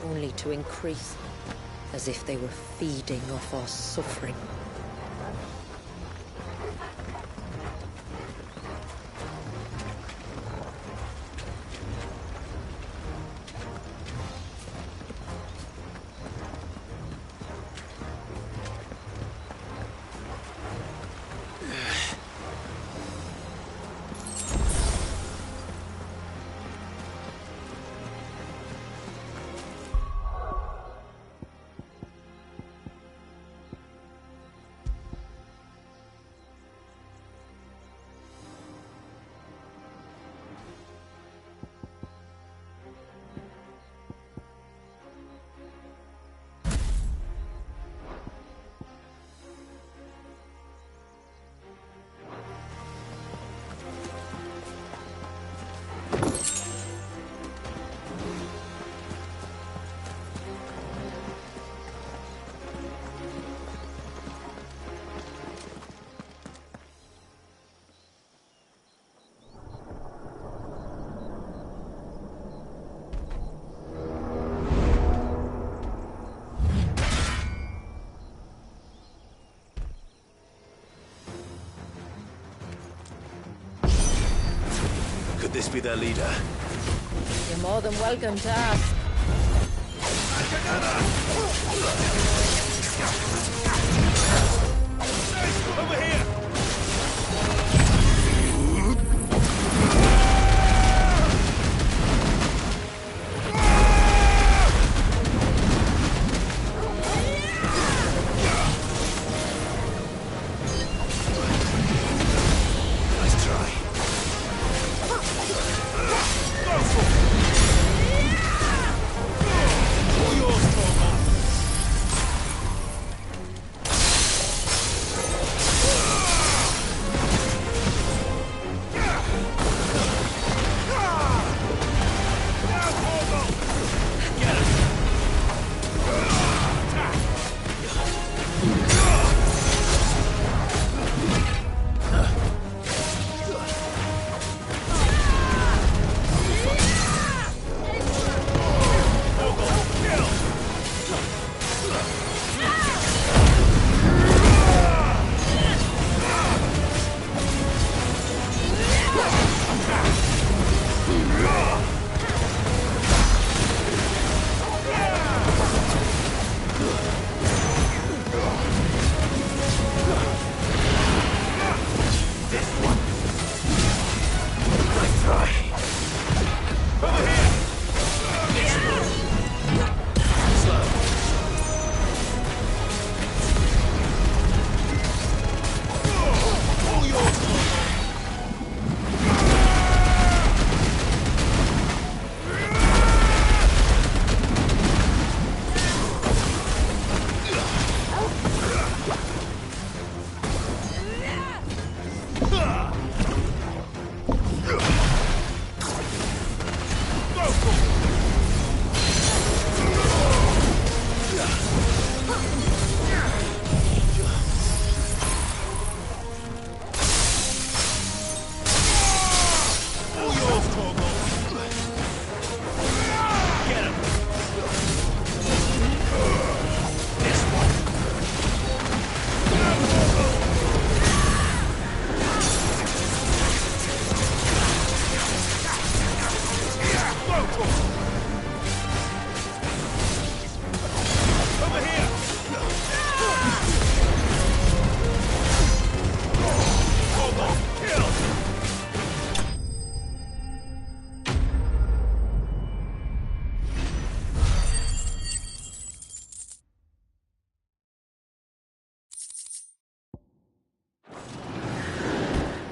Only to increase, as if they were feeding off our suffering. this be their leader? You're more than welcome to ask. Over here! Nice try. Go for it! All yours, Torgal.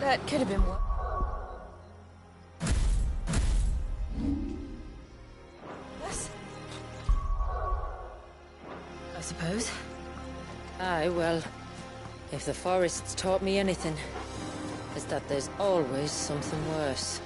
That could have been worse. Yes. I suppose. Aye, well, if the forest's taught me anything, it's that there's always something worse.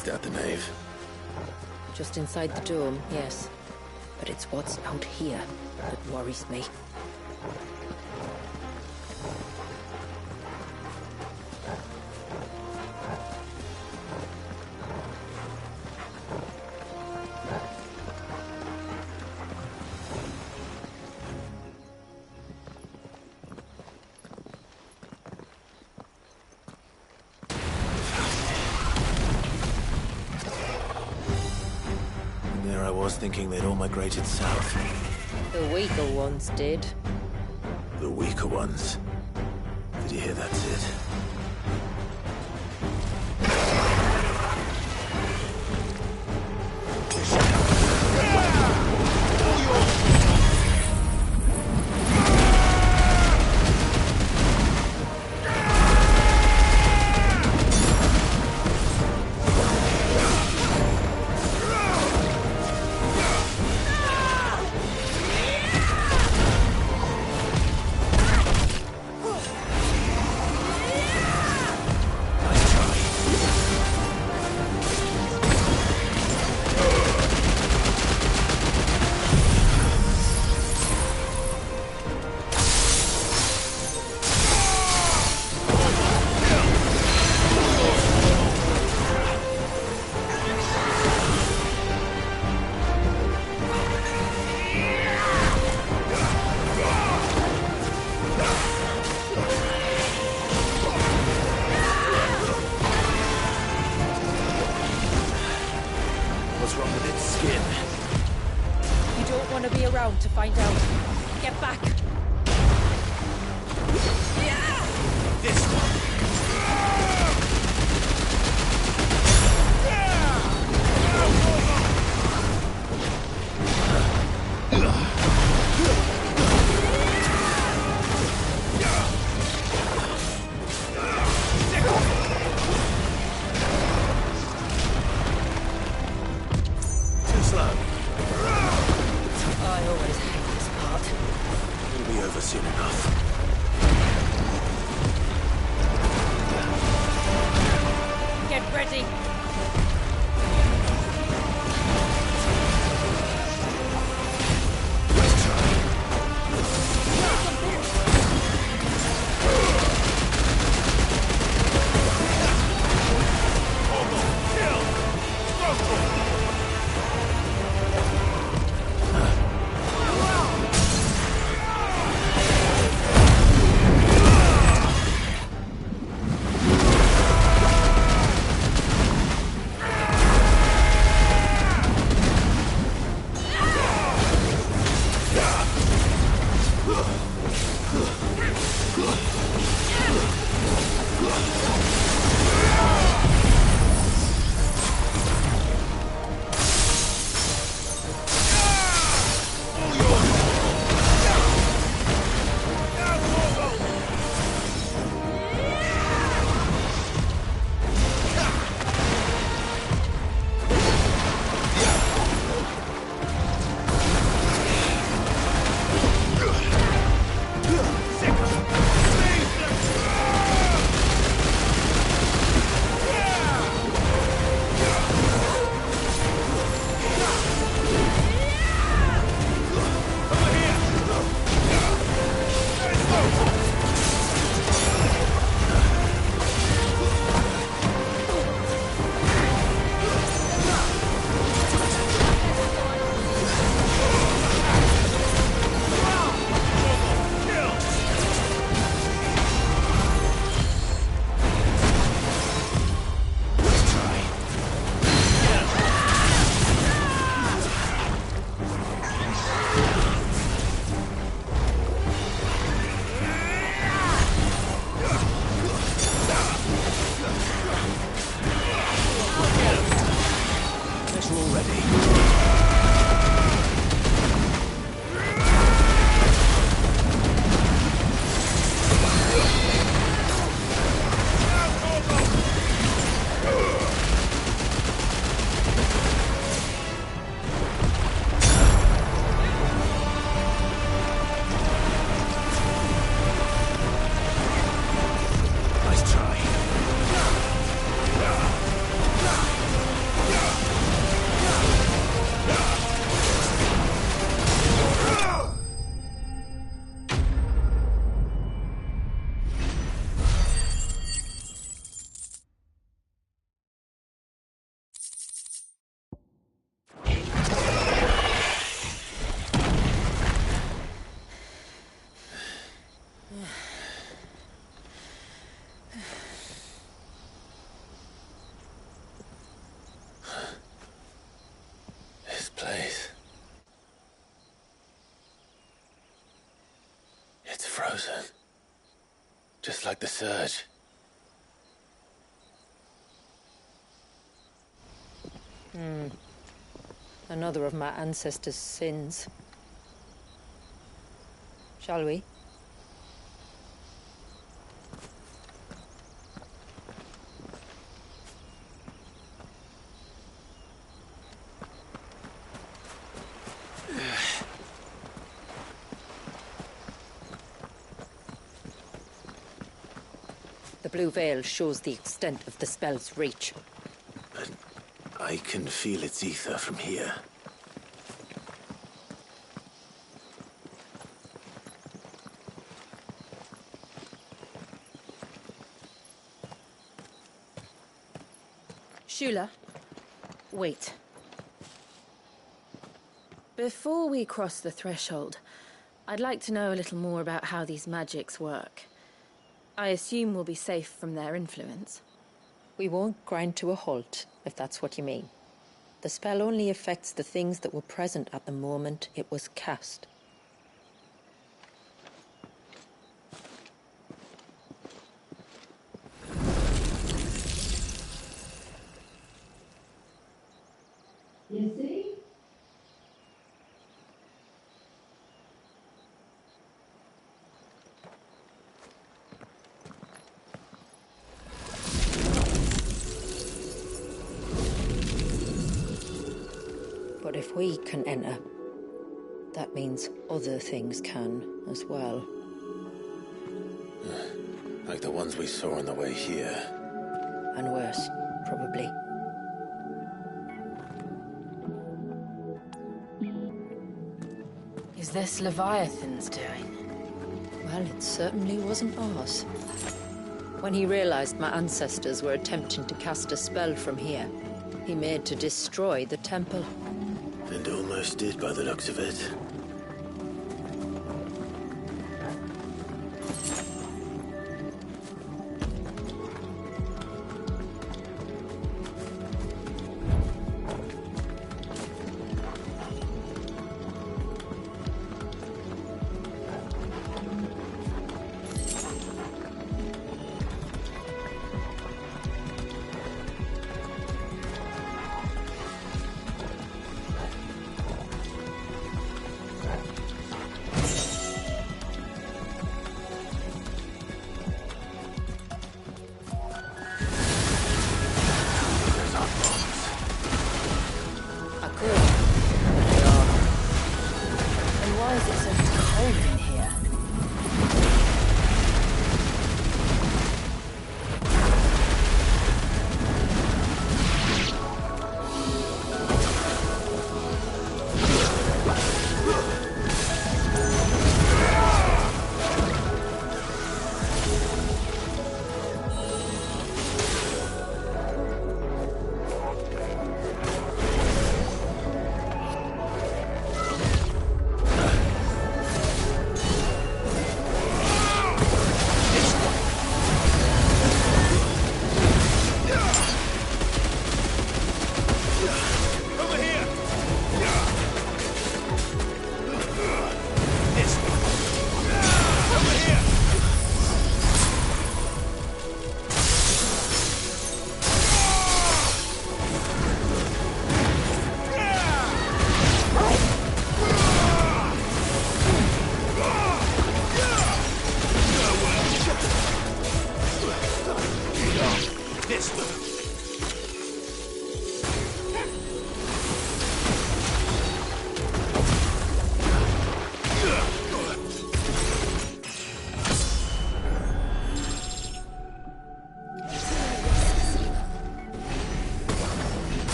Is that the nave? Just inside the dome, yes. But it's what's out here that worries me. There I was thinking they'd all migrated south. The weaker ones did. The weaker ones. Did you hear that, Sid? down to find out. Get back! This one. Too slow. I always hate this part. It'll be over soon enough. Get ready! Frozen. Just like the surge. Another of my ancestors' sins. Shall we? The blue veil shows the extent of the spell's reach. But I can feel its ether from here. Shula, wait. Before we cross the threshold, I'd like to know a little more about how these magics work. I assume we'll be safe from their influence. We won't grind to a halt, if that's what you mean. The spell only affects the things that were present at the moment it was cast. You see? But if we can enter, that means other things can as well. Like the ones we saw on the way here. And worse, probably. Is this Leviathan's doing? Well, it certainly wasn't ours. When he realized my ancestors were attempting to cast a spell from here, he made to destroy the temple. And almost did by the looks of it.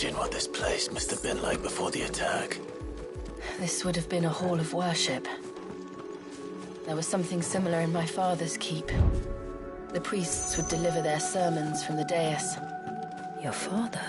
imagine what this place must have been like before the attack. This would have been a hall of worship. There was something similar in my father's keep. The priests would deliver their sermons from the dais. Your father?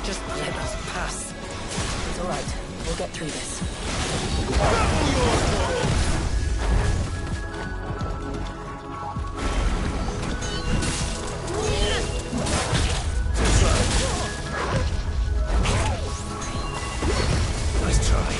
Just let us pass. It's all right. We'll get through this. Nice try.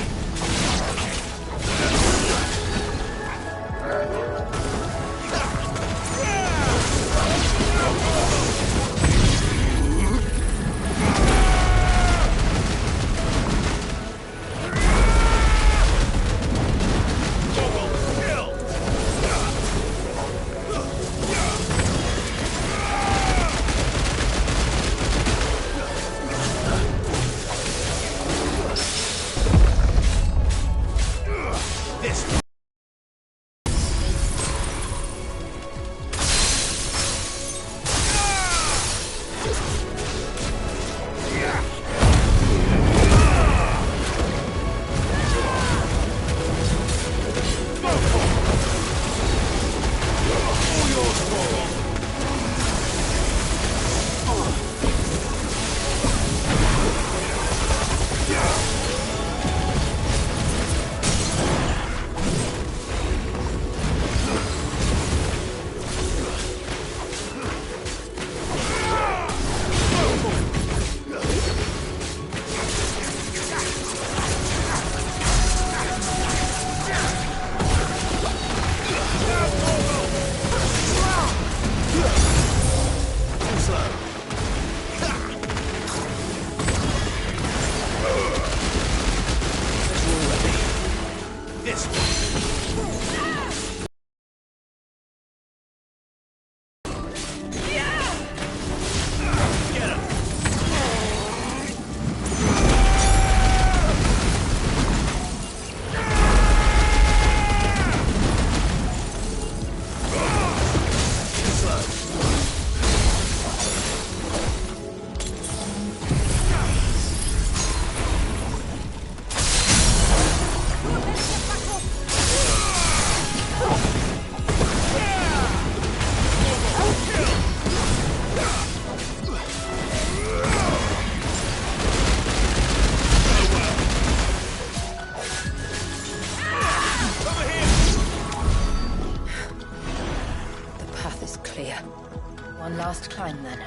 One last climb, then.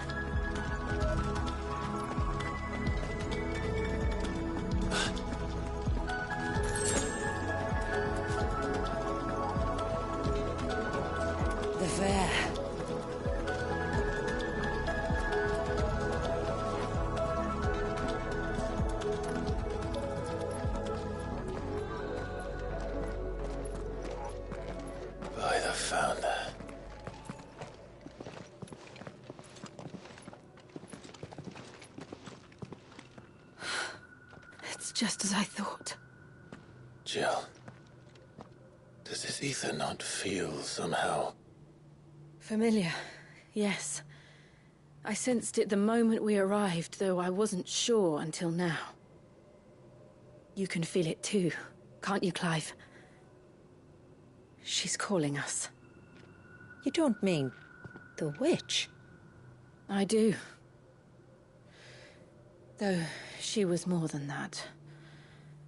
The fair. By the founder. It's just as I thought. Jill, does this ether not feel somehow? Familiar, yes. I sensed it the moment we arrived, though I wasn't sure until now. You can feel it too, can't you, Clive? She's calling us. You don't mean the witch? I do. Though she was more than that.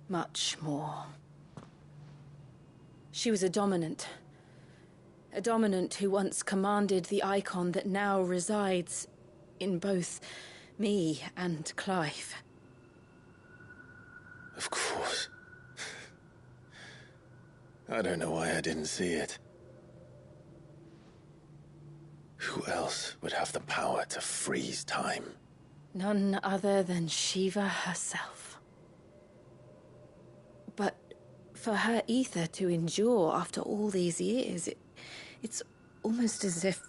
Much more. She was a dominant. A dominant who once commanded the icon that now resides in both me and Clive. Of course. I don't know why I didn't see it. Who else would have the power to freeze time? None other than Shiva herself. But for her ether to endure after all these years, it's almost as if...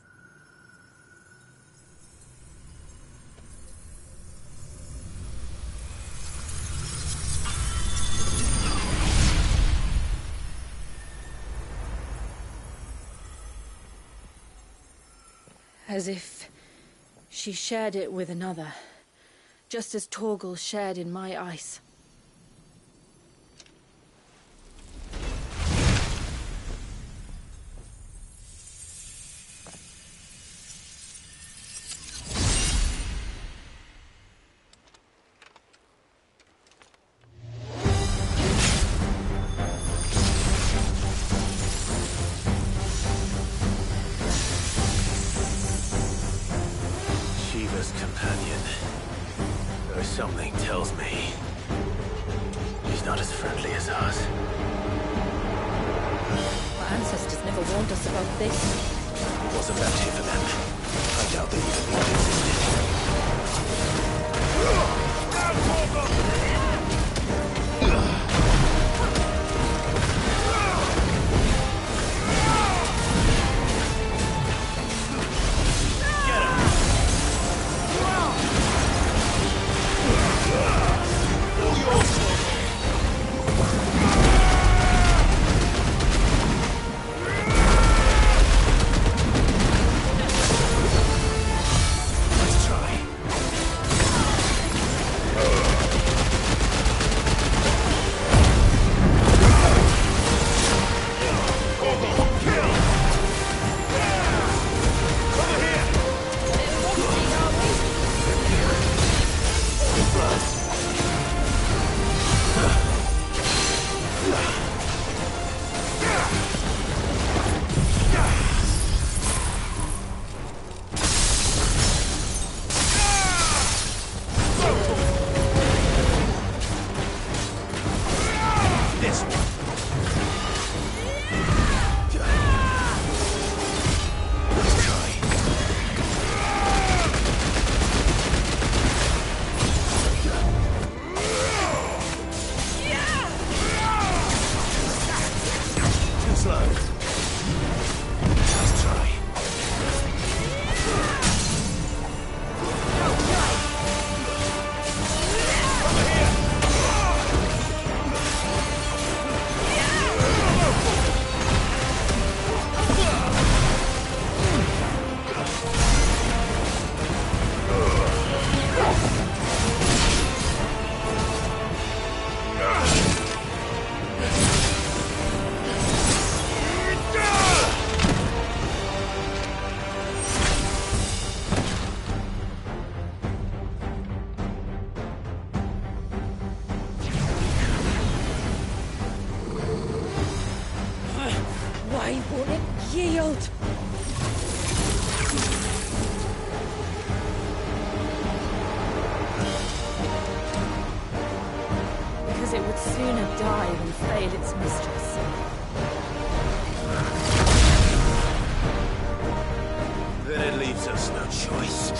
as if she shared it with another, just as Torgal shared in my ice. Shiva's companion. Or something tells me she's not as friendly as us. Our ancestors never warned us about this. It wasn't left here for them. I doubt they even knew it existed. Why won't it yield? Because it would sooner die than fail its mistress. Then it leaves us no choice.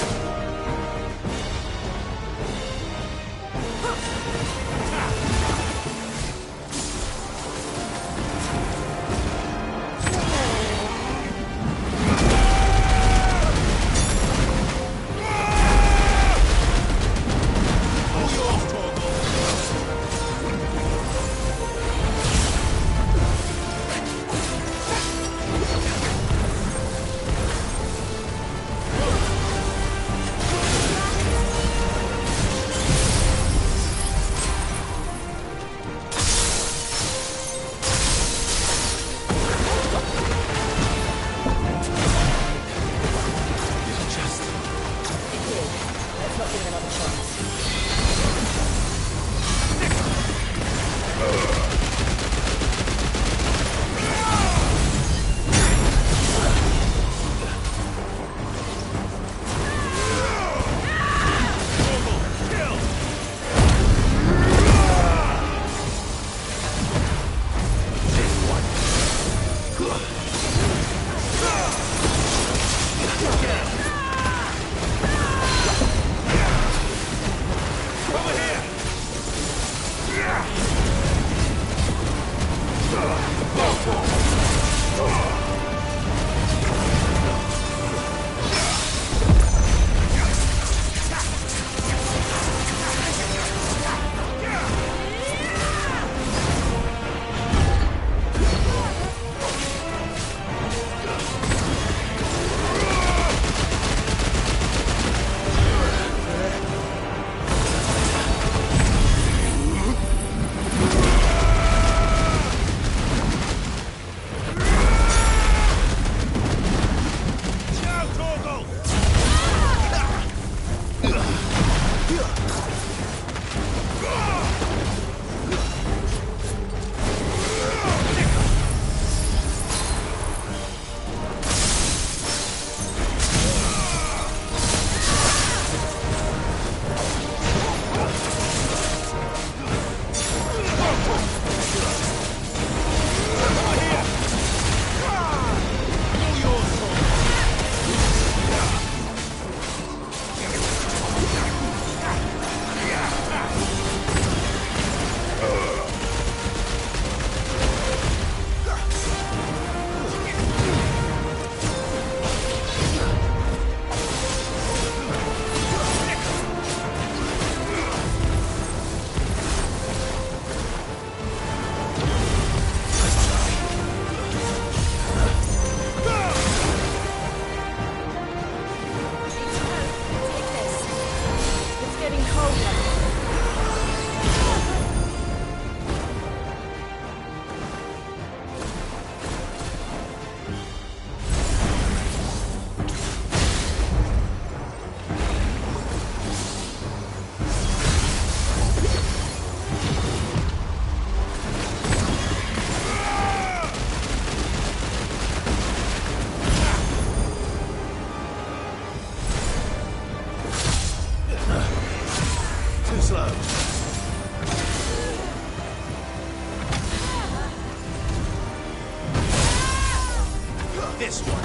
This one.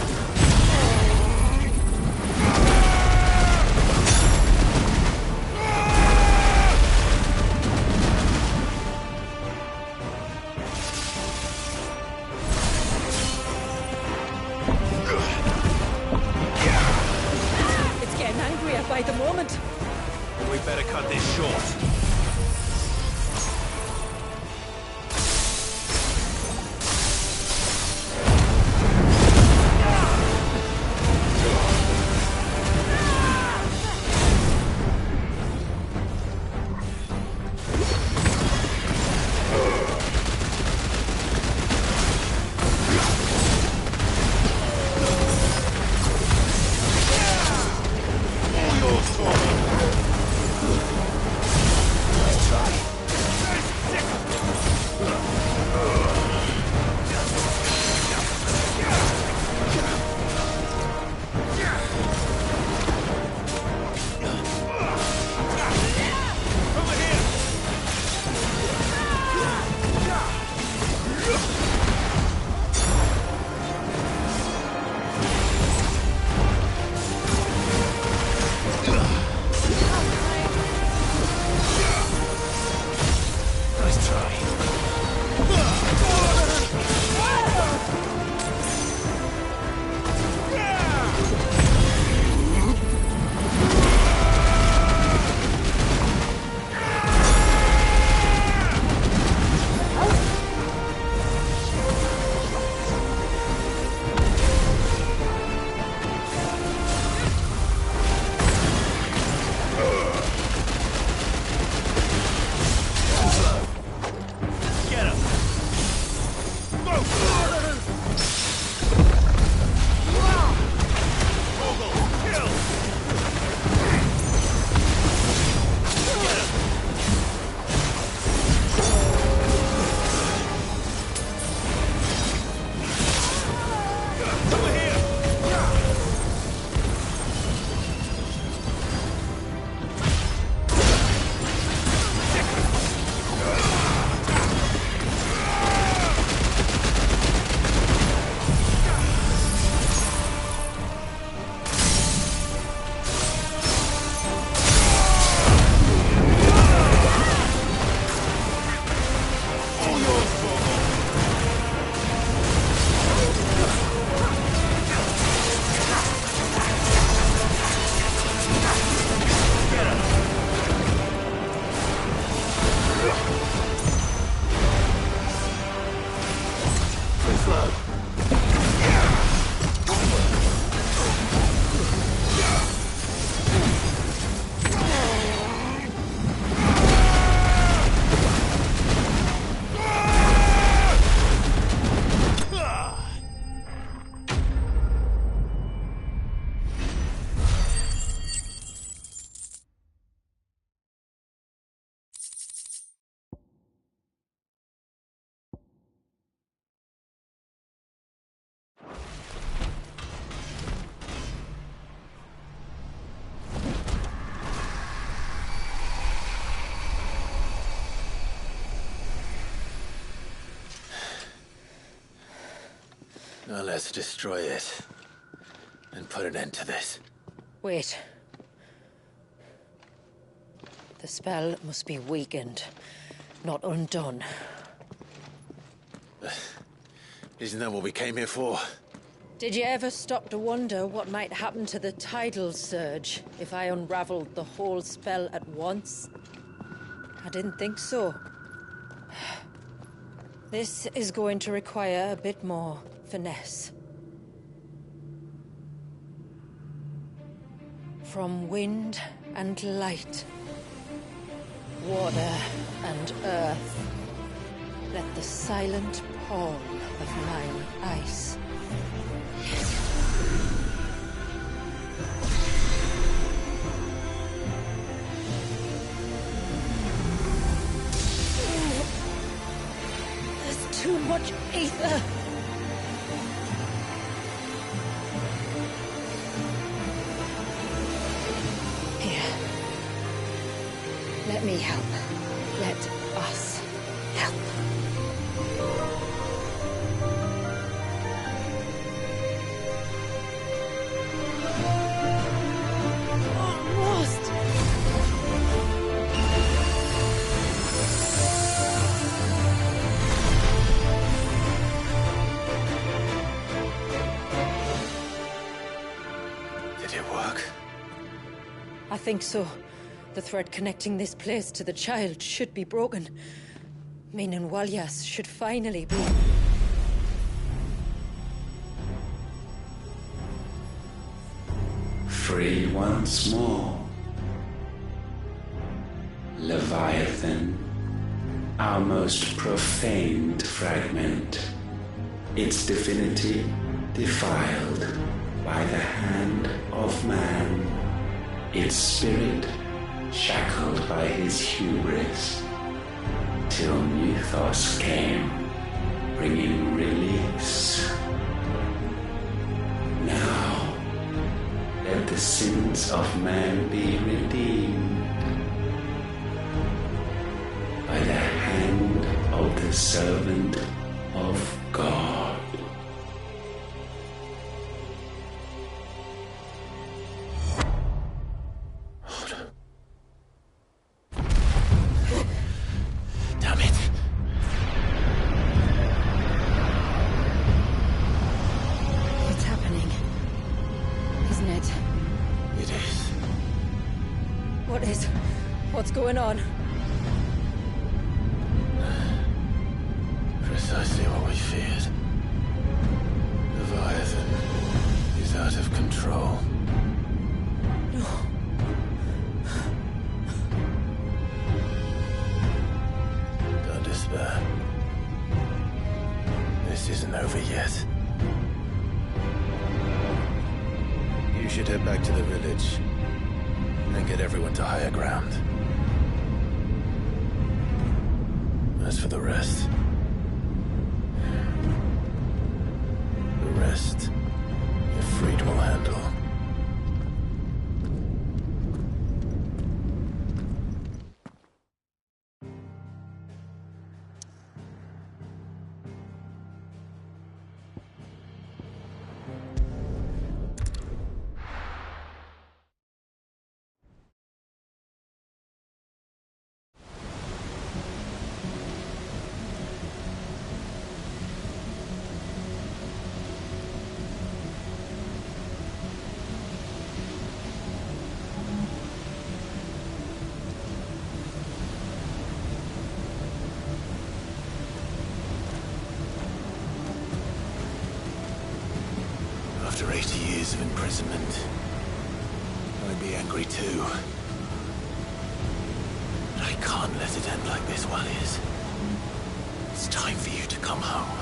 It's getting angrier by the moment. We better cut this short. Now let's destroy it. And put an end to this. Wait. The spell must be weakened, not undone. Isn't that what we came here for? Did you ever stop to wonder what might happen to the tidal surge if I unraveled the whole spell at once? I didn't think so. This is going to require a bit more finesse. From wind and light, water and earth, let the silent pall of mine ice. There's too much ether. Here. Let me help. Let us help. Did it work? I think so. The thread connecting this place to the child should be broken. Meaning Walyas should finally be... Free once more. Leviathan, our most profaned fragment, its divinity defiled by the hand of man, its spirit shackled by his hubris, till Mythos came, bringing release. Now, let the sins of man be redeemed by the hand of the servant of God. Damn it. It's happening. Isn't it? It is. What is? What's going on? Precisely what we feared. Leviathan is out of control. No. Don't despair. This isn't over yet. You should head back to the village and get everyone to higher ground. As for the rest... the rest, Ifrit will handle. After 80 years of imprisonment, I'd be angry too. But I can't let it end like this, Walyas. It's time for you to come home.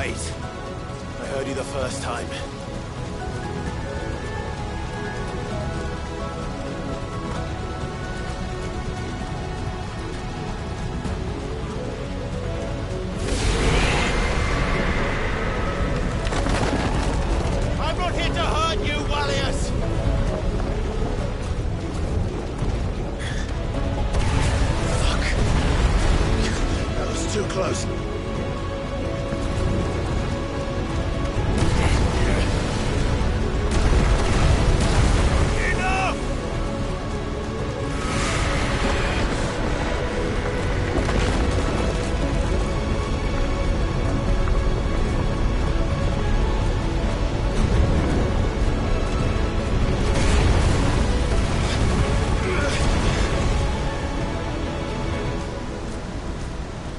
mate. I heard you the first time. I'm not here to hurt you, Wallius! Fuck. That was too close.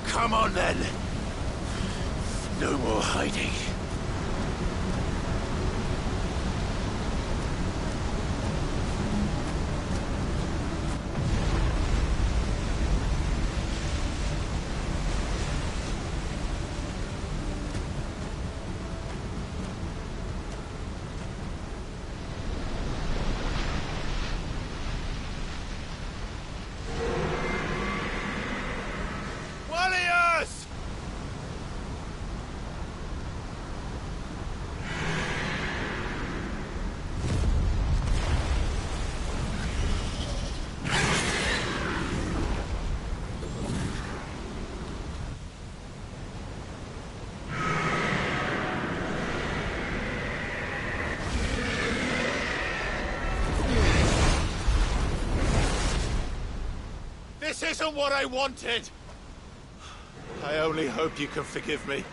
Come on, then. No more hiding. Wallius! This isn't what I wanted! I only hope you can forgive me.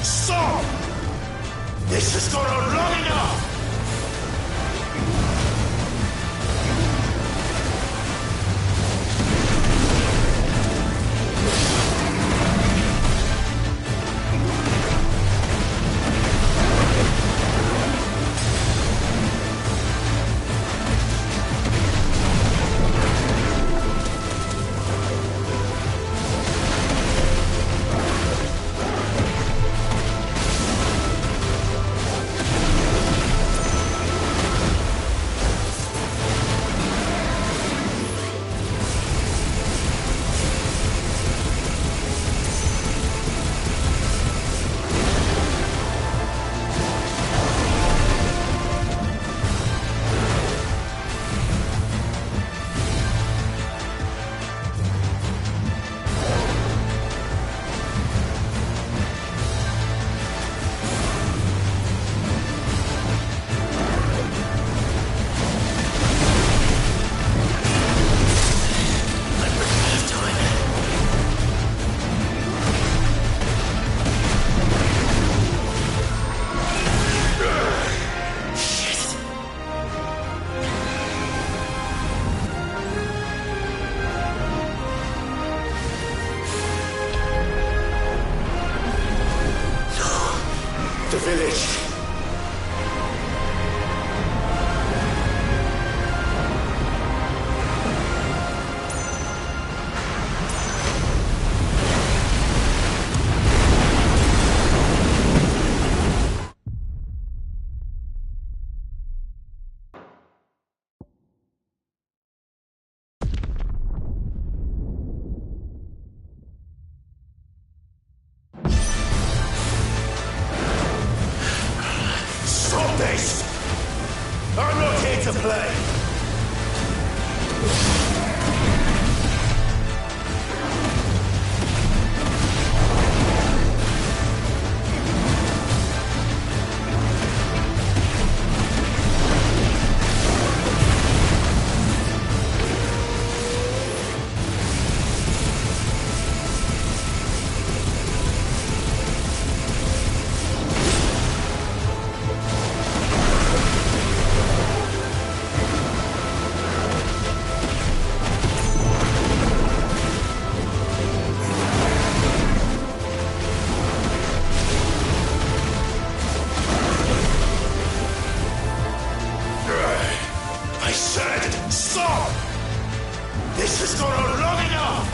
Stop! This has gone on long enough! I'm not here to play! I said, stop! This has gone on long enough!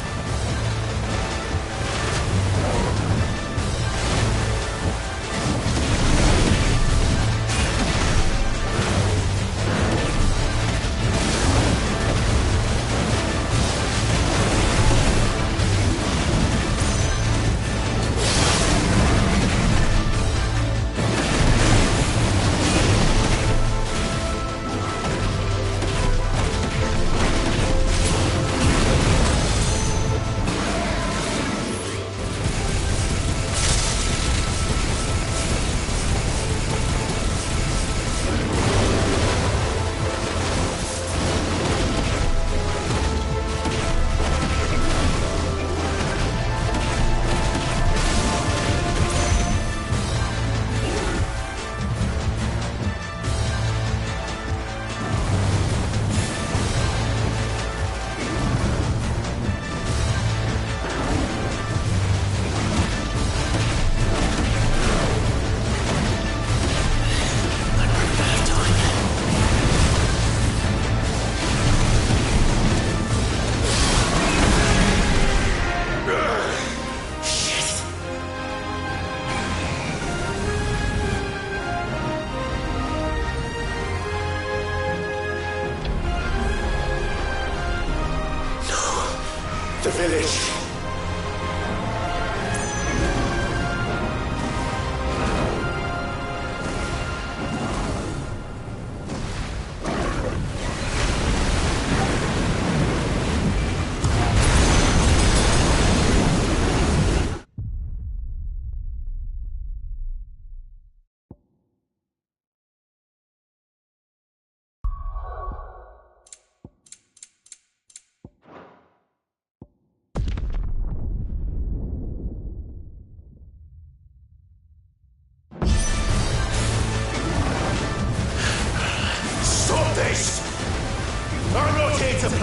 The village.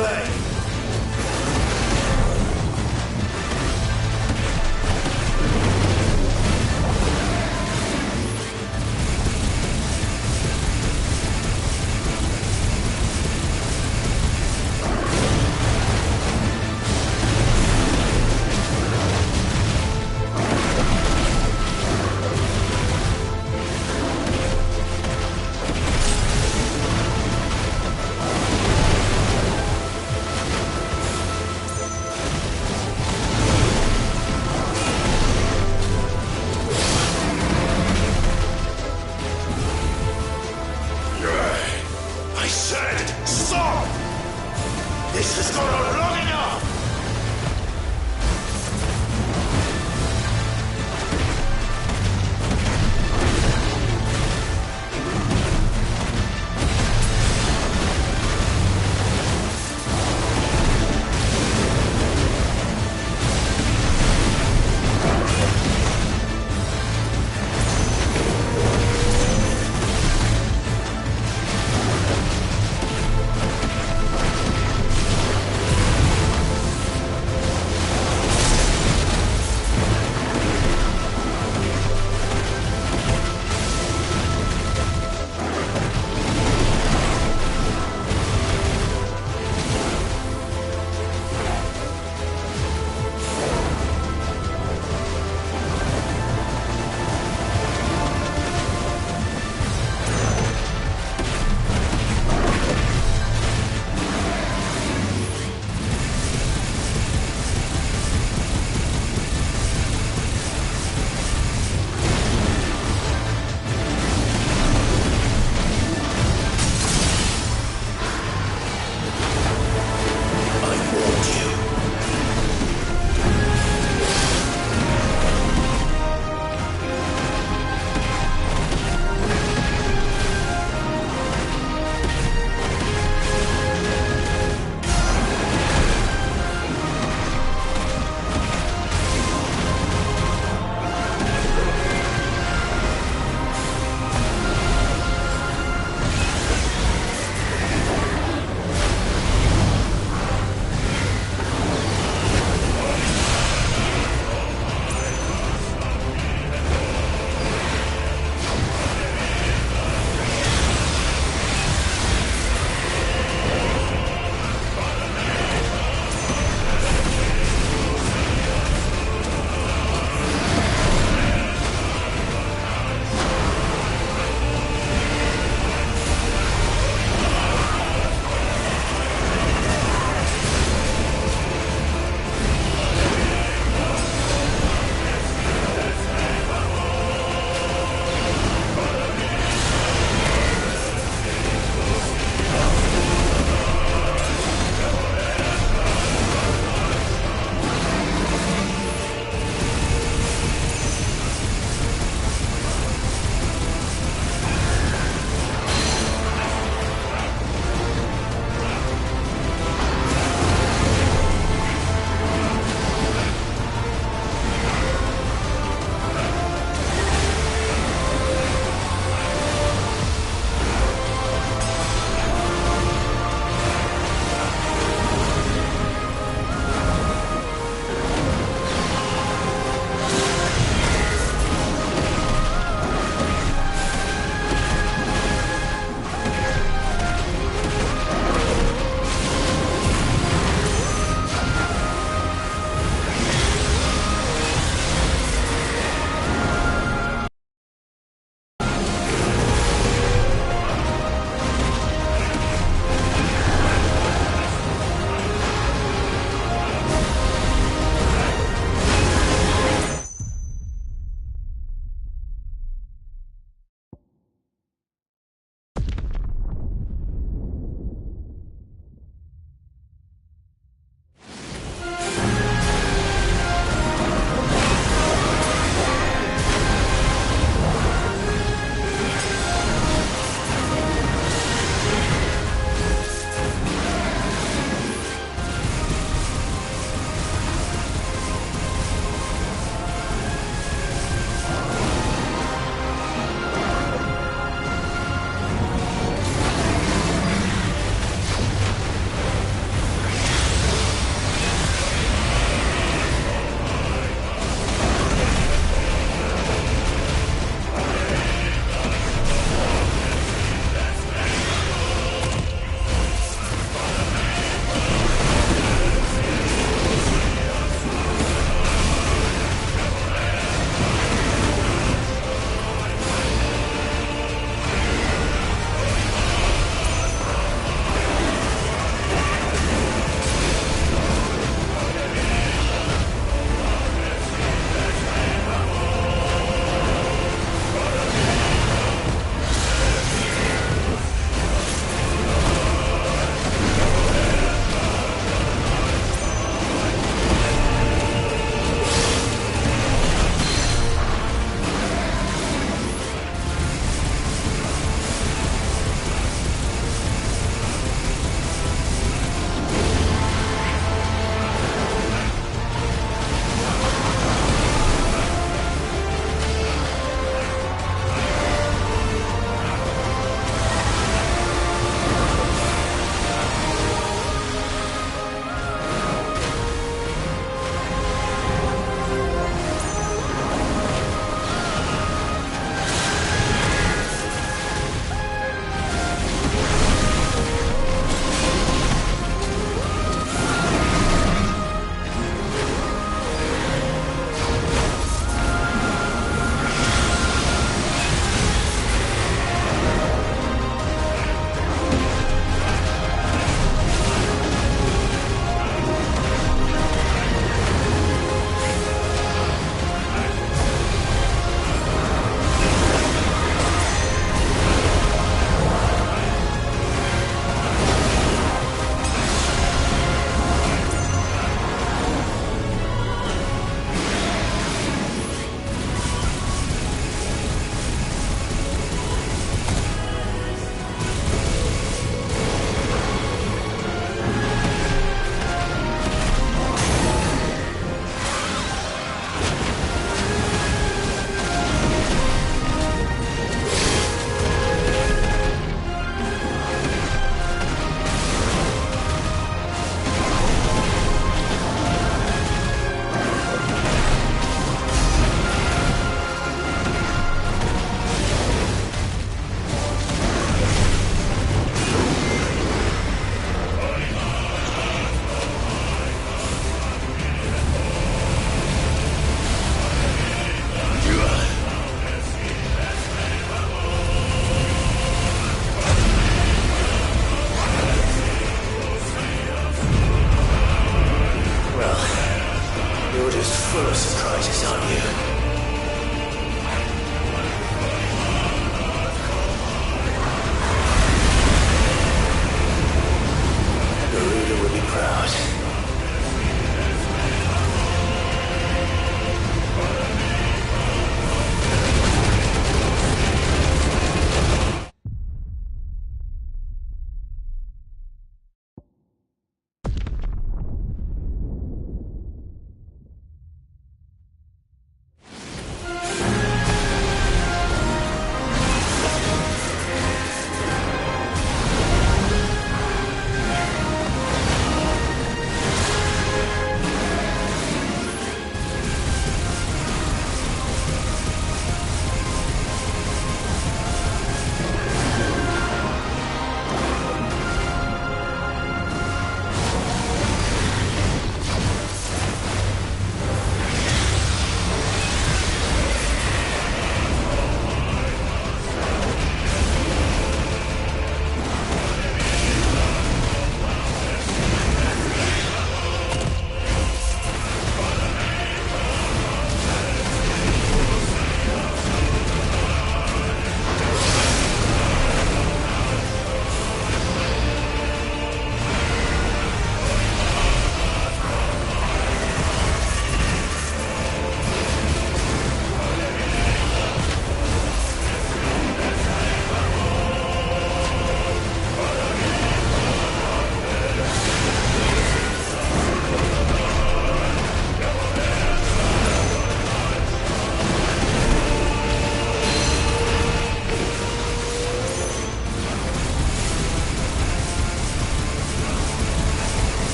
play.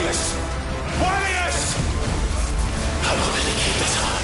Warriors! Warriors! How long did it keep us on?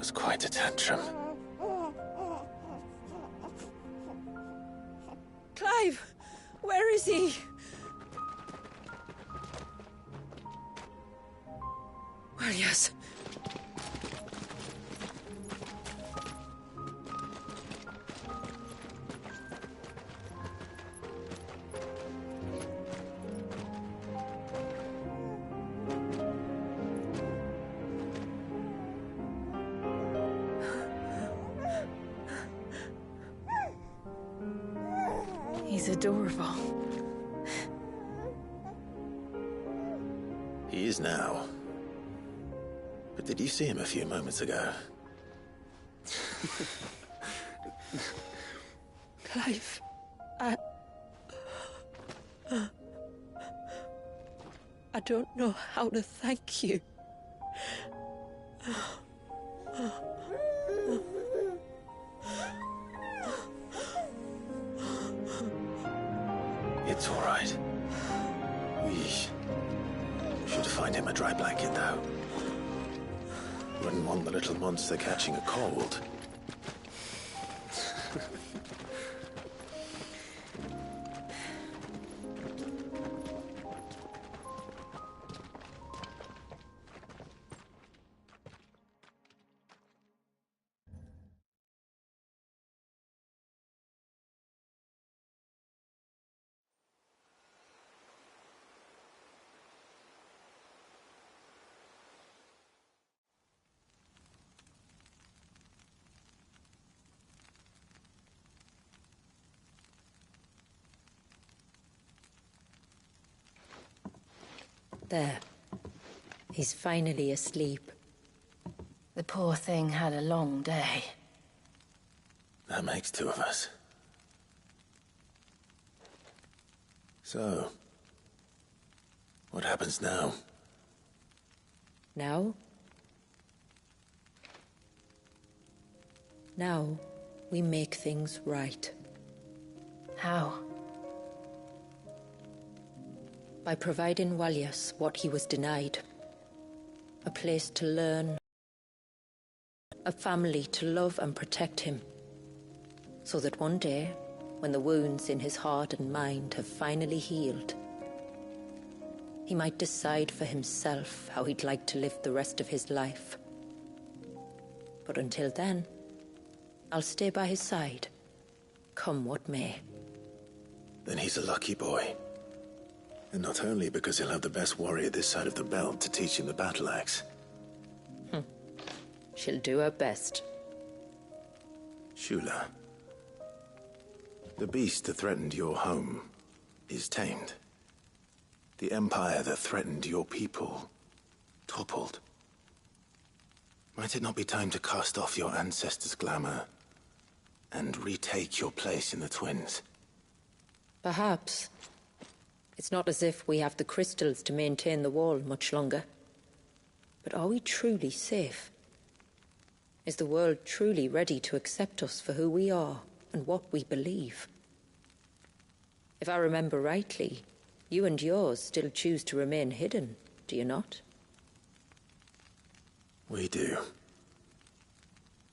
was quite a tantrum. Clive! Where is he? Well, yes. He's adorable. He is now. But did you see him a few moments ago? Clive, I don't know how to thank you. It's all right. We should find him a dry blanket, though. Wouldn't want the little monster catching a cold. There. He's finally asleep. The poor thing had a long day. That makes two of us. So, what happens now? Now? Now, we make things right. How? By providing Walyas what he was denied. A place to learn. A family to love and protect him. So that one day, when the wounds in his heart and mind have finally healed, he might decide for himself how he'd like to live the rest of his life. But until then, I'll stay by his side, come what may. Then he's a lucky boy. And not only because he'll have the best warrior this side of the belt to teach him the battle axe. She'll do her best. Shula. The beast that threatened your home is tamed. The empire that threatened your people toppled. Might it not be time to cast off your ancestors' glamour and retake your place in the Twins? Perhaps. It's not as if we have the crystals to maintain the wall much longer. But are we truly safe? Is the world truly ready to accept us for who we are and what we believe? If I remember rightly, you and yours still choose to remain hidden, do you not? We do.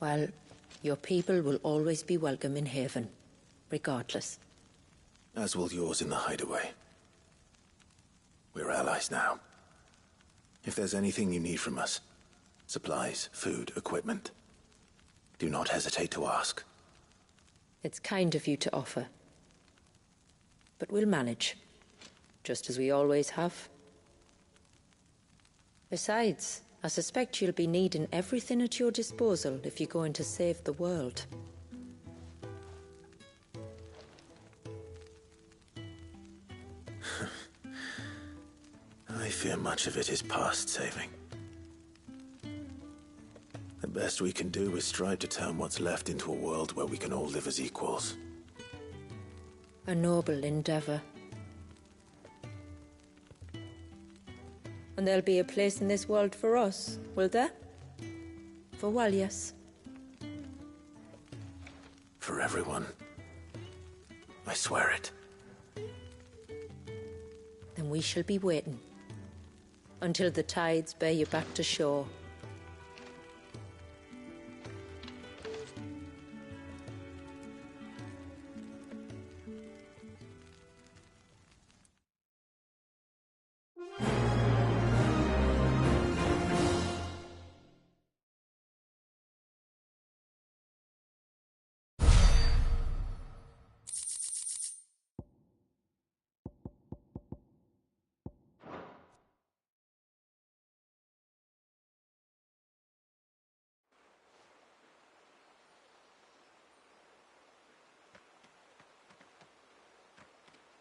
Well, your people will always be welcome in Haven, regardless. As will yours in the hideaway. We're allies now. If there's anything you need from us, supplies, food, equipment, do not hesitate to ask. It's kind of you to offer. But we'll manage, just as we always have. Besides, I suspect you'll be needing everything at your disposal if you're going to save the world. I fear much of it is past saving. The best we can do is strive to turn what's left into a world where we can all live as equals. A noble endeavor. And there'll be a place in this world for us, will there? For Walyas. For everyone. I swear it. Then we shall be waiting. Until the tides bear you back to shore.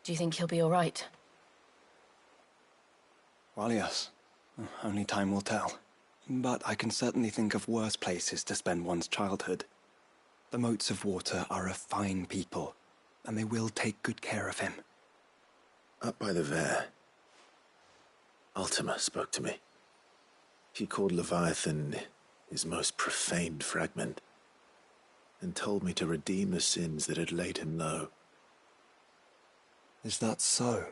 Do you think he'll be all right? Well, yes. Only time will tell. But I can certainly think of worse places to spend one's childhood. The Moats of Water are a fine people, and they will take good care of him. Up by the Vare, Ultima spoke to me. He called Leviathan his most profaned fragment, and told me to redeem the sins that had laid him low. Is that so?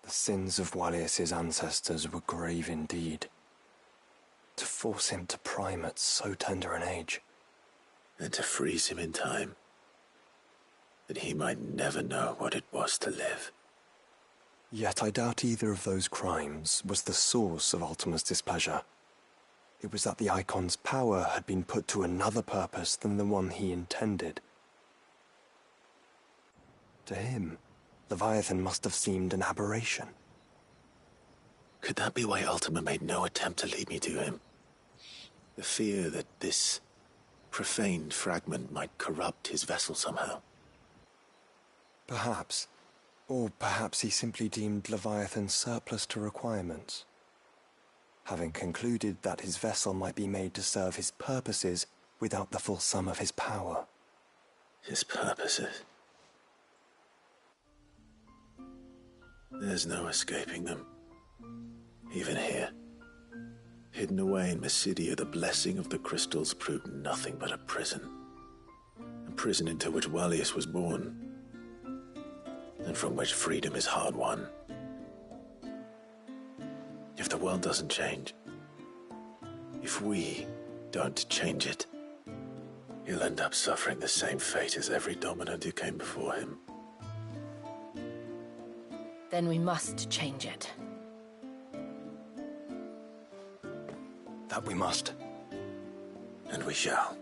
The sins of Wallius's ancestors were grave indeed. To force him to prime at so tender an age. And to freeze him in time, that he might never know what it was to live. Yet I doubt either of those crimes was the source of Ultima's displeasure. It was that the Icon's power had been put to another purpose than the one he intended. To him, Leviathan must have seemed an aberration. Could that be why Ultima made no attempt to lead me to him? The fear that this profaned fragment might corrupt his vessel somehow. Perhaps. Or perhaps he simply deemed Leviathan surplus to requirements. Having concluded that his vessel might be made to serve his purposes without the full sum of his power. His purposes? There's no escaping them. Even here. Hidden away in Mysidia, the blessing of the crystals proved nothing but a prison. A prison into which Wallius was born, and from which freedom is hard won. If the world doesn't change, if we don't change it, he'll end up suffering the same fate as every dominant who came before him. Then we must change it. That we must. And we shall.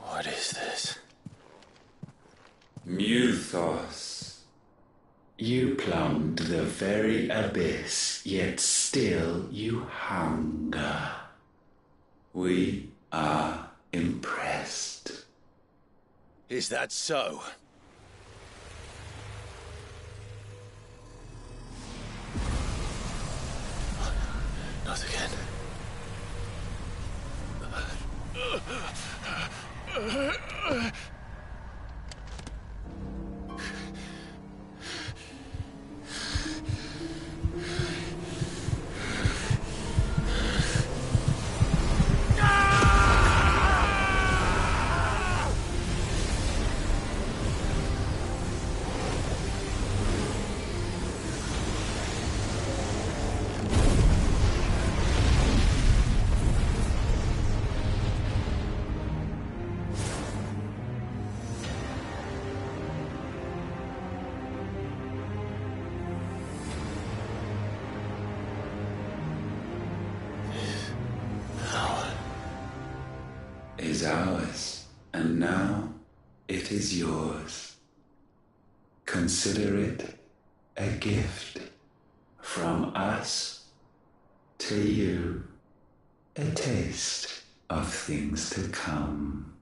What is this? Muthos. You plumbed the very abyss, yet still you hunger. We are impressed. Is that so? Not again. Is ours, and now it is yours. Consider it a gift from us to you, a taste of things to come.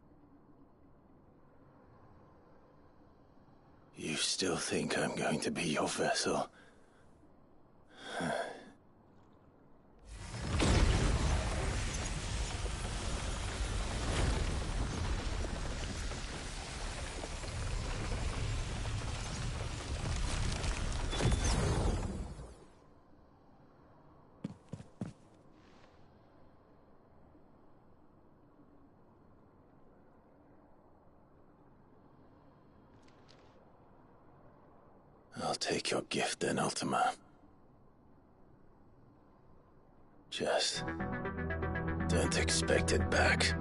You still think I'm going to be your vessel? I'll take your gift then, Ultima. Just don't expect it back.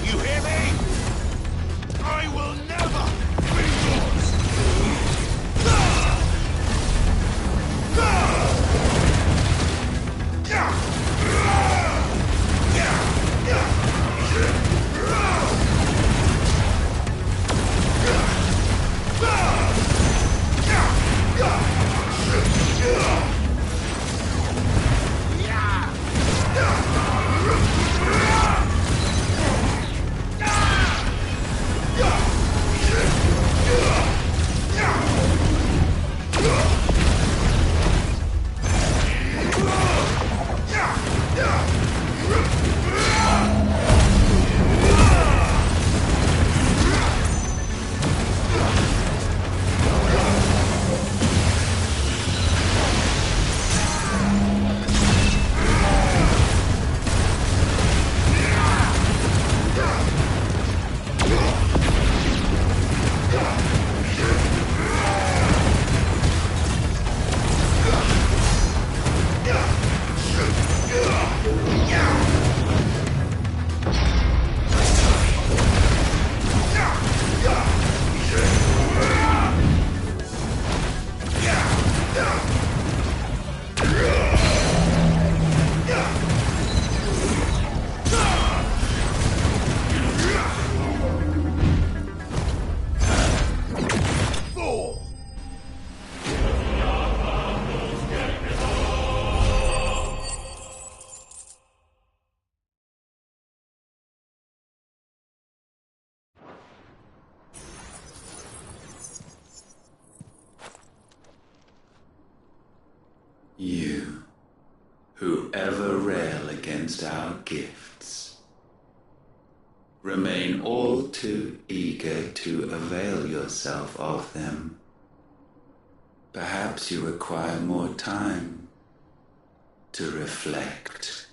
You hear me? I will never be yours! You, who ever rail against our gifts, remain all too eager to avail yourself of them. Perhaps you require more time to reflect.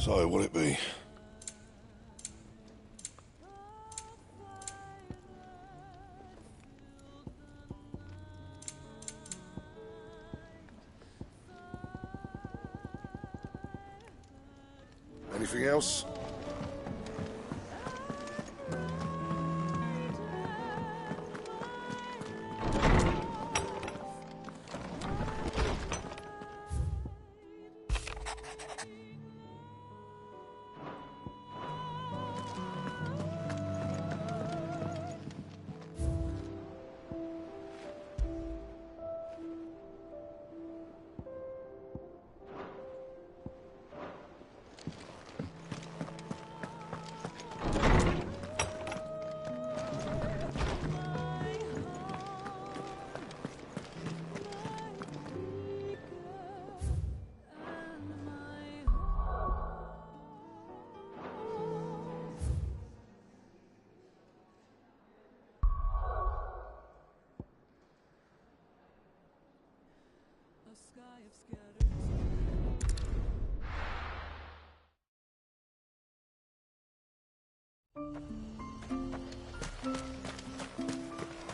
So, what'll it be? Anything else?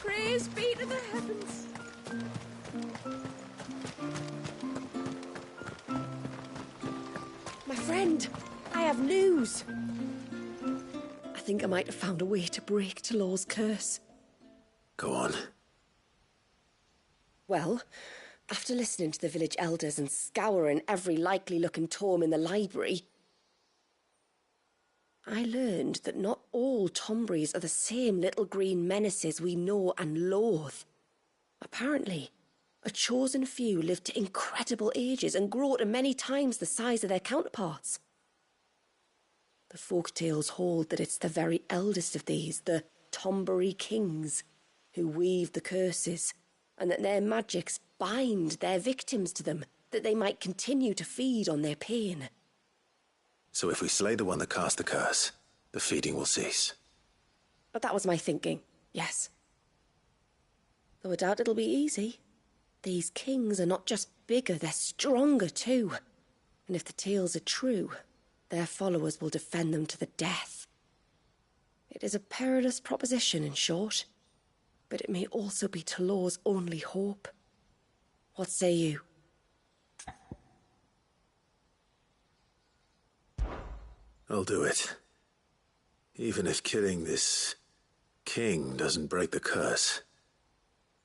Praise be to the heavens. My friend, I have news. I think I might have found a way to break Talor's curse. Go on. Well, after listening to the village elders and scouring every likely-looking tome in the library, I learned that not all Tomberries are the same little green menaces we know and loathe. Apparently, a chosen few live to incredible ages and grow to many times the size of their counterparts. The folktales hold that it's the very eldest of these, the Tomberry kings, who weave the curses, and that their magics bind their victims to them, that they might continue to feed on their pain. So if we slay the one that cast the curse, the feeding will cease. But that was my thinking, yes. Though I doubt it'll be easy. These kings are not just bigger, they're stronger too. And if the tales are true, their followers will defend them to the death. It is a perilous proposition, in short, but it may also be Talor's only hope. What say you? I'll do it. Even if killing this king doesn't break the curse,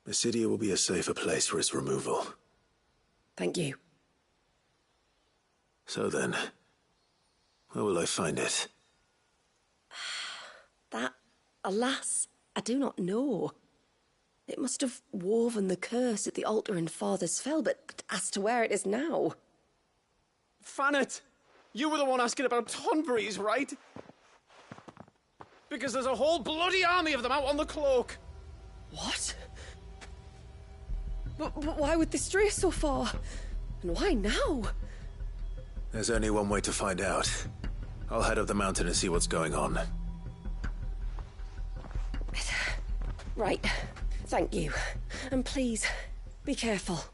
Mysidia will be a safer place for its removal. Thank you. So then, where will I find it? That, alas, I do not know. It must have woven the curse at the altar in Father's Fell, but as to where it is now... Fannet! You were the one asking about Tonberries, right? Because there's a whole bloody army of them out on the cloak. What? But why would they stray so far? And why now? There's only one way to find out. I'll head up the mountain and see what's going on. Right. Thank you. And please, be careful.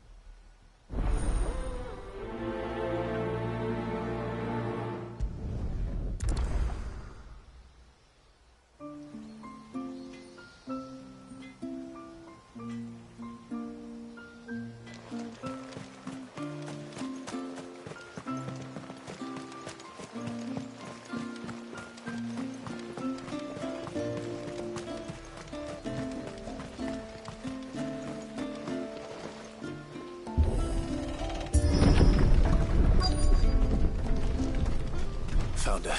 Found her.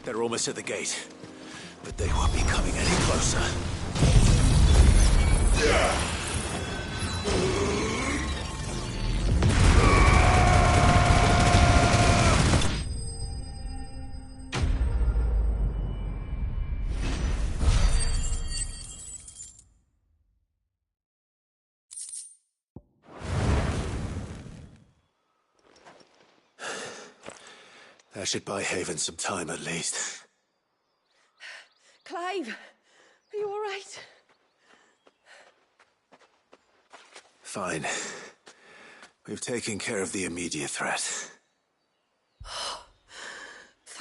They're almost at the gate. But they won't be coming any closer. That should buy Haven some time at least. Clive, are you all right? Fine. We've taken care of the immediate threat.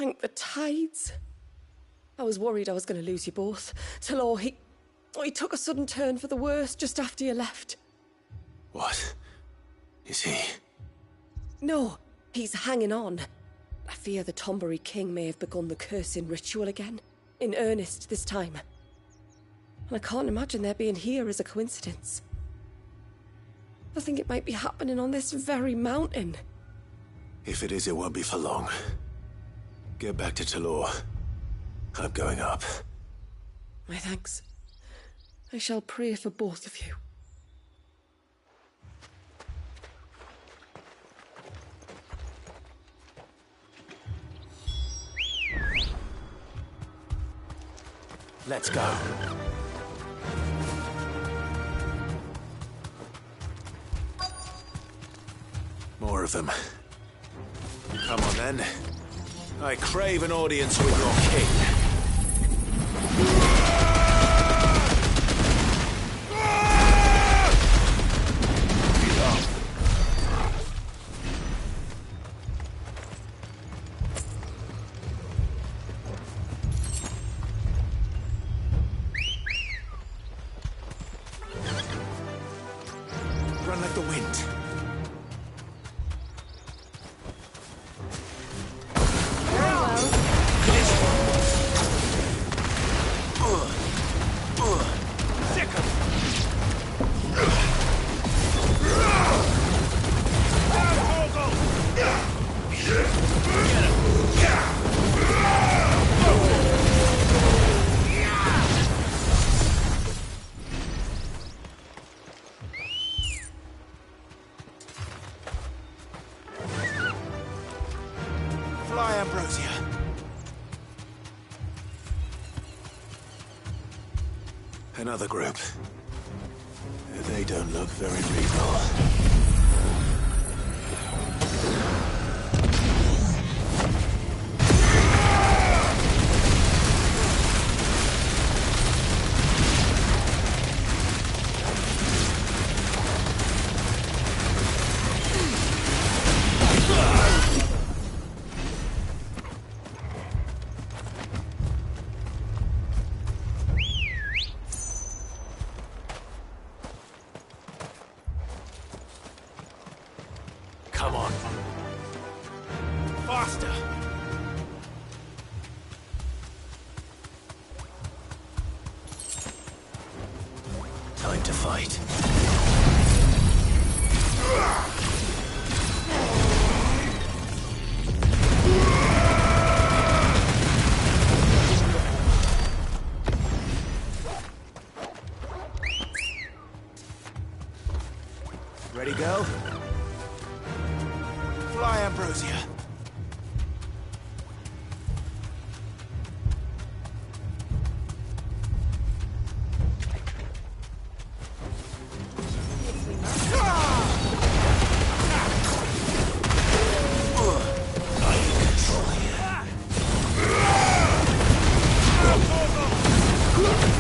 Thank the tides. I was worried I was going to lose you both. Talor, he took a sudden turn for the worse just after you left. What? Is he? No, he's hanging on. I fear the Tombury King may have begun the cursing ritual again. In earnest this time. And I can't imagine their being here as a coincidence. I think it might be happening on this very mountain. If it is, it won't be for long. Get back to Talor. I'm going up. My thanks. I shall pray for both of you. Let's go. More of them. Come on then. I crave an audience with your king. Run like the wind. Fly, Ambrosia. Another group. They don't look very regal. Come on. Faster! Time to fight. Ready, go? Fly, Ambrosia.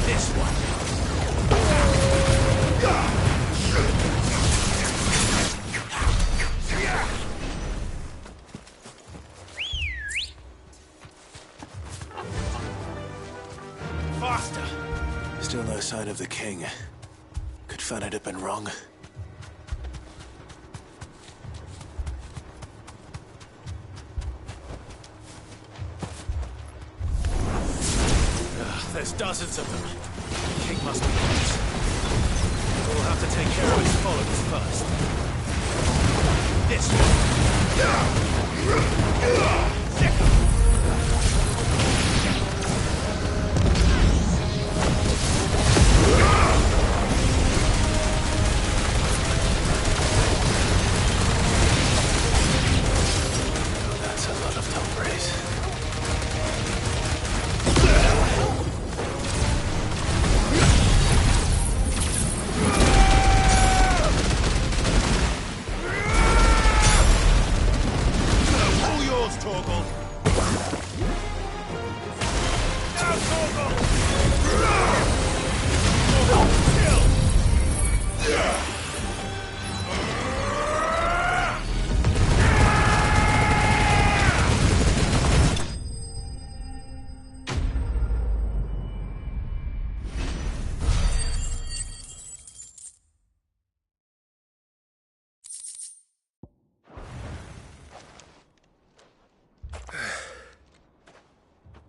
This one. Faster! Still no sign of the king. Could Fanad have been wrong? There's dozens of them. The king must be close. We'll have to take care of his followers first. This That's a lot of Tombrays. Hold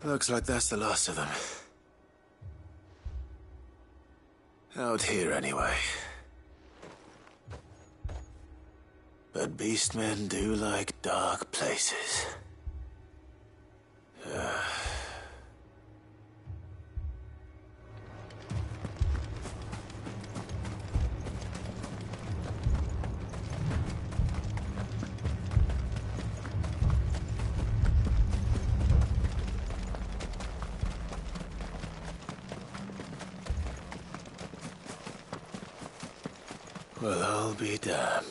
Looks like that's the last of them. Out here, anyway. But beastmen do like dark places. Well, I'll be damned.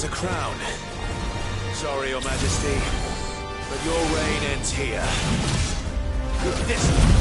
A crown. Sorry, Your Majesty, but your reign ends here. This...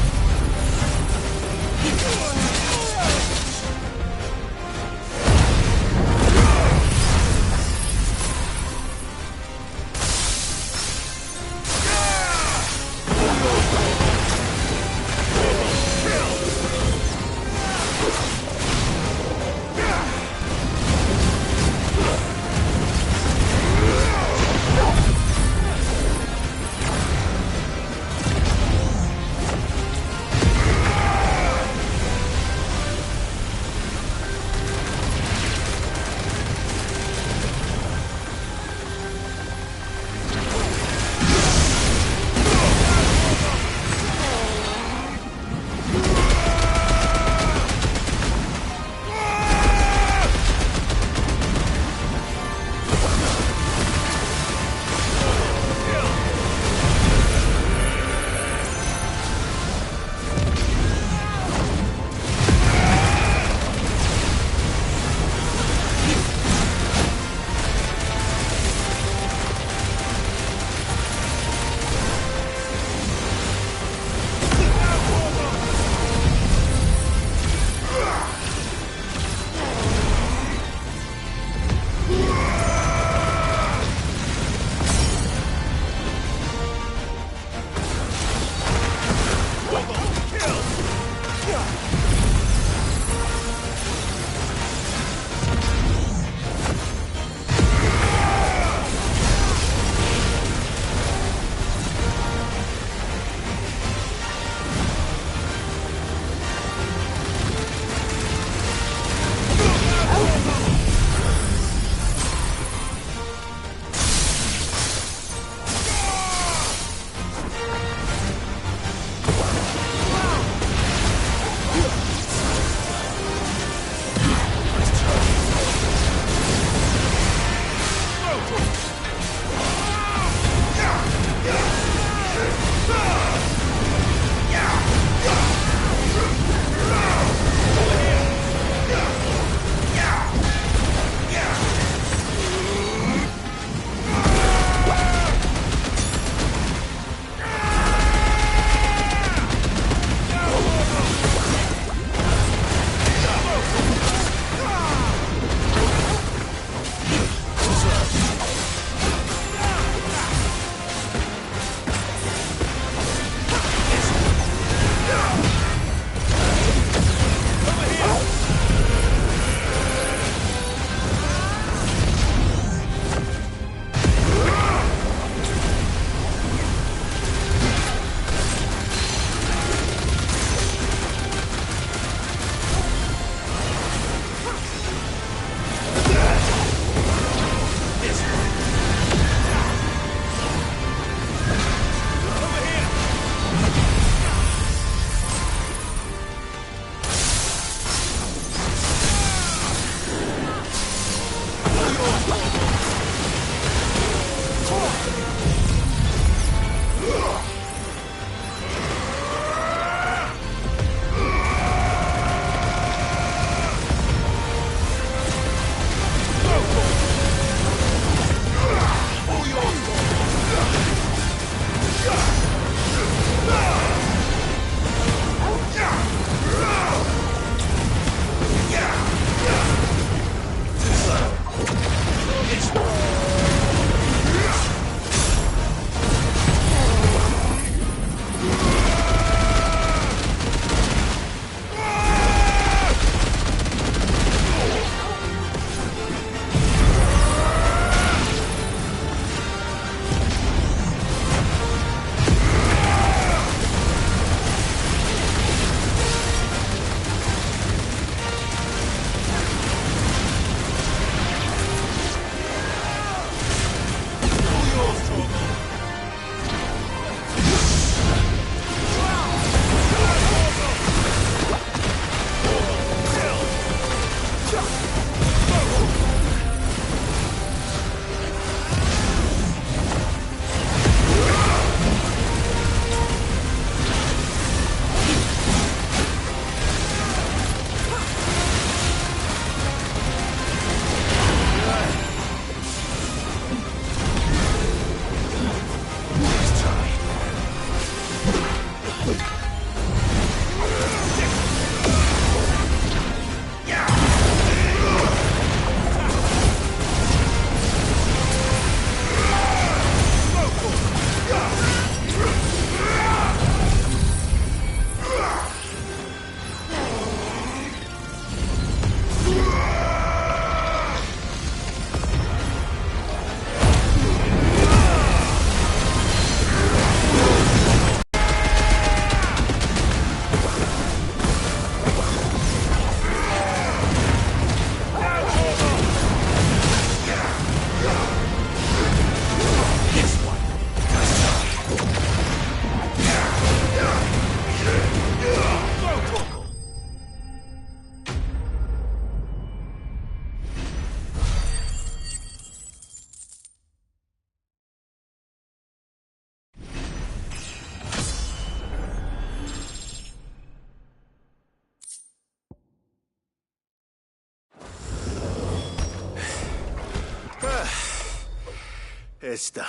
It's done.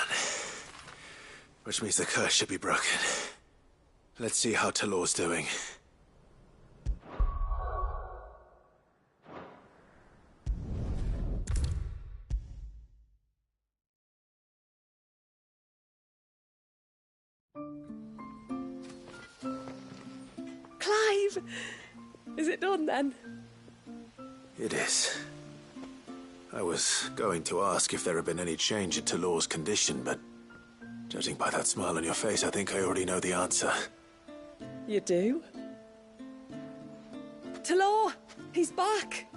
Which means the curse should be broken. Let's see how Talor's doing. Clive! Is it done then? It is. I was going to ask if there had been any change in Talor's condition, but judging by that smile on your face, I think I already know the answer. You do? Talor! He's back!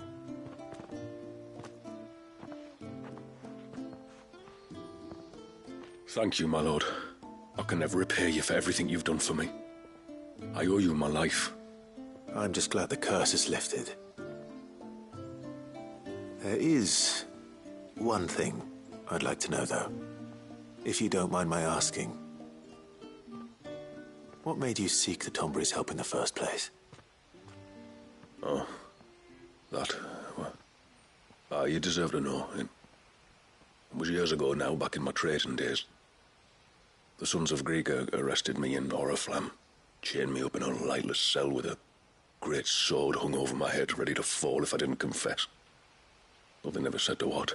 Thank you, my lord. I can never repay you for everything you've done for me. I owe you my life. I'm just glad the curse is lifted. There is one thing I'd like to know, though. If you don't mind my asking. What made you seek the Tombury's help in the first place? Oh, that... well, you deserve to know. It was years ago now, back in my trading days. The Sons of Greek arrested me in Oriflamme, chained me up in a lightless cell with a great sword hung over my head, ready to fall if I didn't confess. Though they never said to what.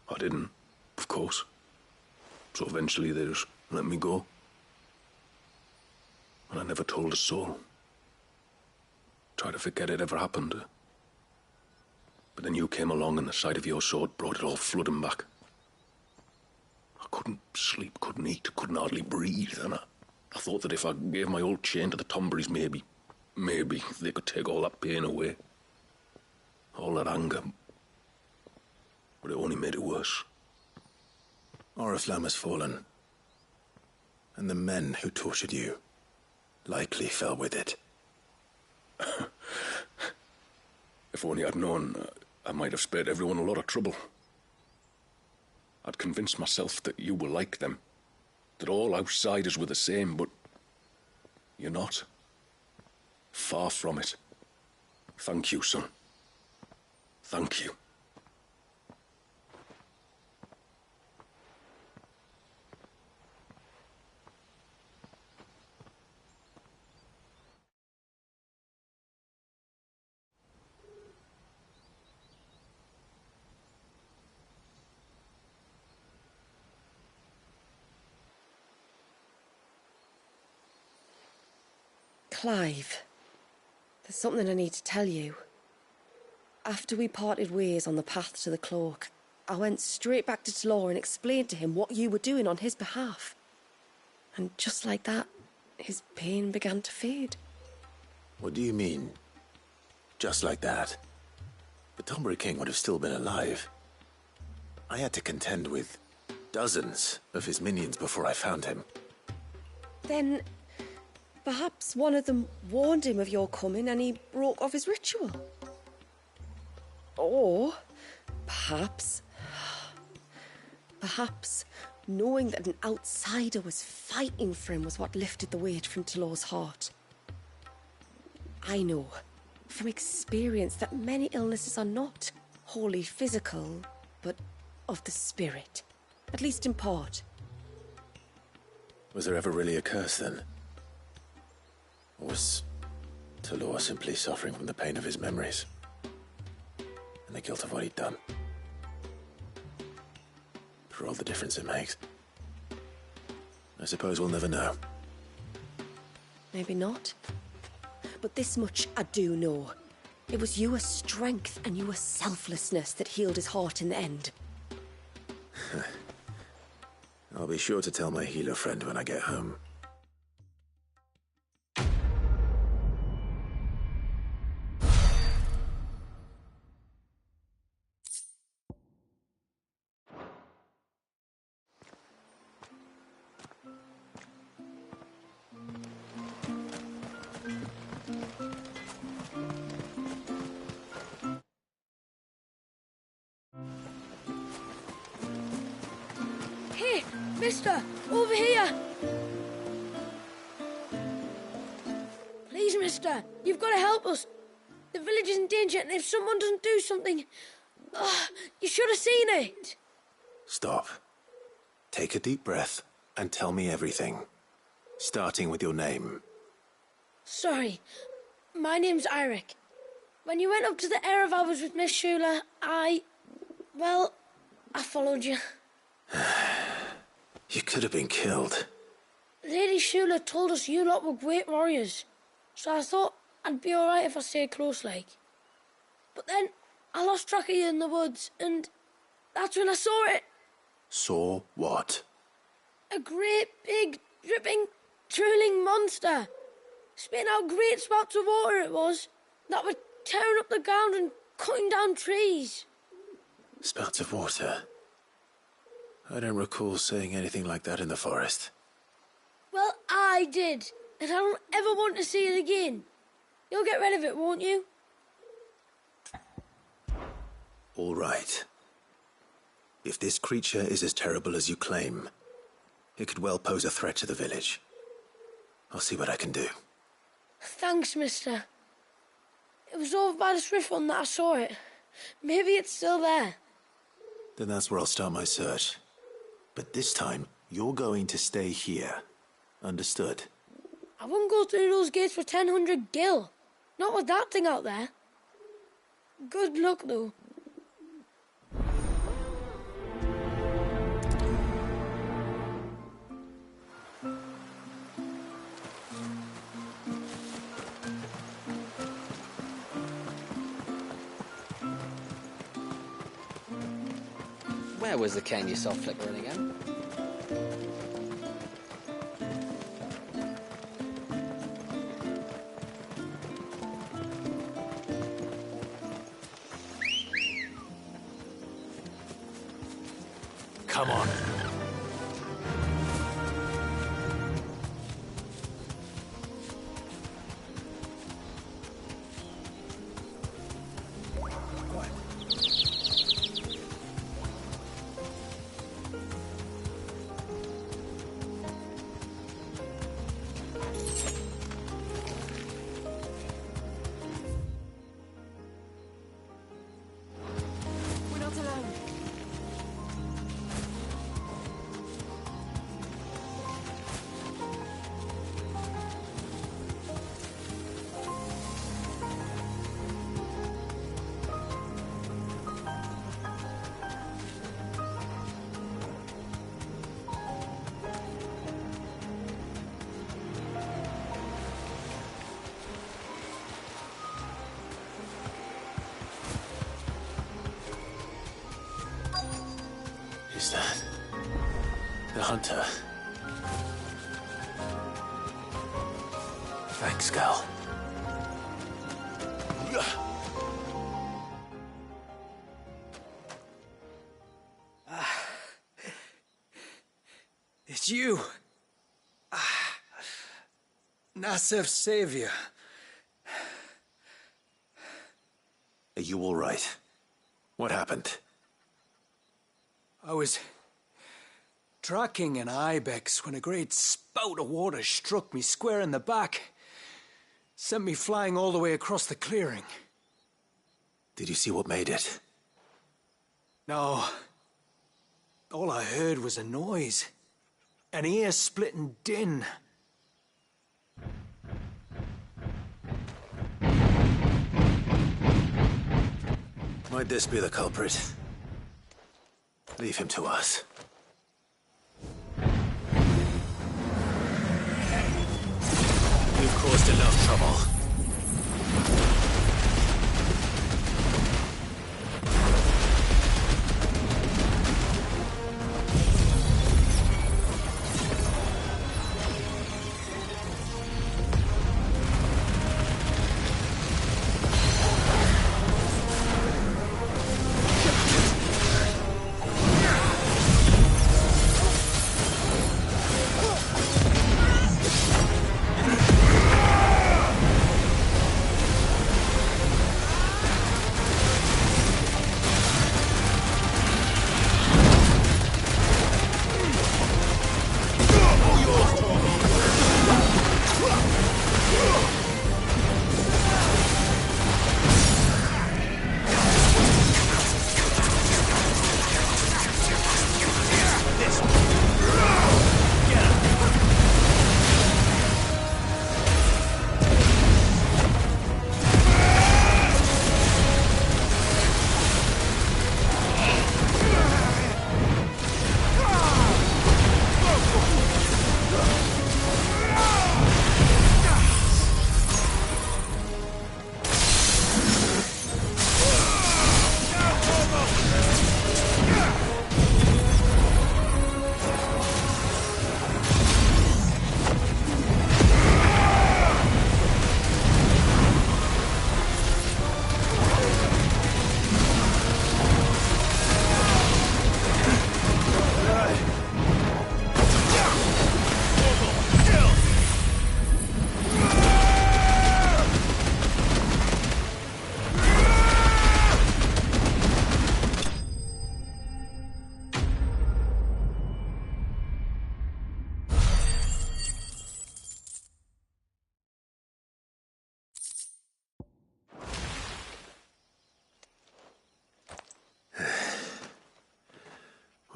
I didn't, of course. So eventually they just let me go. And I never told a soul. Tried to forget it ever happened. But then you came along and the sight of your sword brought it all flooding back. I couldn't sleep, couldn't eat, couldn't hardly breathe, and I thought that if I gave my old chain to the Tomburys, maybe they could take all that pain away. All that anger. But it only made it worse. Oriflamme has fallen. And the men who tortured you likely fell with it. If only I'd known, I might have spared everyone a lot of trouble. I'd convinced myself that you were like them, that all outsiders were the same, but you're not. Far from it. Thank you, son. Thank you. Clive, there's something I need to tell you. After we parted ways on the path to the cloak, I went straight back to Talor and explained to him what you were doing on his behalf. And just like that, his pain began to fade. What do you mean? Just like that? The Tombury King would have still been alive. I had to contend with dozens of his minions before I found him. Then perhaps one of them warned him of your coming and he broke off his ritual. Or perhaps knowing that an outsider was fighting for him was what lifted the weight from Talor's heart. I know from experience that many illnesses are not wholly physical, but of the spirit, at least in part. Was there ever really a curse then? Or was Talor simply suffering from the pain of his memories? And the guilt of what he'd done? For all the difference it makes. I suppose we'll never know. Maybe not. But this much I do know. It was your strength and your selflessness that healed his heart in the end. I'll be sure to tell my healer friend when I get home. Hey, mister, over here! Please, mister, you've got to help us. The village is in danger, and if someone doesn't do something... you should have seen it. Stop. Take a deep breath and tell me everything. Starting with your name. Sorry. My name's Eirik. When you went up to the Erevalvers with Miss Shula, well, I followed you. You could have been killed. Lady Shula told us you lot were great warriors, so I thought I'd be alright if I stayed close like. But then I lost track of you in the woods, and that's when I saw it. Saw what? A great, big, dripping, drooling monster. Spitting out great spouts of water it was, that were tearing up the ground and cutting down trees. Spouts of water? I don't recall seeing anything like that in the forest. Well, I did, and I don't ever want to see it again. You'll get rid of it, won't you? All right. If this creature is as terrible as you claim, it could well pose a threat to the village. I'll see what I can do. Thanks, mister. It was over by the Swift one that I saw it. Maybe it's still there. Then that's where I'll start my search. But this time, you're going to stay here. Understood? I wouldn't go through those gates for 1,000 gil. Not with that thing out there. Good luck, though. Where was the cane you saw flickering again? Come on. We're not alone. Is that the hunter? Thanks, Gal. It's you. Nassef's savior. Are you all right? What happened? I was tracking an ibex when a great spout of water struck me square in the back. Sent me flying all the way across the clearing. Did you see what made it? No. All I heard was a noise. An ear-splitting din. Might this be the culprit? Leave him to us. You've caused enough trouble.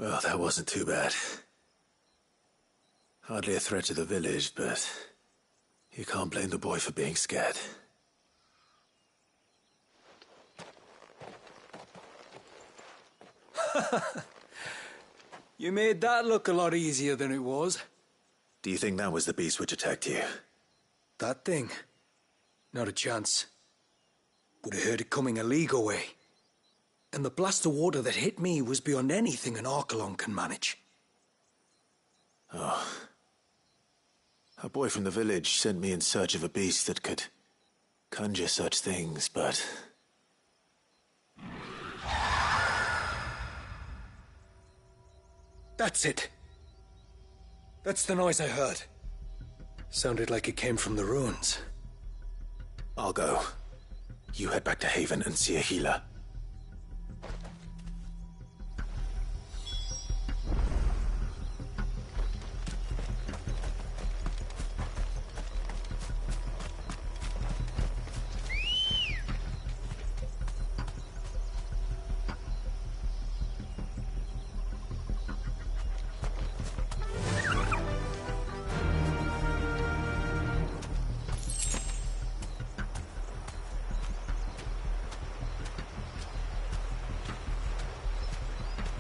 Well, that wasn't too bad. Hardly a threat to the village, but you can't blame the boy for being scared. You made that look a lot easier than it was. Do you think that was the beast which attacked you? That thing? Not a chance. Would have heard it coming a league away. And the blast of water that hit me was beyond anything an Archelon can manage. Oh. A boy from the village sent me in search of a beast that could conjure such things, but... That's it. That's the noise I heard. Sounded like it came from the ruins. I'll go. You head back to Haven and see a healer.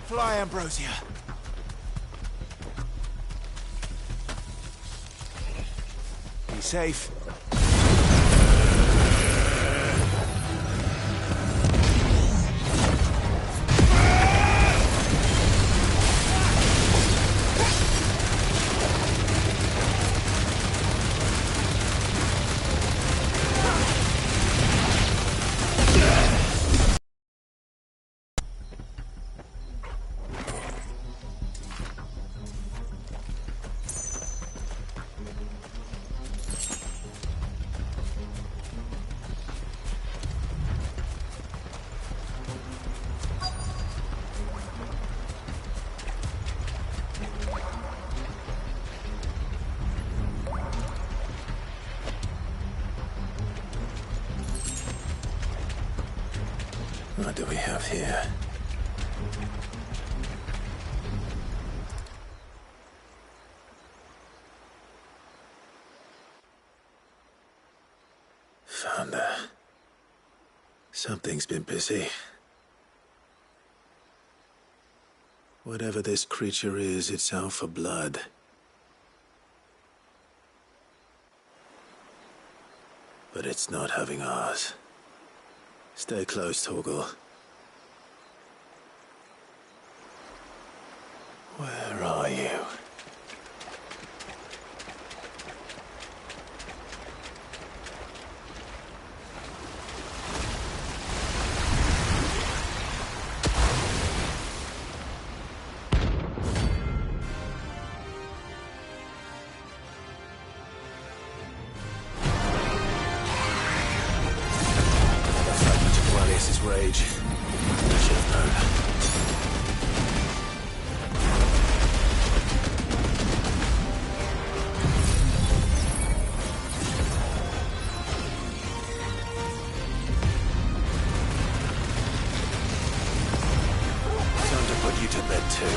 Fly, Ambrosia. Be safe. What do we have here? Found her. Something's been busy. Whatever this creature is, it's out for blood. But it's not having ours. Stay close, Torgal. Where are you? Rage. I should have known. Time to put you to bed too.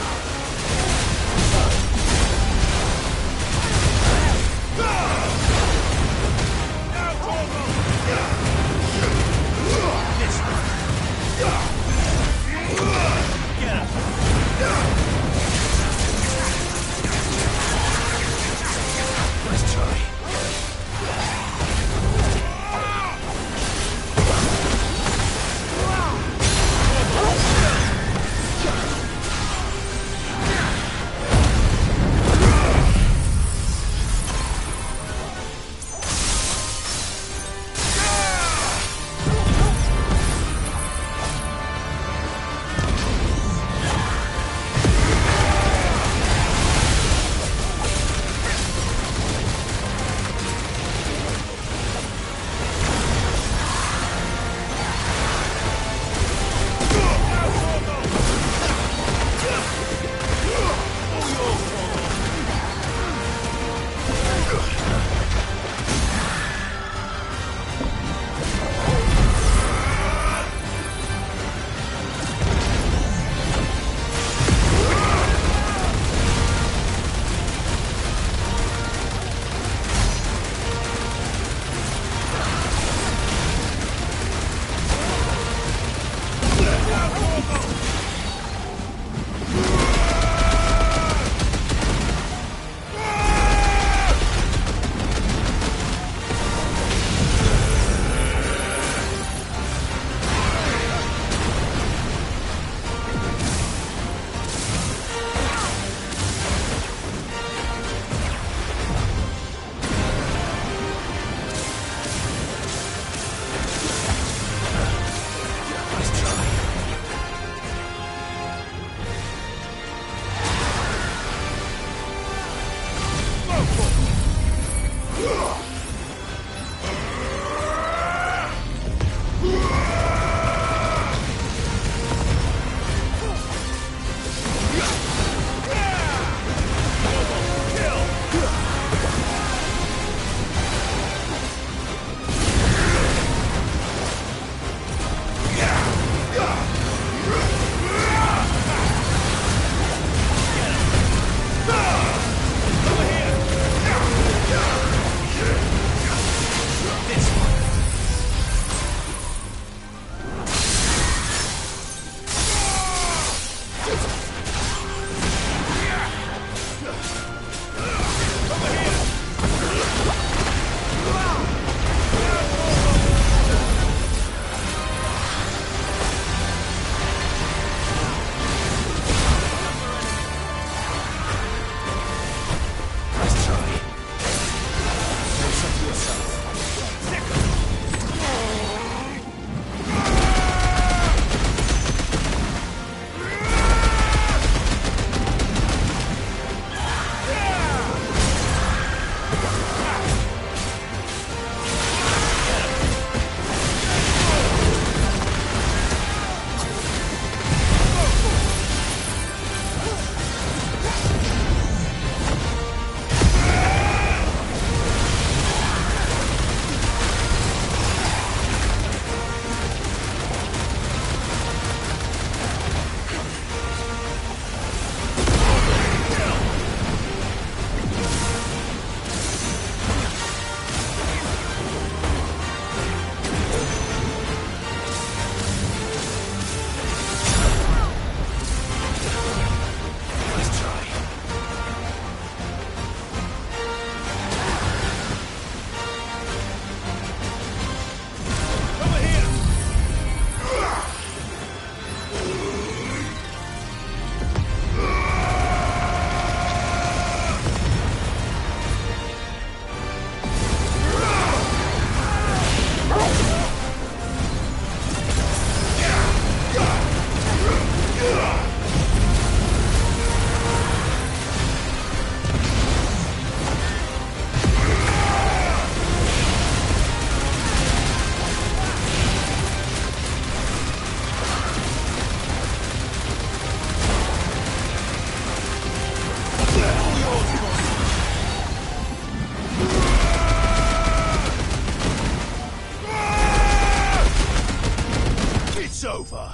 over.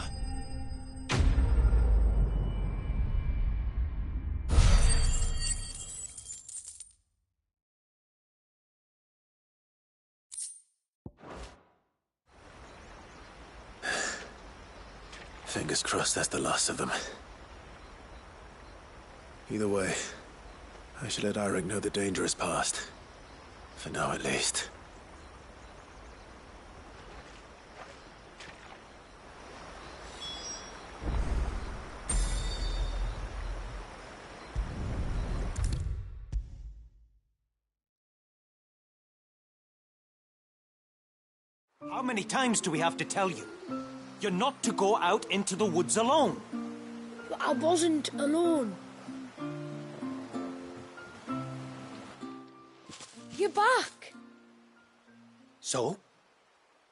Fingers crossed that's the last of them. Either way, I should let Eirik know the danger is past. For now, at least. How many times do we have to tell you? You're not to go out into the woods alone. But I wasn't alone. You're back. So?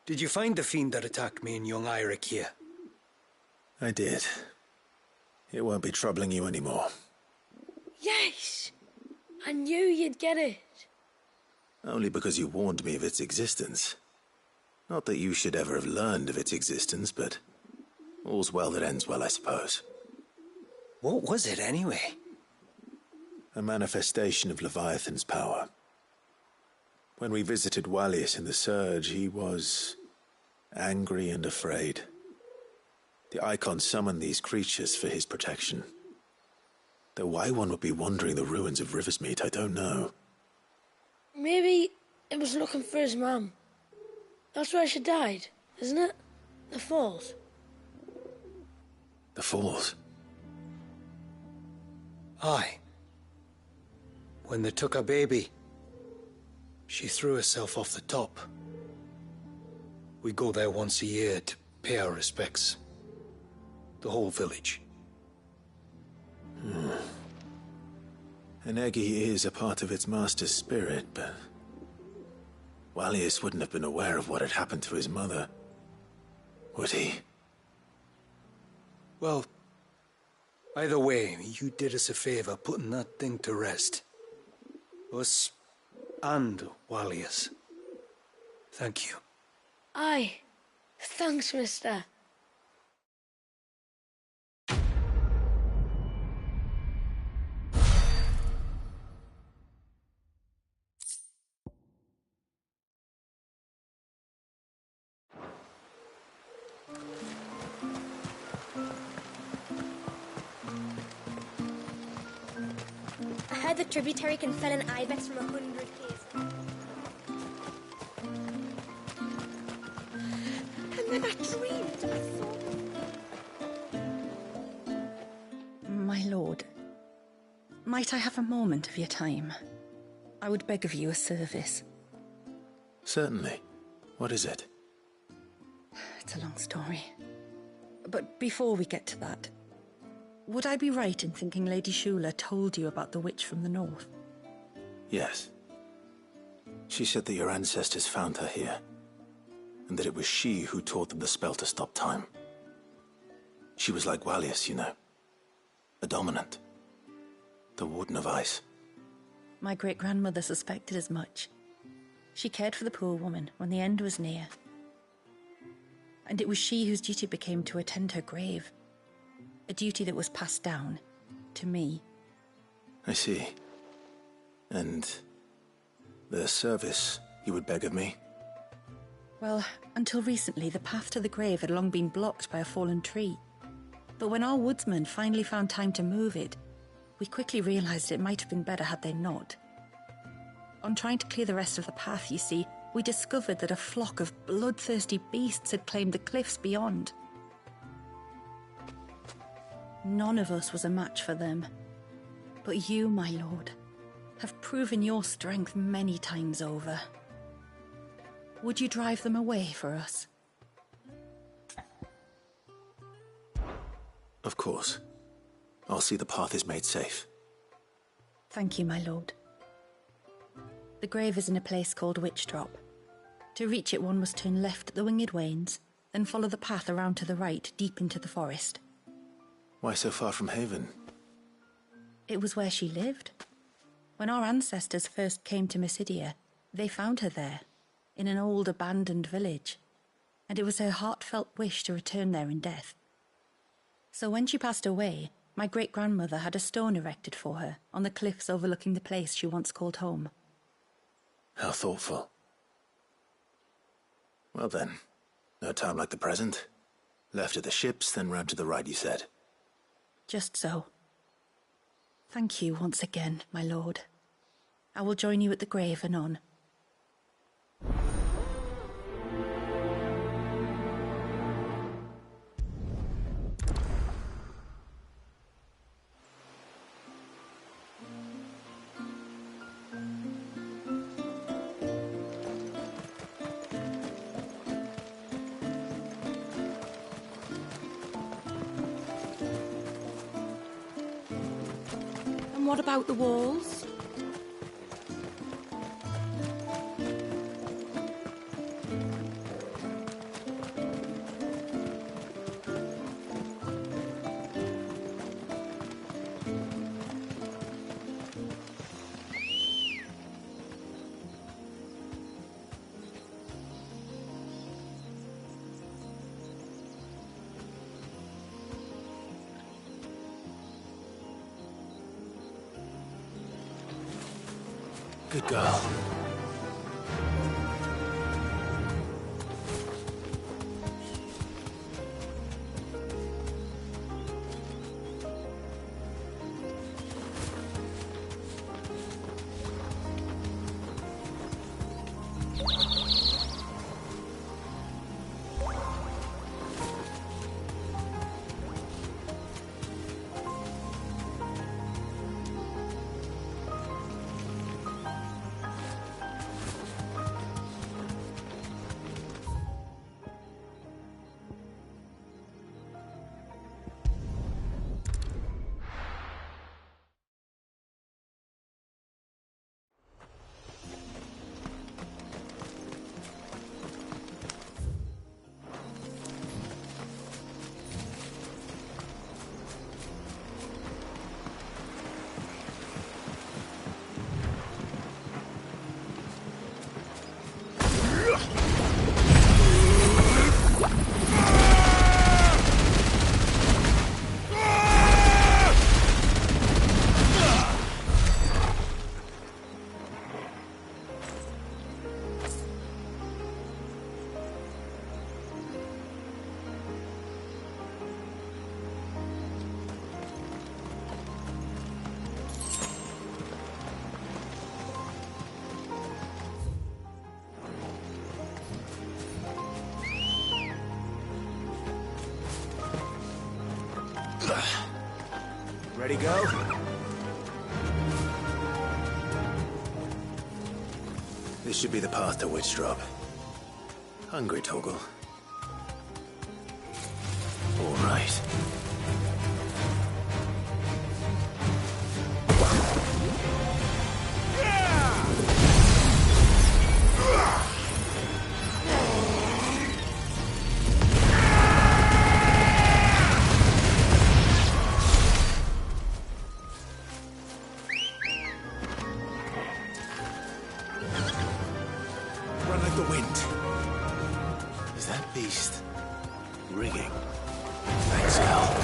Did you find the fiend that attacked me and young Eirik here? I did. It won't be troubling you anymore. Yes. I knew you'd get it. Only because you warned me of its existence. Not that you should ever have learned of its existence, but all's well that ends well, I suppose. What was it, anyway? A manifestation of Leviathan's power. When we visited Wallius in the Surge, he was angry and afraid. The Icon summoned these creatures for his protection. Though why one would be wandering the ruins of Riversmeet, I don't know. Maybe it was looking for his mum. That's where she died, isn't it? The Falls. The Falls? Aye. When they took her baby, she threw herself off the top. We go there once a year to pay our respects. The whole village. An Eggy is a part of its master's spirit, but Wallius wouldn't have been aware of what had happened to his mother, would he? Well, either way, you did us a favor putting that thing to rest. Us and Wallius. Thank you. Aye. Thanks, mister. I heard the tributary can fell an ibex from 100 k's. And then I dreamed I saw... My lord, might I have a moment of your time? I would beg of you a service. Certainly. What is it? It's a long story. But before we get to that, would I be right in thinking Lady Shula told you about the witch from the north? Yes. She said that your ancestors found her here, and that it was she who taught them the spell to stop time. She was like Wallius, you know. A dominant. The Warden of Ice. My great-grandmother suspected as much. She cared for the poor woman when the end was near. And it was she whose duty became to attend her grave. A duty that was passed down to me. I see. And the service you would beg of me? Well, until recently, the path to the grave had long been blocked by a fallen tree. But when our woodsmen finally found time to move it, we quickly realized it might have been better had they not. On trying to clear the rest of the path, you see, we discovered that a flock of bloodthirsty beasts had claimed the cliffs beyond. None of us was a match for them. But you, my lord, have proven your strength many times over. Would you drive them away for us? Of course. I'll see the path is made safe. Thank you, my lord. The grave is in a place called Witch Drop. To reach it, one must turn left at the Winged Wains, then follow the path around to the right, deep into the forest. Why so far from Haven? It was where she lived. When our ancestors first came to Mysidia, they found her there, in an old abandoned village, and it was her heartfelt wish to return there in death. So when she passed away, my great-grandmother had a stone erected for her on the cliffs overlooking the place she once called home. How thoughtful. Well then, no time like the present. Left at the ships, then round to the right, you said. Just so. Thank you once again, my lord. I will join you at the grave anon. What about the walls? Good girl. Ready, go? This should be the path to Witchdrop. Hungry, Toggle? All right. Run like the wind. Is that beast rigging? Thanks, Hal.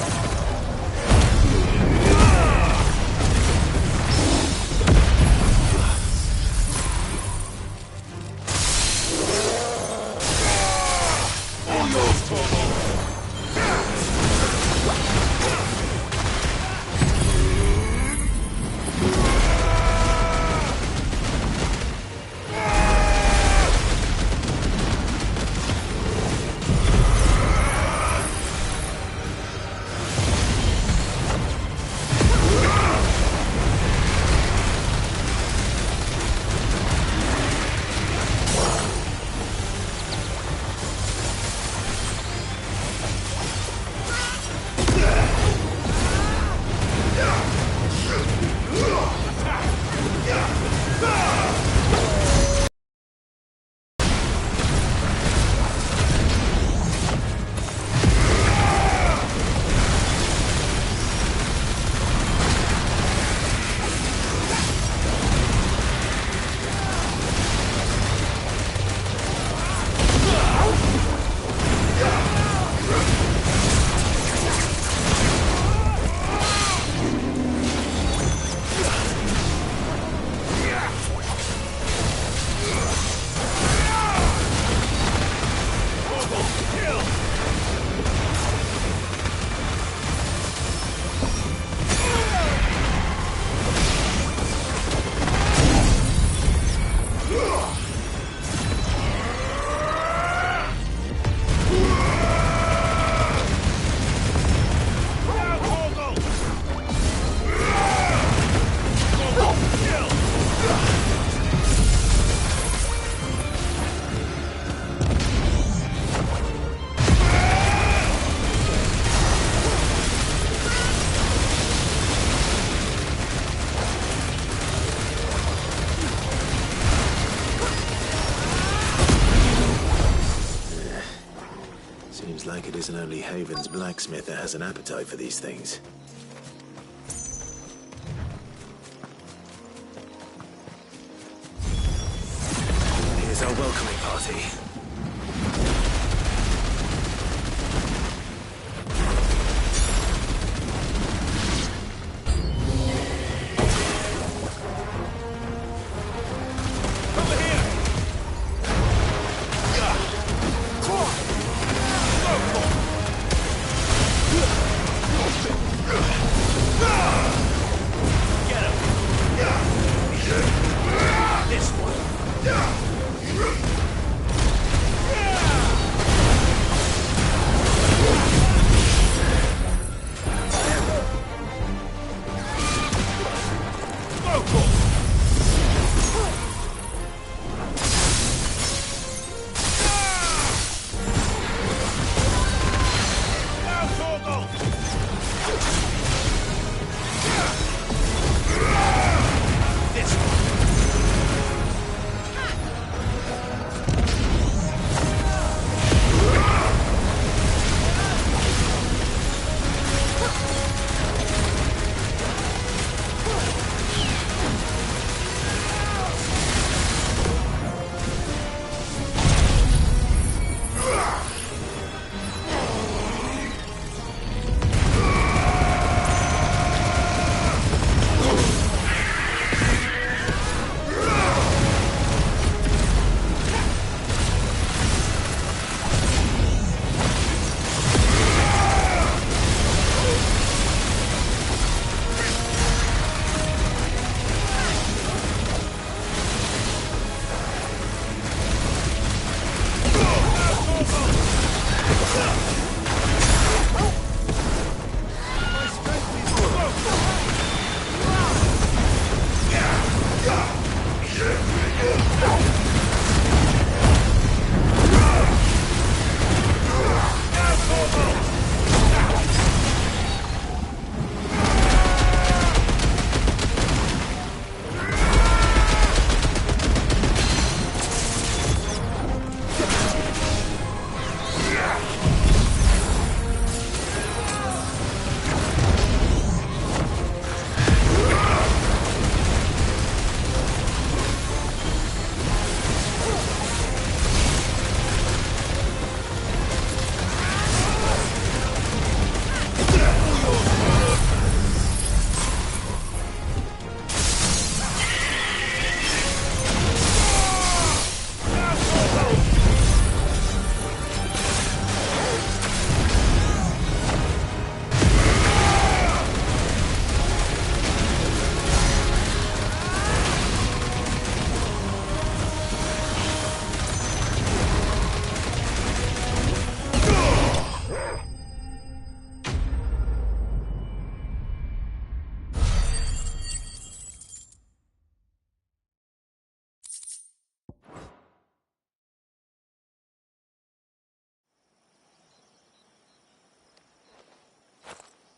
Seems like it isn't only Haven's blacksmith that has an appetite for these things. Here's our welcoming party.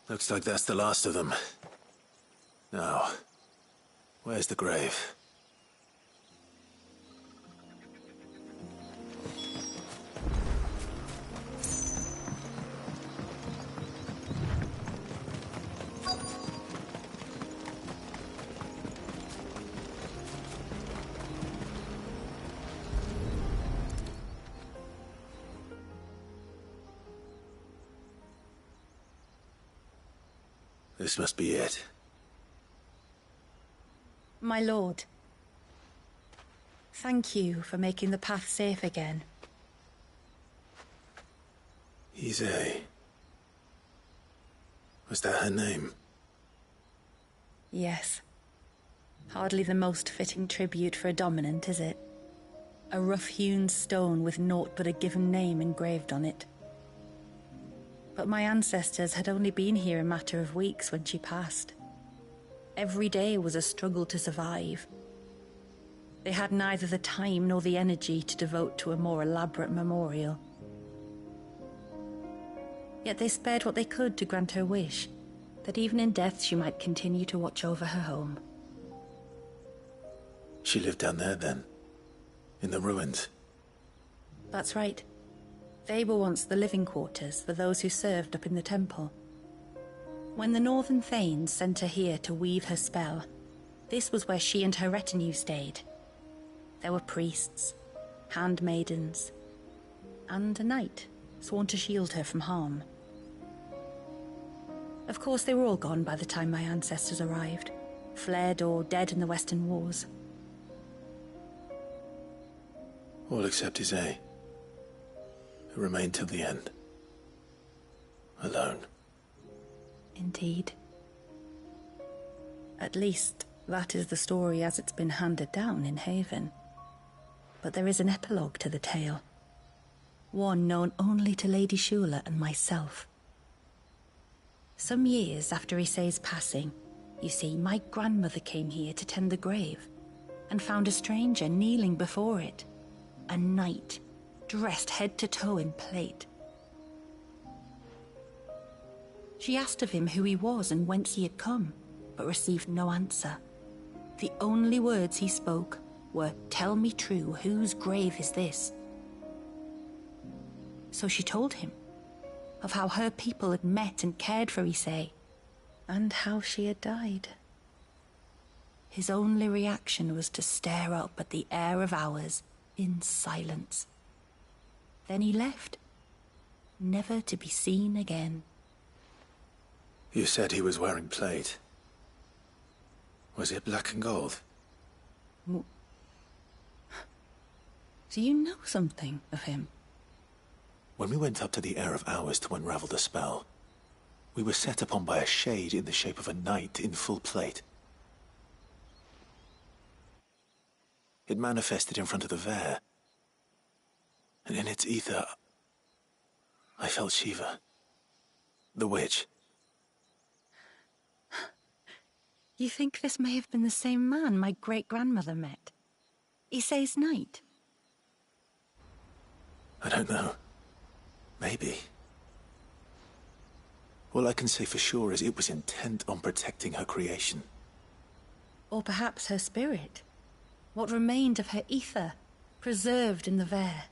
Looks like that's the last of them. Now, where's the grave? This must be it. My lord, thank you for making the path safe again. Ise. Was that her name? Yes. Hardly the most fitting tribute for a dominant, is it? A rough-hewn stone with naught but a given name engraved on it. But my ancestors had only been here a matter of weeks when she passed. Every day was a struggle to survive. They had neither the time nor the energy to devote to a more elaborate memorial. Yet they spared what they could to grant her wish, that even in death she might continue to watch over her home. She lived down there then? In the ruins? That's right. They were once the living quarters for those who served up in the temple. When the Northern Thanes sent her here to weave her spell, this was where she and her retinue stayed. There were priests, handmaidens, and a knight sworn to shield her from harm. Of course, they were all gone by the time my ancestors arrived, fled or dead in the Western Wars. All except Ise, who remained till the end. Alone. Indeed. At least, that is the story as it's been handed down in Haven. But there is an epilogue to the tale. One known only to Lady Shula and myself. Some years after Ise's passing, you see, my grandmother came here to tend the grave, and found a stranger kneeling before it. A knight, dressed head to toe in plate. She asked of him who he was and whence he had come, but received no answer. The only words he spoke were, "Tell me true, whose grave is this?" So she told him of how her people had met and cared for Ise, and how she had died. His only reaction was to stare up at the air of hours in silence. Then he left, never to be seen again. You said he was wearing plate. Was it black and gold? Do you know something of him? When we went up to the Air of Hours to unravel the spell, we were set upon by a shade in the shape of a knight in full plate. It manifested in front of the Vare, and in its ether, I felt Shiva, the witch. You think this may have been the same man my great-grandmother met? Ise's knight? I don't know. Maybe. All I can say for sure is it was intent on protecting her creation. Or perhaps her spirit? What remained of her ether, preserved in the Vare?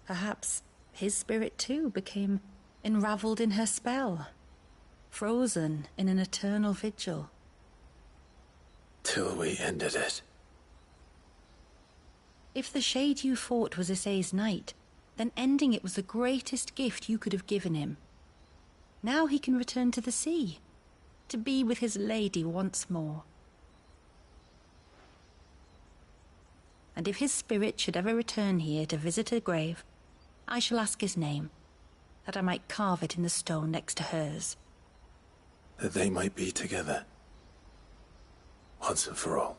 Perhaps his spirit too became enraveled in her spell, frozen in an eternal vigil. Till we ended it. If the shade you fought was Ise's knight, then ending it was the greatest gift you could have given him. Now he can return to the sea, to be with his lady once more. And if his spirit should ever return here to visit her grave, I shall ask his name, that I might carve it in the stone next to hers. That they might be together. Once and for all.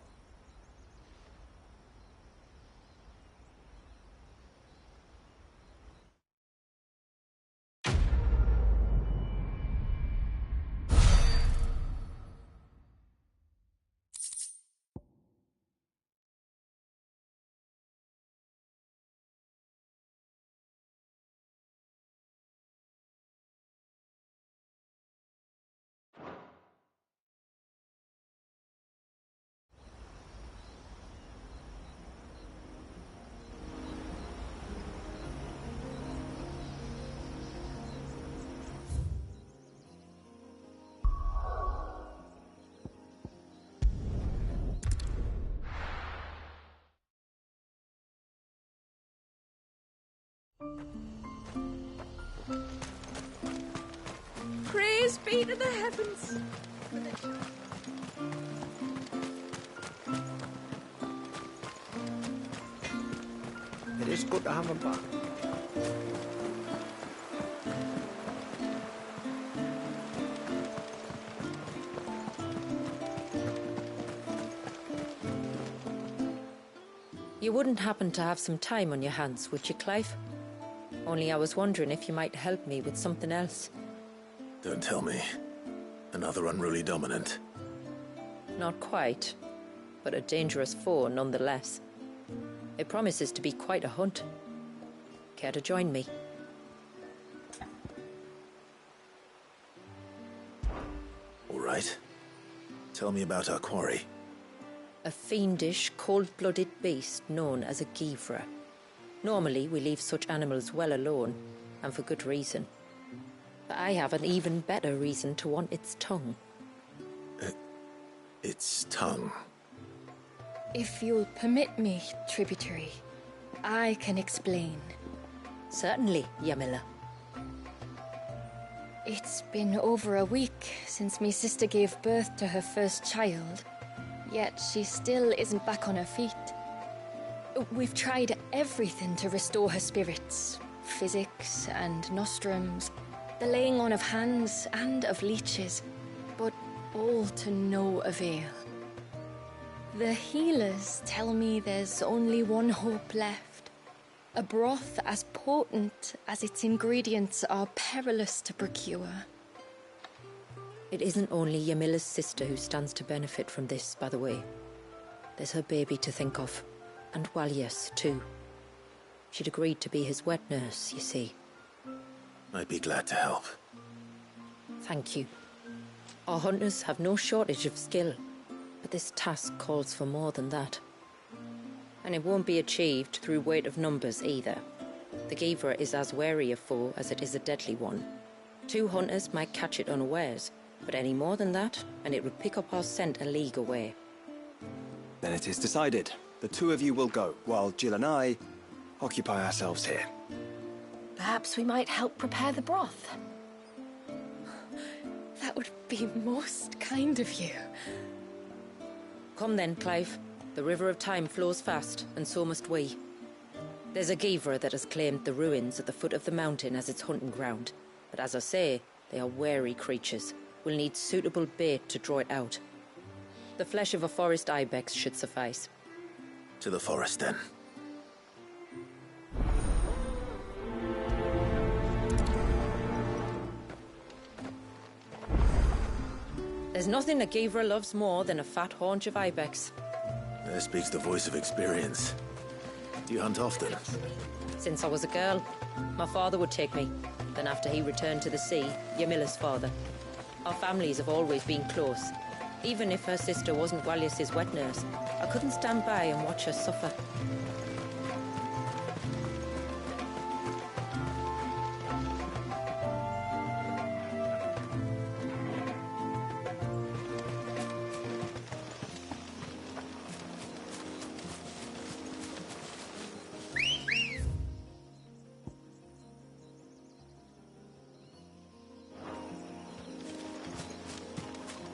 Praise be to the heavens. It is good to have him back. You wouldn't happen to have some time on your hands, would you, Clive? Only I was wondering if you might help me with something else. Don't tell me. Another unruly dominant. Not quite, but a dangerous foe nonetheless. It promises to be quite a hunt. Care to join me? All right. Tell me about our quarry. A fiendish, cold-blooded beast known as a Givra. Normally, we leave such animals well alone, and for good reason. But I have an even better reason to want its tongue. Its tongue? If you'll permit me, tributary, I can explain. Certainly, Yamila. It's been over a week since me sister gave birth to her first child, yet she still isn't back on her feet. We've tried everything to restore her spirits. Physics and nostrums, the laying on of hands and of leeches, but all to no avail. The healers tell me there's only one hope left. A broth as potent as its ingredients are perilous to procure. It isn't only Yamila's sister who stands to benefit from this, by the way. There's her baby to think of, and Walias, too. She'd agreed to be his wet nurse, you see. I'd be glad to help. Thank you. Our hunters have no shortage of skill, but this task calls for more than that. And it won't be achieved through weight of numbers either. The Givra is as wary a foe as it is a deadly one. 2 hunters might catch it unawares, but any more than that, and it would pick up our scent a league away. Then it is decided. The 2 of you will go, while Jill and I occupy ourselves here. Perhaps we might help prepare the broth. That would be most kind of you. Come then, Clive. The river of time flows fast, and so must we. There's a Givra that has claimed the ruins at the foot of the mountain as its hunting ground. But as I say, they are wary creatures. We'll need suitable bait to draw it out. The flesh of a forest ibex should suffice. To the forest, then. There's nothing a Givra loves more than a fat haunch of ibex. There speaks the voice of experience. Do you hunt often? Since I was a girl, my father would take me. Then after he returned to the sea, Yamila's father. Our families have always been close. Even if her sister wasn't Walias's wet nurse, I couldn't stand by and watch her suffer.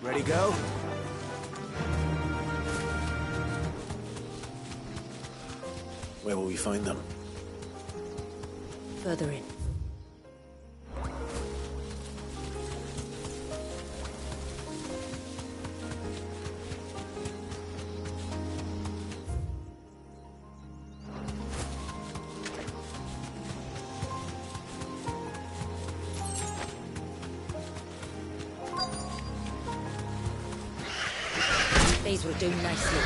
Ready, go? Where will we find them? Further in. These will do nicely.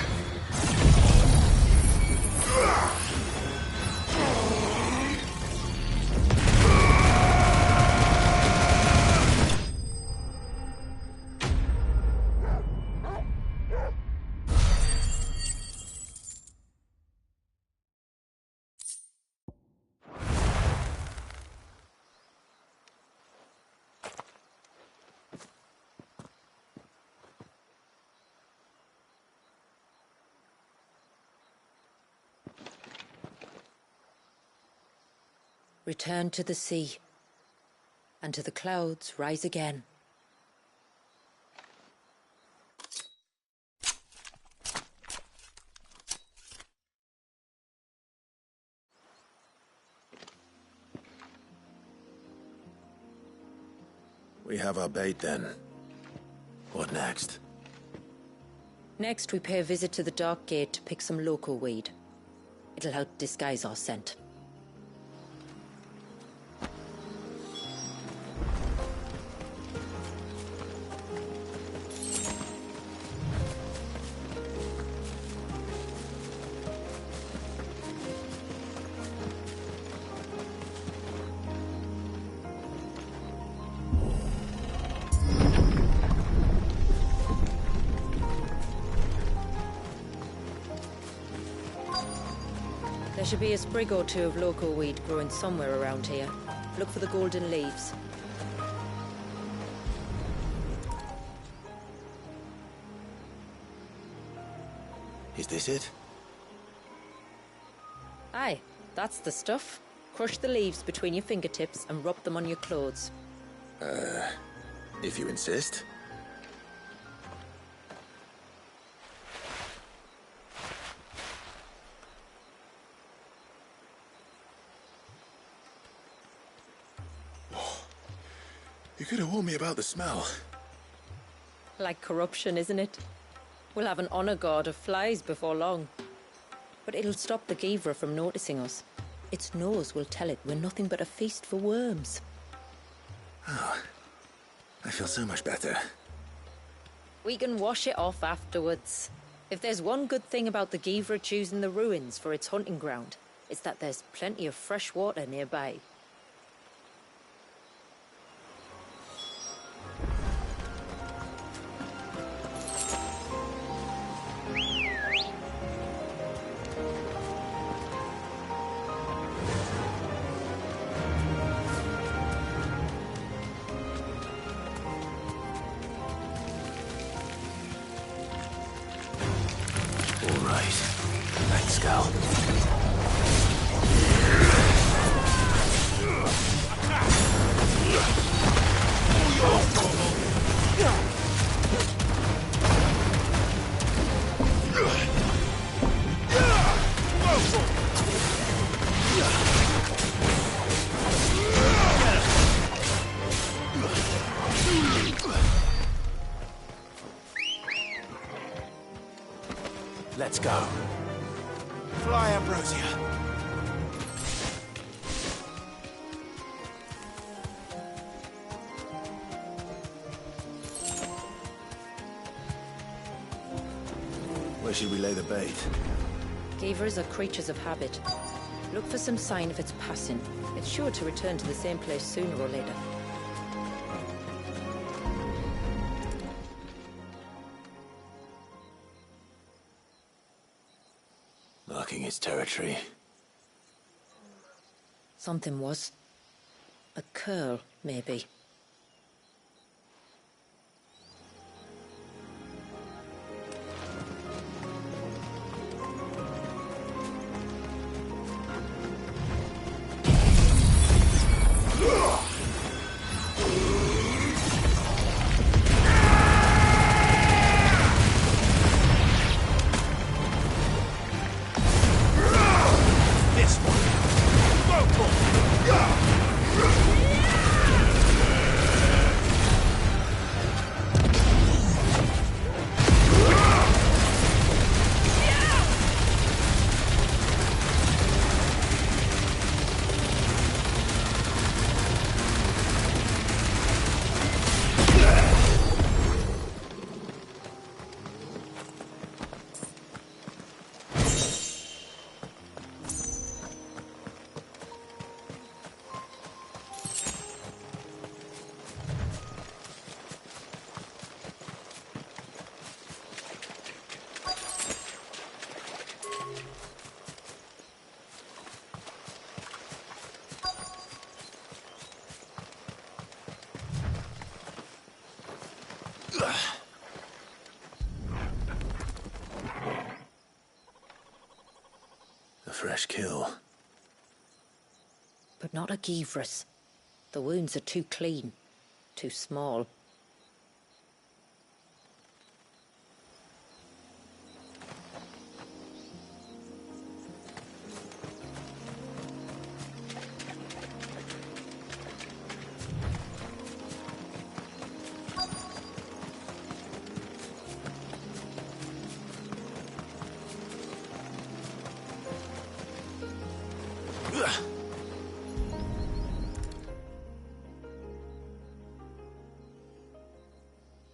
Return to the sea, and to the clouds rise again. We have our bait then. What next? Next, we pay a visit to the Dark Gate to pick some local weed. It'll help disguise our scent. There should be a sprig or two of local weed growing somewhere around here. Look for the golden leaves. Is this it? Aye, that's the stuff. Crush the leaves between your fingertips and rub them on your clothes. If you insist. You could have warned me about the smell. Like corruption, isn't it? We'll have an honor guard of flies before long. But it'll stop the Givra from noticing us. Its nose will tell it we're nothing but a feast for worms. Oh, I feel so much better. We can wash it off afterwards. If there's one good thing about the Givra choosing the ruins for its hunting ground, it's that there's plenty of fresh water nearby. Let's go. Let's go. Fly, Ambrosia. Where should we lay the bait? Givras are creatures of habit. Look for some sign of its passing. It's sure to return to the same place sooner or later. Marking its territory. Something was. A curl, maybe. A fresh kill. But not a Givras. The wounds are too clean, too small.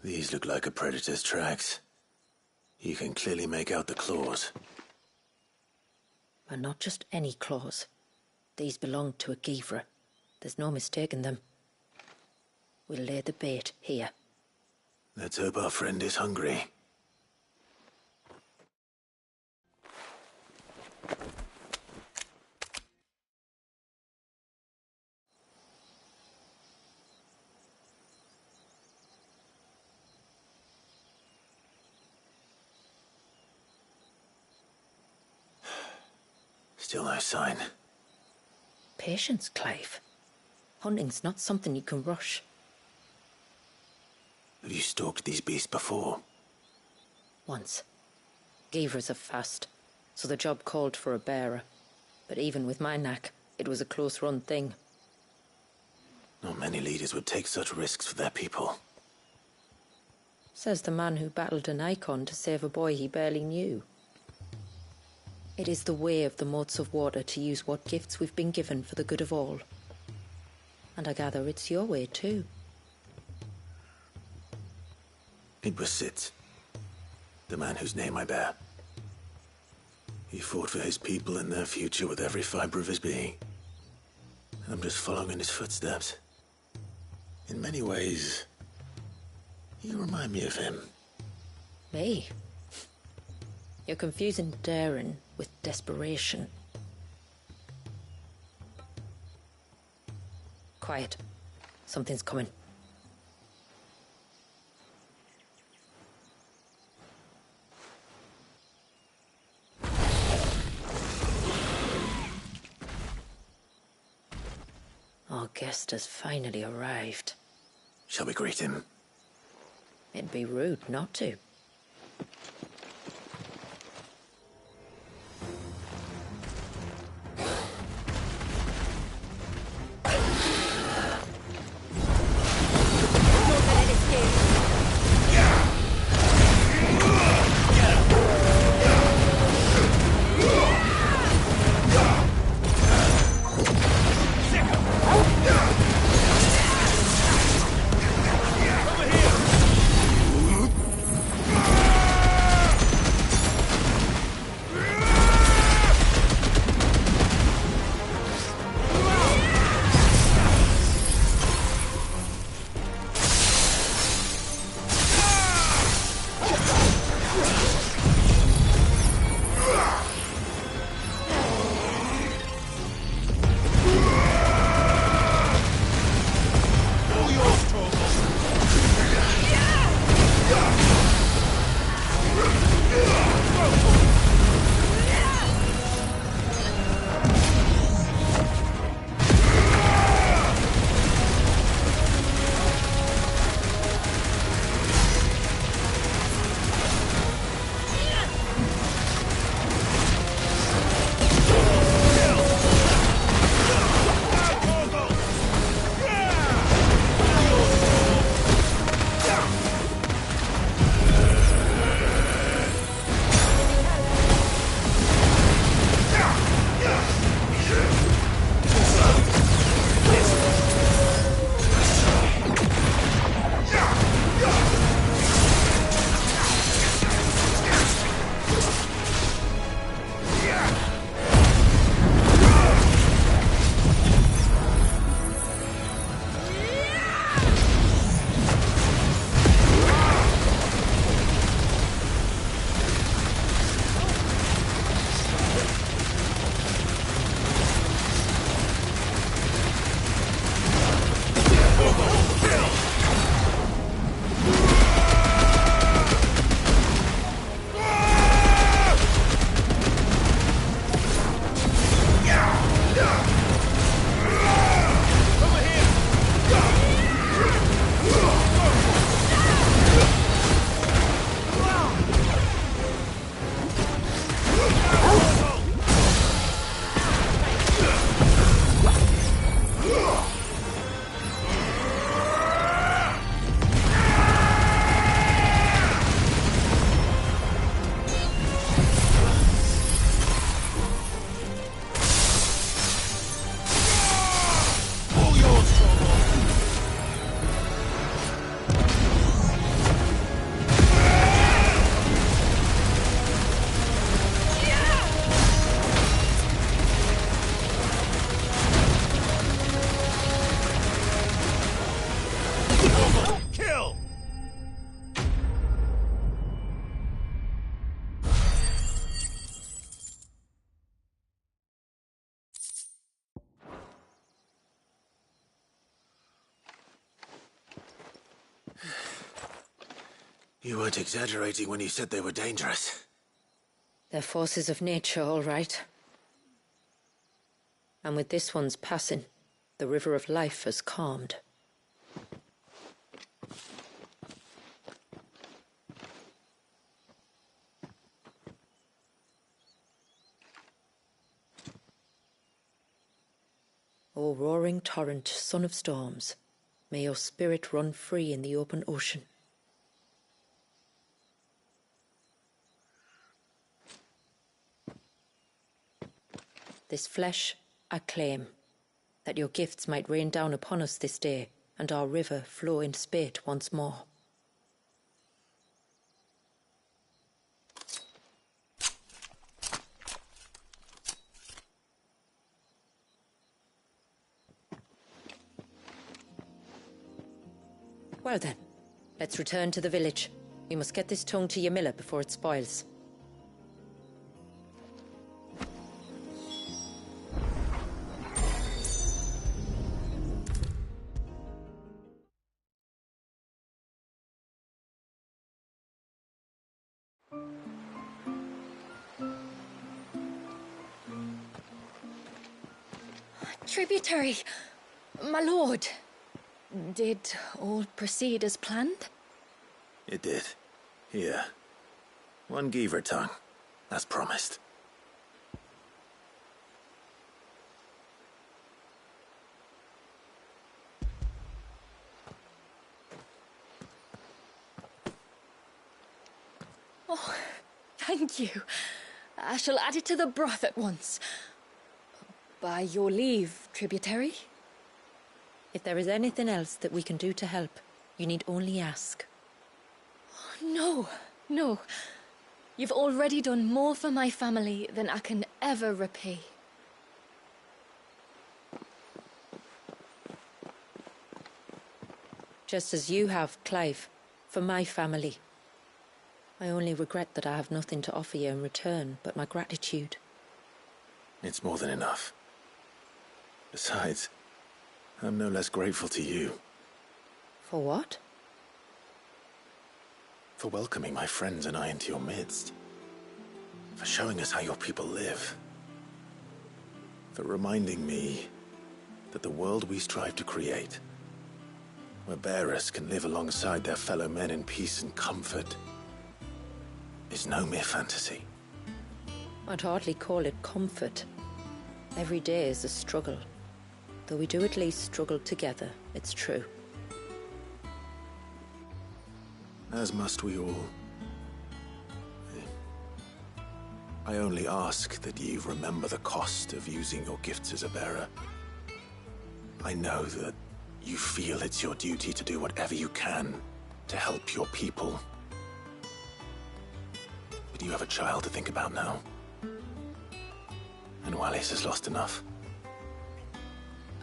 These look like a predator's tracks. You can clearly make out the claws. And not just any claws. These belong to a Givra. There's no mistaking them. We'll lay the bait here. Let's hope our friend is hungry. Still no sign. Patience, Clive. Hunting's not something you can rush. Have you stalked these beasts before? Once. Givras are fast, so the job called for a bearer. But even with my knack, it was a close-run thing. Not many leaders would take such risks for their people. Says the man who battled an icon to save a boy he barely knew. It is the way of the motes of water to use what gifts we've been given for the good of all. And I gather it's your way too. It was Sid, the man whose name I bear. He fought for his people and their future with every fiber of his being. I'm just following in his footsteps. In many ways, you remind me of him. Me? You're confusing daring with desperation. Quiet. Something's coming. Our guest has finally arrived. Shall we greet him? It'd be rude not to. You weren't exaggerating when you said they were dangerous. They're forces of nature, all right. And with this one's passing, the river of life has calmed. O roaring torrent, son of storms, may your spirit run free in the open ocean. This flesh I claim, that your gifts might rain down upon us this day, and our river flow in spate once more. Well then, let's return to the village. We must get this tongue to Yamila before it spoils. Tributary, my lord. Did all proceed as planned? It did. Here. One Geaver tongue, as promised. Oh, thank you. I shall add it to the broth at once. By your leave, Tributary. If there is anything else that we can do to help, you need only ask. No, no. You've already done more for my family than I can ever repay. Just as you have, Clive, for my family. I only regret that I have nothing to offer you in return but my gratitude. It's more than enough. Besides, I'm no less grateful to you. For what? For welcoming my friends and I into your midst. For showing us how your people live. For reminding me that the world we strive to create, where bearers can live alongside their fellow men in peace and comfort, is no mere fantasy. I'd hardly call it comfort. Every day is a struggle. Though we do at least struggle together, it's true. As must we all. I only ask that you remember the cost of using your gifts as a bearer. I know that you feel it's your duty to do whatever you can to help your people. But you have a child to think about now. And Wallis has lost enough.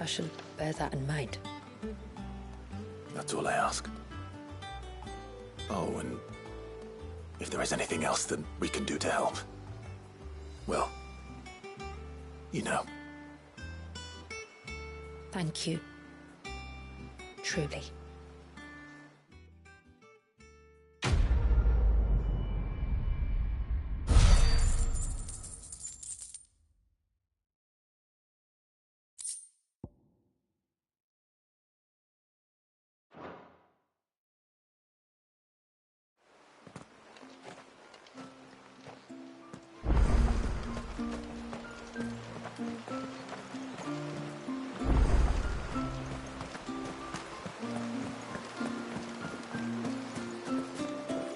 I shall bear that in mind. That's all I ask. Oh, and if there is anything else that we can do to help, well, you know. Thank you. Truly.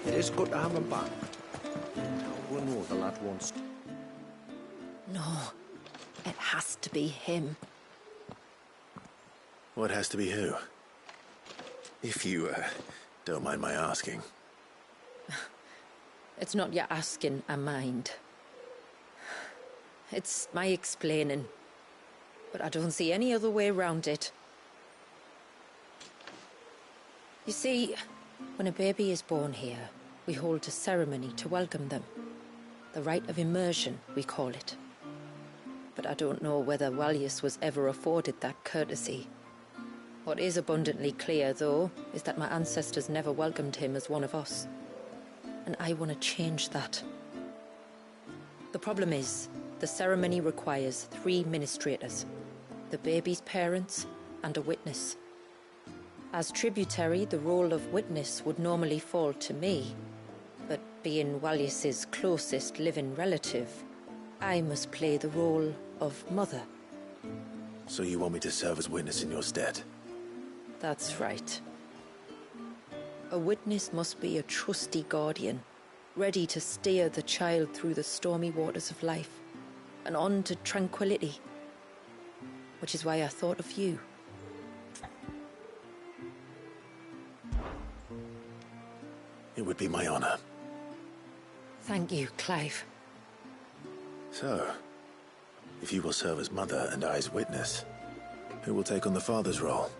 It is good to have him back. We know the lad wants. No, it has to be him. What has to be who? If you, don't mind my asking. It's not your asking I mind. It's my explaining. But I don't see any other way around it. You see, when a baby is born here, we hold a ceremony to welcome them. The rite of immersion, we call it. But I don't know whether Wallius was ever afforded that courtesy. What is abundantly clear, though, is that my ancestors never welcomed him as one of us. and I want to change that. The problem is, the ceremony requires 3 ministrators, the baby's parents and a witness. As tributary, the role of witness would normally fall to me, but being Walyus's closest living relative, I must play the role of mother. So you want me to serve as witness in your stead? That's right. A witness must be a trusty guardian, ready to steer the child through the stormy waters of life and on to tranquility. Which is why I thought of you. It would be my honor. Thank you, Clive. So, if you will serve as mother and I as witness, who will take on the father's role?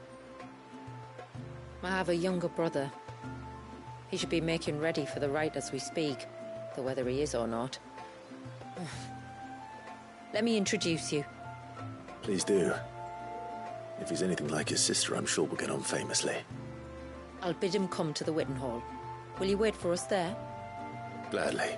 I have a younger brother. He should be making ready for the rite as we speak, though whether he is or not. Let me introduce you. Please do. If he's anything like his sister, I'm sure we'll get on famously. I'll bid him come to the Witten Hall. Will you wait for us there? Gladly.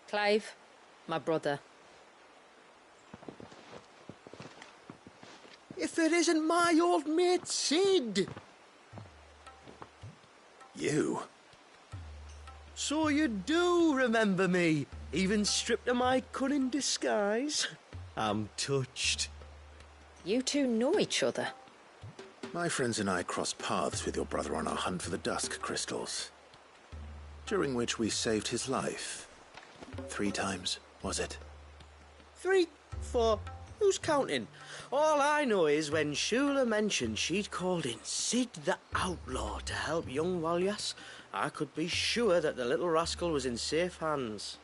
Clive, my brother. If it isn't my old mate Sid! You? So you do remember me, even stripped of my cunning disguise? I'm touched. You two know each other? My friends and I crossed paths with your brother on our hunt for the dusk crystals, during which we saved his life. 3 times, was it? 3, 4, who's counting? All I know is when Shula mentioned she'd called in Sid the Outlaw to help young Walyus, I could be sure that the little rascal was in safe hands.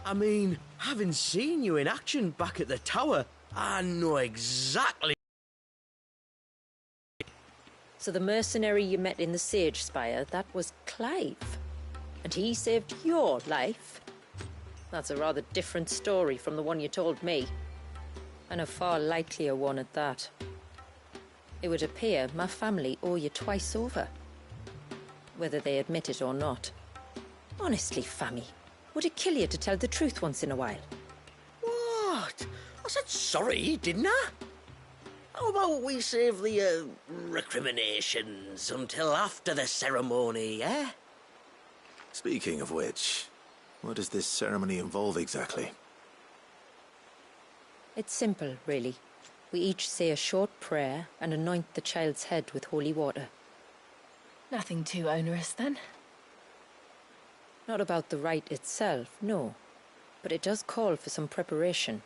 I mean, having seen you in action back at the tower, I know exactly. So the mercenary you met in the Sage Spire, that was Clive. And he saved your life? That's a rather different story from the one you told me. And a far likelier one at that. It would appear my family owe you twice over. Whether they admit it or not. Honestly, Fammy, would it kill you to tell the truth once in a while? What? I said sorry, didn't I? How about we save the, recriminations until after the ceremony, eh? Speaking of which, what does this ceremony involve exactly? It's simple, really. We each say a short prayer and anoint the child's head with holy water. Nothing too onerous, then? Not about the rite itself, no. But it does call for some preparation.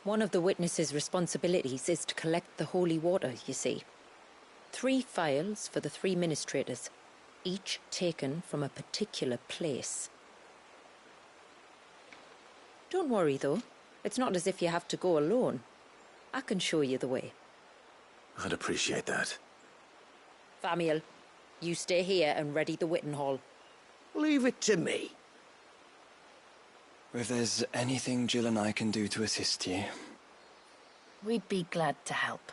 One of the witness's responsibilities is to collect the holy water, you see. 3 phials for the 3 ministrators, each taken from a particular place. Don't worry, though. It's not as if you have to go alone. I can show you the way. I'd appreciate that. Famiel, you stay here and ready the Witten Hall. Leave it to me. If there's anything Jill and I can do to assist you... We'd be glad to help.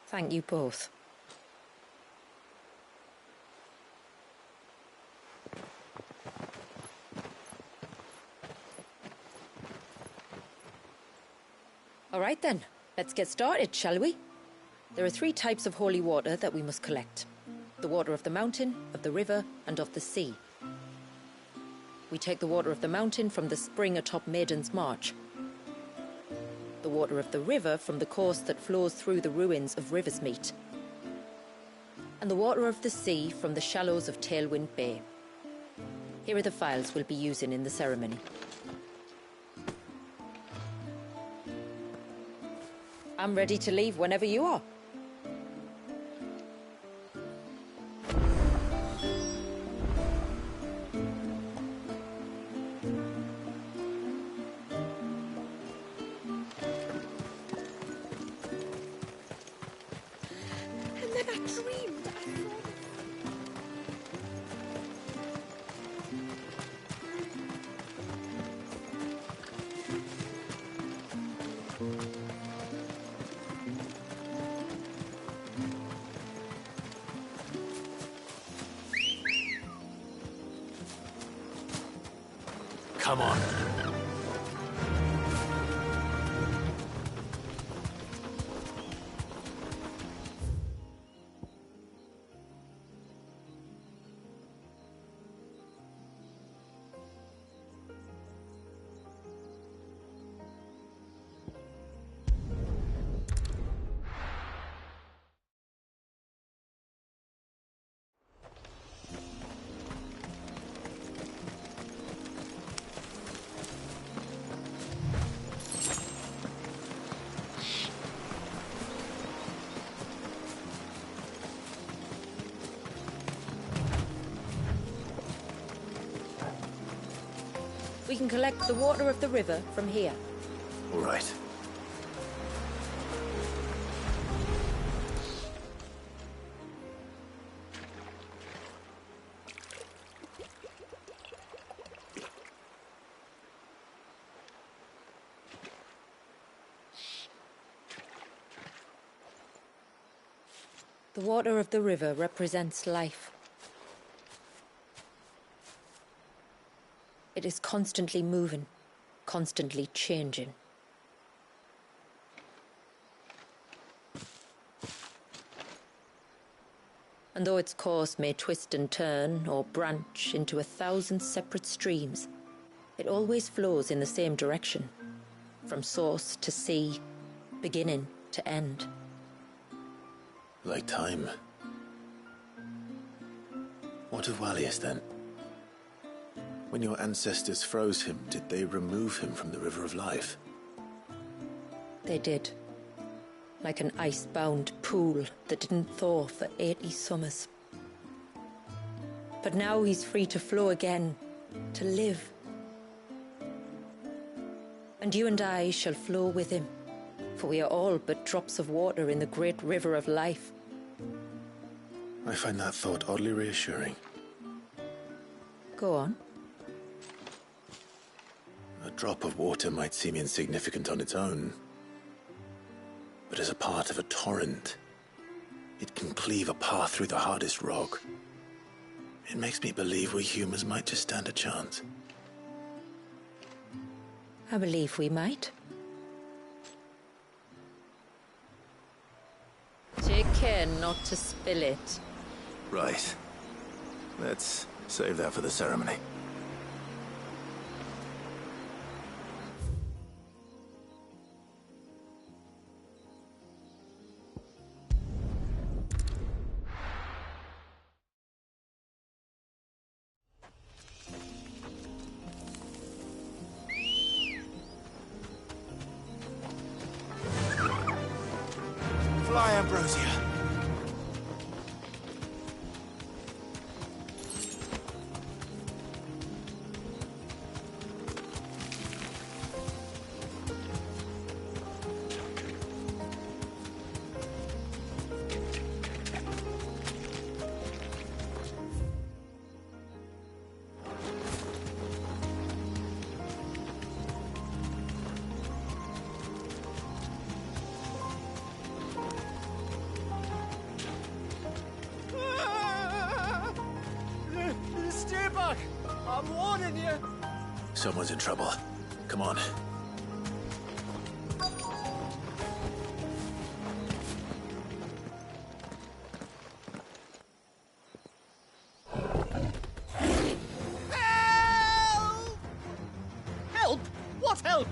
Thank you both. All right then, let's get started, shall we? There are 3 types of holy water that we must collect. The water of the mountain, of the river, and of the sea. We take the water of the mountain from the spring atop Maiden's March. The water of the river from the course that flows through the ruins of Riversmeet. And the water of the sea from the shallows of Tailwind Bay. Here are the phials we'll be using in the ceremony. I'm ready to leave whenever you are. And then I dreamed I saw Come on. We can collect the water of the river from here. All right. The water of the river represents life. It is constantly moving, constantly changing. And though its course may twist and turn or branch into 1,000 separate streams, it always flows in the same direction, from source to sea, beginning to end. Like time. What of Wallius then? When your ancestors froze him, did they remove him from the River of Life? They did. Like an ice-bound pool that didn't thaw for 80 summers. But now he's free to flow again, to live. And you and I shall flow with him, for we are all but drops of water in the great river of life. I find that thought oddly reassuring. Go on. A drop of water might seem insignificant on its own, but as a part of a torrent, it can cleave a path through the hardest rock. It makes me believe we humans might just stand a chance. I believe we might. Take care not to spill it. Right. Let's save that for the ceremony. Fly, Ambrosia. Stay back! I'm warning you! Someone's in trouble. Come on. Help! What help?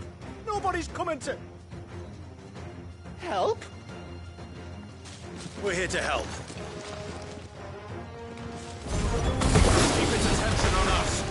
Nobody's coming to... Help? We're here to help. Keep its attention on us.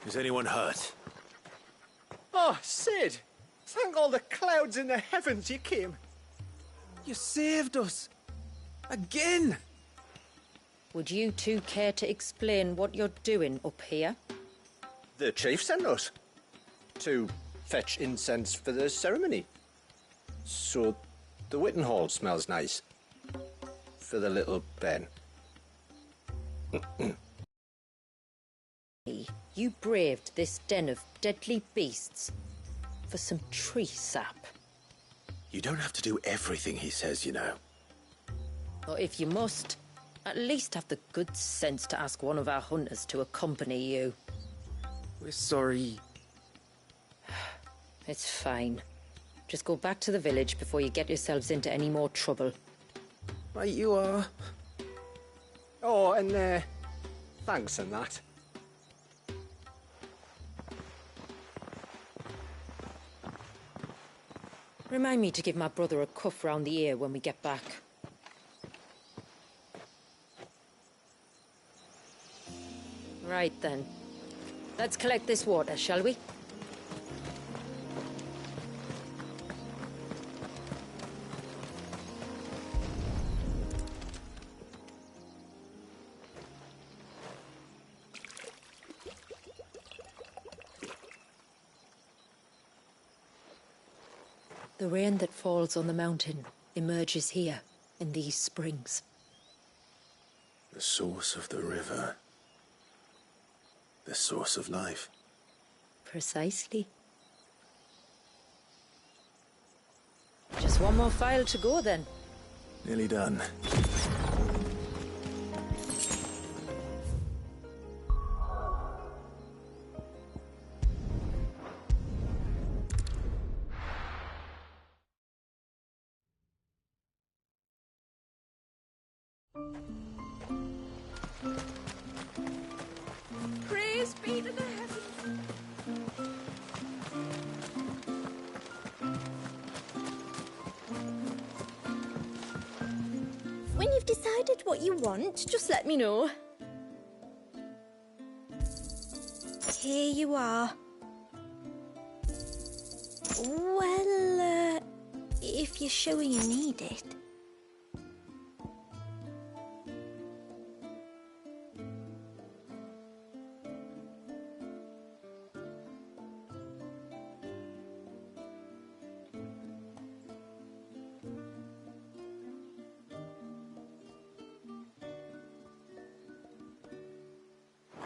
Is anyone hurt? Oh, Sid! Thank all the clouds in the heavens you came. You saved us. Again! Would you two care to explain what you're doing up here? The chief sent us to fetch incense for the ceremony. So the Witten Hall smells nice. For the little Ben. You braved this den of deadly beasts for some tree sap. You don't have to do everything he says, you know. Or if you must, at least have the good sense to ask one of our hunters to accompany you. We're sorry. It's fine. Just go back to the village before you get yourselves into any more trouble. Right you are. Oh, and thanks and that. Remind me to give my brother a cuff round the ear when we get back. Right then. Let's collect this water, shall we? The rain that falls on the mountain emerges here, in these springs. The source of the river. The source of life. Precisely. Just one more file to go then. Nearly done. Praise be to the heavens. When you've decided what you want, just let me know. Here you are. Well, if you're sure you need it.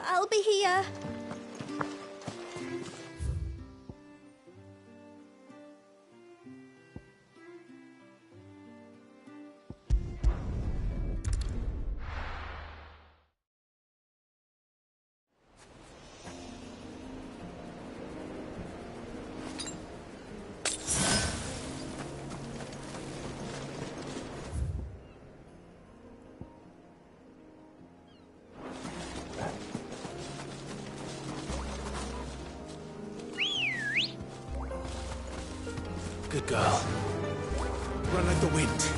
I'll be here. Good girl. Run like the wind.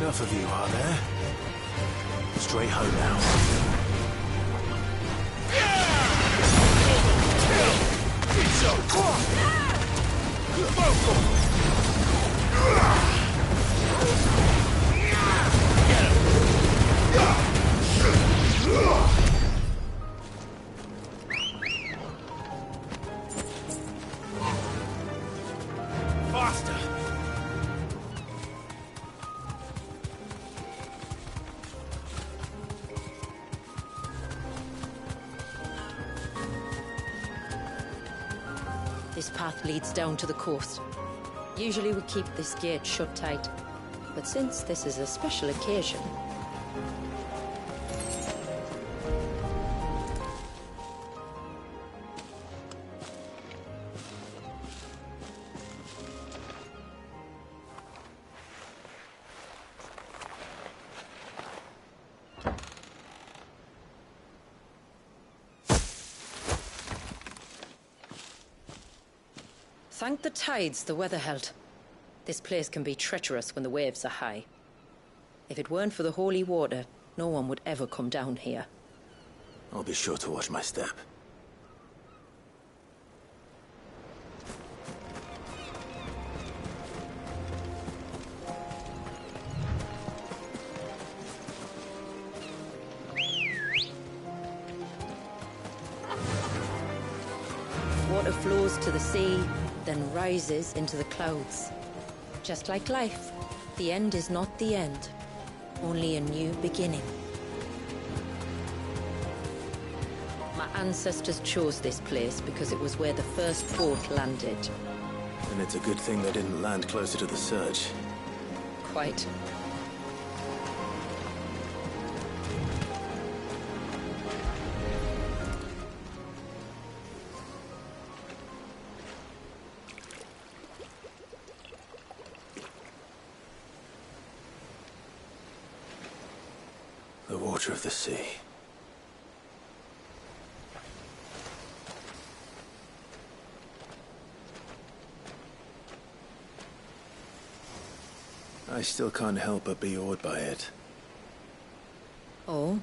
Enough of you, are there? Straight home now. Faster! This path leads down to the coast. Usually we keep this gate shut tight, but since this is a special occasion... Thank the tides the weather held. This place can be treacherous when the waves are high. If it weren't for the holy water, no one would ever come down here. I'll be sure to watch my step. Water flows to the sea, then rises into the clouds. Just like life, the end is not the end, only a new beginning. My ancestors chose this place because it was where the first boat landed. And it's a good thing they didn't land closer to the surge. Quite. The water of the sea. I still can't help but be awed by it. Oh?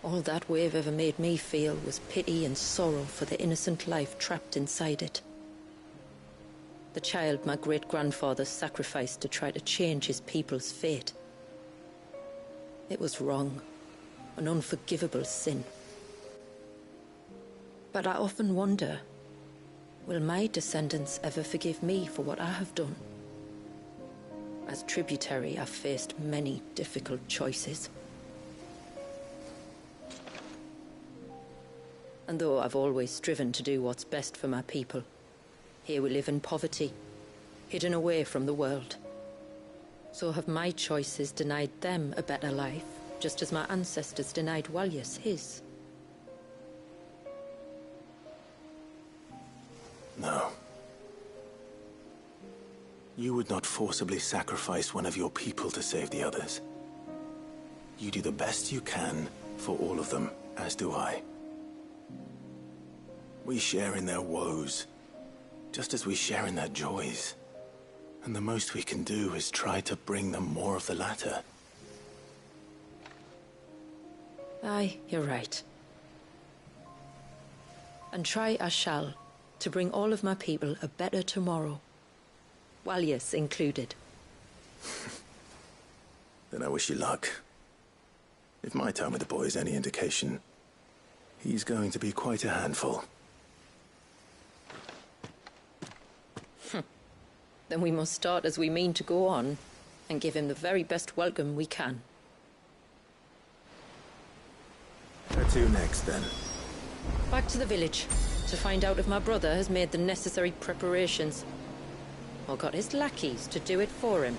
All that wave ever made me feel was pity and sorrow for the innocent life trapped inside it. The child my great-grandfather sacrificed to try to change his people's fate. It was wrong, an unforgivable sin. But I often wonder, will my descendants ever forgive me for what I have done? As tributary, I've faced many difficult choices. And though I've always striven to do what's best for my people, here we live in poverty, hidden away from the world. So have my choices denied them a better life, just as my ancestors denied Walyas his? No. You would not forcibly sacrifice one of your people to save the others. You do the best you can for all of them, as do I. We share in their woes, just as we share in their joys. And the most we can do is try to bring them more of the latter. Aye, you're right. And try I shall, to bring all of my people a better tomorrow. Walyas included. Then I wish you luck. If my time with the boy is any indication, he's going to be quite a handful. Then we must start as we mean to go on, and give him the very best welcome we can. Where to next, then? Back to the village, to find out if my brother has made the necessary preparations, or got his lackeys to do it for him.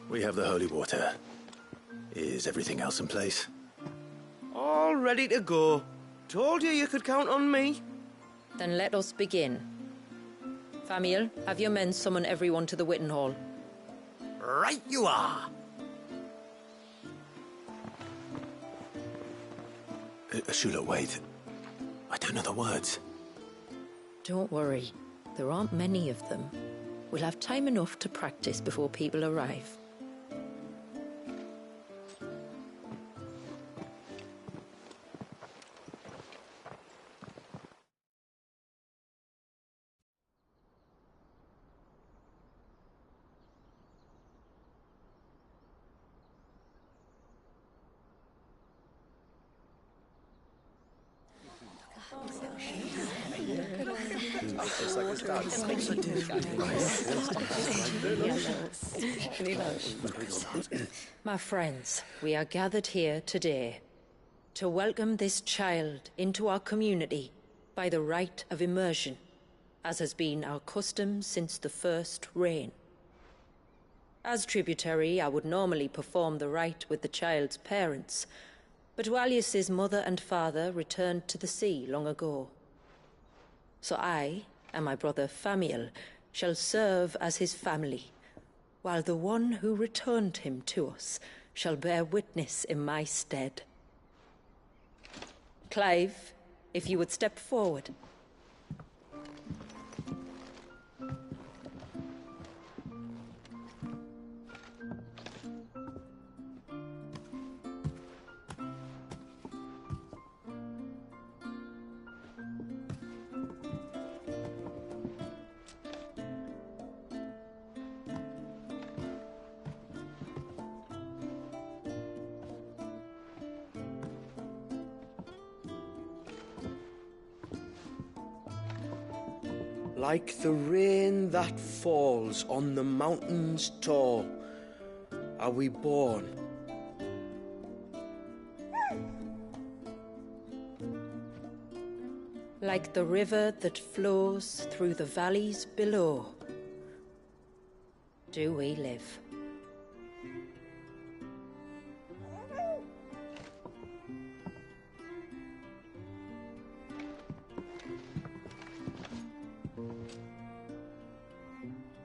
We have the holy water. Is everything else in place? All ready to go. Told you could count on me. Then let us begin. Famiel, have your men summon everyone to the Witten Hall. Right you are. Ashula, wait. I don't know the words. Don't worry. There aren't many of them. We'll have time enough to practice before people arrive. My friends, we are gathered here today to welcome this child into our community by the rite of immersion, as has been our custom since the first reign. As tributary, I would normally perform the rite with the child's parents, but Walius's mother and father returned to the sea long ago. So I and my brother Famiel shall serve as his family, while the one who returned him to us shall bear witness in my stead. Clive, if you would step forward. Like the rain that falls on the mountains tall, are we born. Like the river that flows through the valleys below, do we live.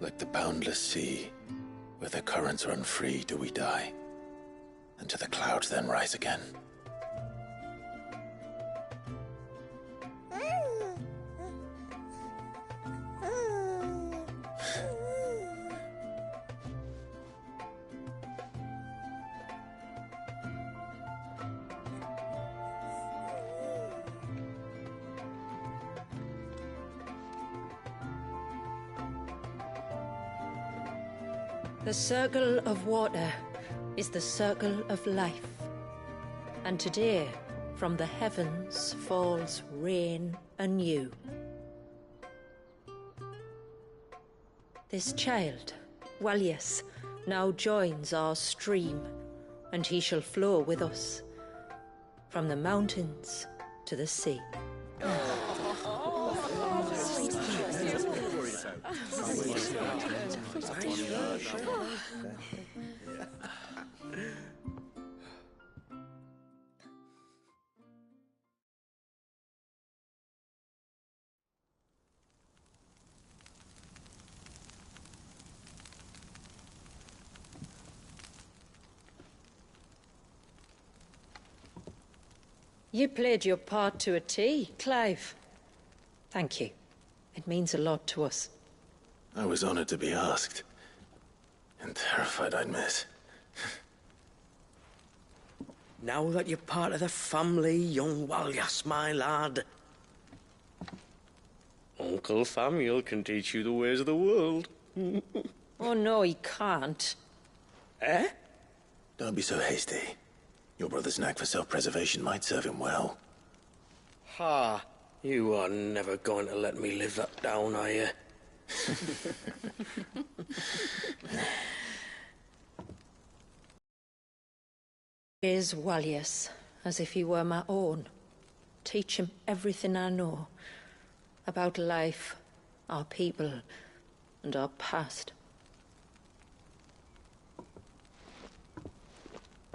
Like the boundless sea, where the currents run free, do we die, and to the clouds then rise again. The circle of water is the circle of life, and today from the heavens falls rain anew. This child, Walius, now joins our stream, and he shall flow with us from the mountains to the sea. You played your part to a T, Clive. Thank you. It means a lot to us. I was honored to be asked, and terrified I'd miss. Now that you're part of the family, young Walyas, my lad, Uncle Famiel can teach you the ways of the world. Oh, no, he can't. Eh? Don't be so hasty. Your brother's knack for self-preservation might serve him well. Ha! You are never going to let me live that down, are you? Is Walius, as if he were my own. Teach him everything I know about life, our people, and our past.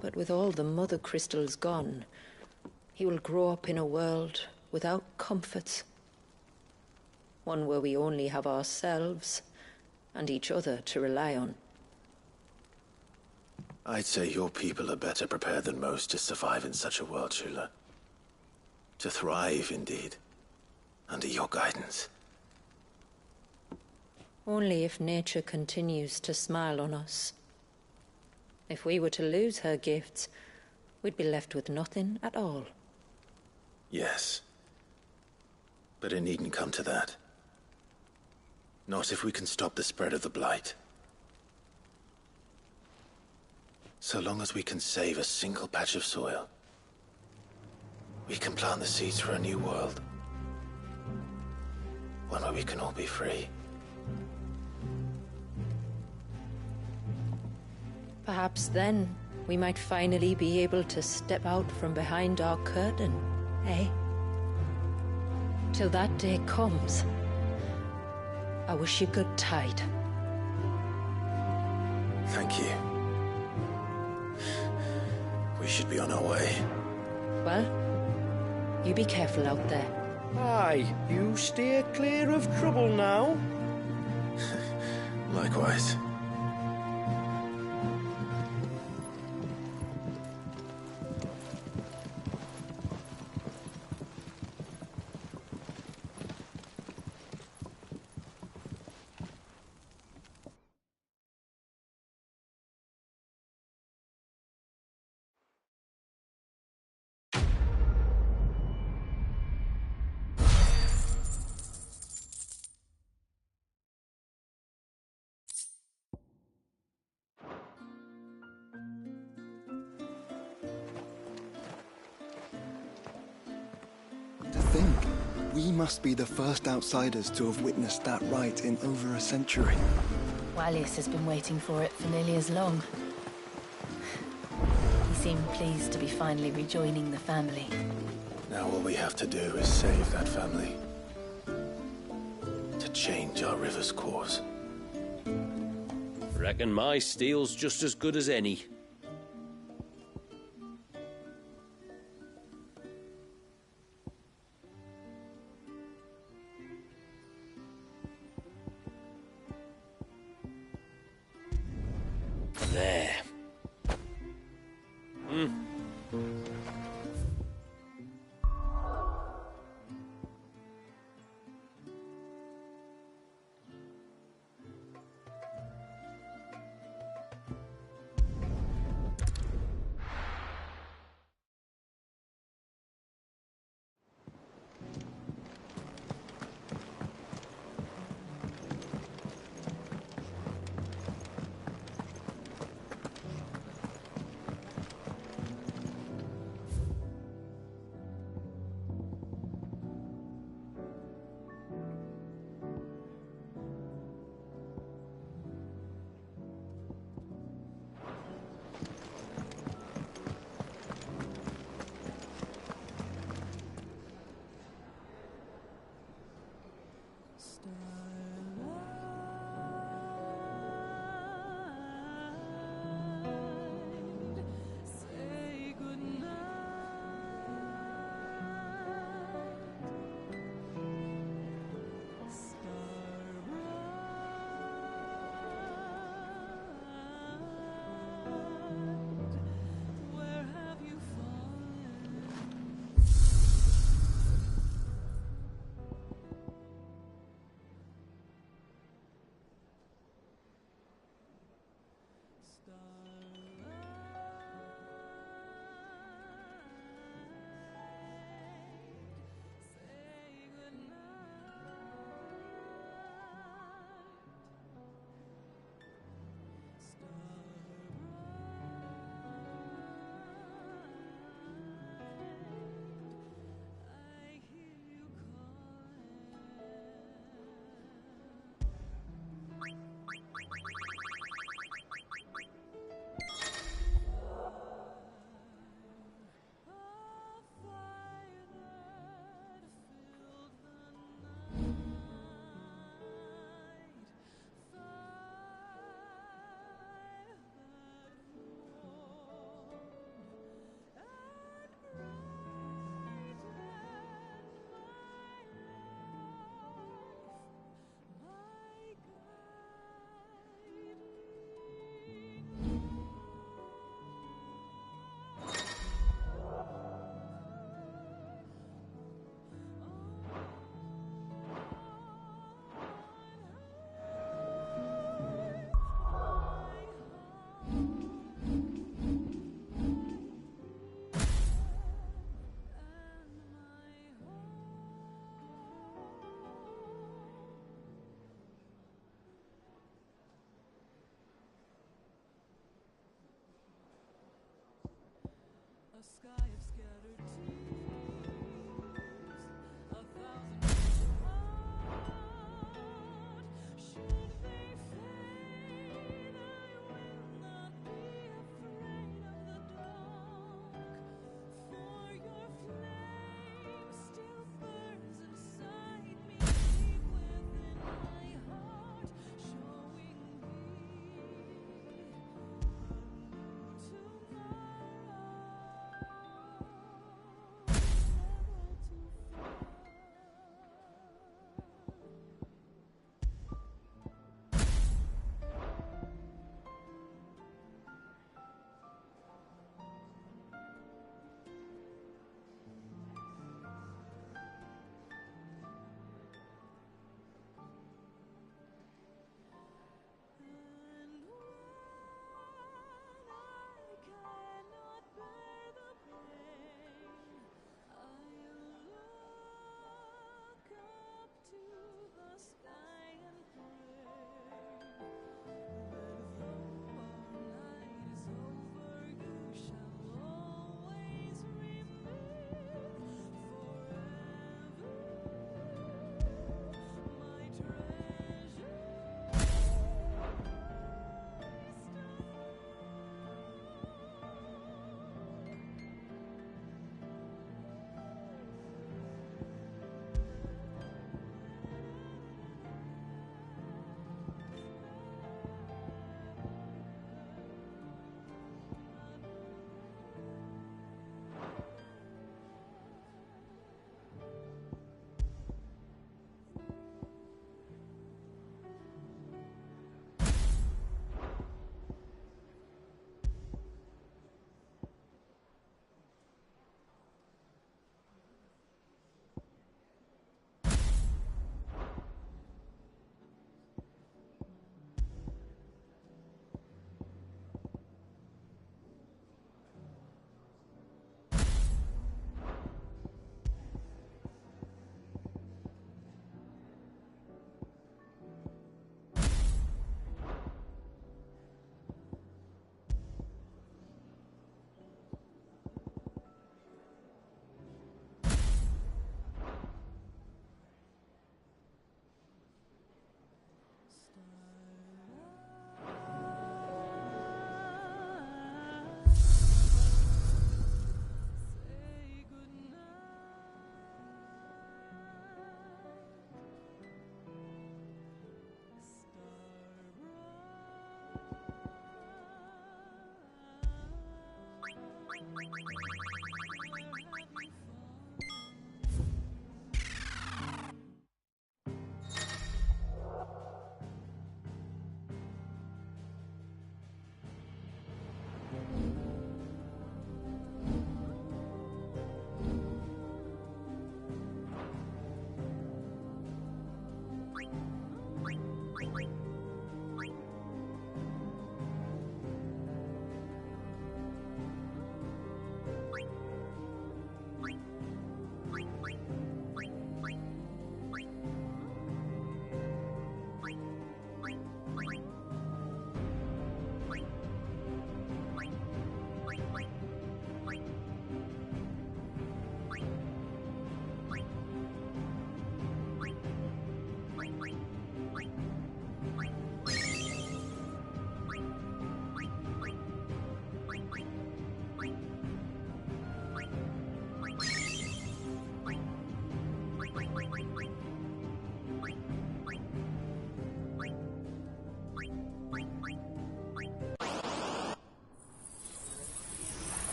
But with all the mother crystals gone, he will grow up in a world without comforts. One where we only have ourselves and each other to rely on. I'd say your people are better prepared than most to survive in such a world, Shula. To thrive, indeed, under your guidance. Only if nature continues to smile on us. If we were to lose her gifts, we'd be left with nothing at all. Yes. But it needn't come to that. Not if we can stop the spread of the Blight. So long as we can save a single patch of soil, we can plant the seeds for a new world. One where we can all be free. Perhaps then we might finally be able to step out from behind our curtain, eh? Till that day comes, I wish you good tide. Thank you. We should be on our way. Well, you be careful out there. Aye, you steer clear of trouble now. Likewise. To think, we must be the first outsiders to have witnessed that rite in over a century. Wallius has been waiting for it for nearly as long. He seemed pleased to be finally rejoining the family. Now all we have to do is save that family. To change our river's course. Reckon my steel's just as good as any. There.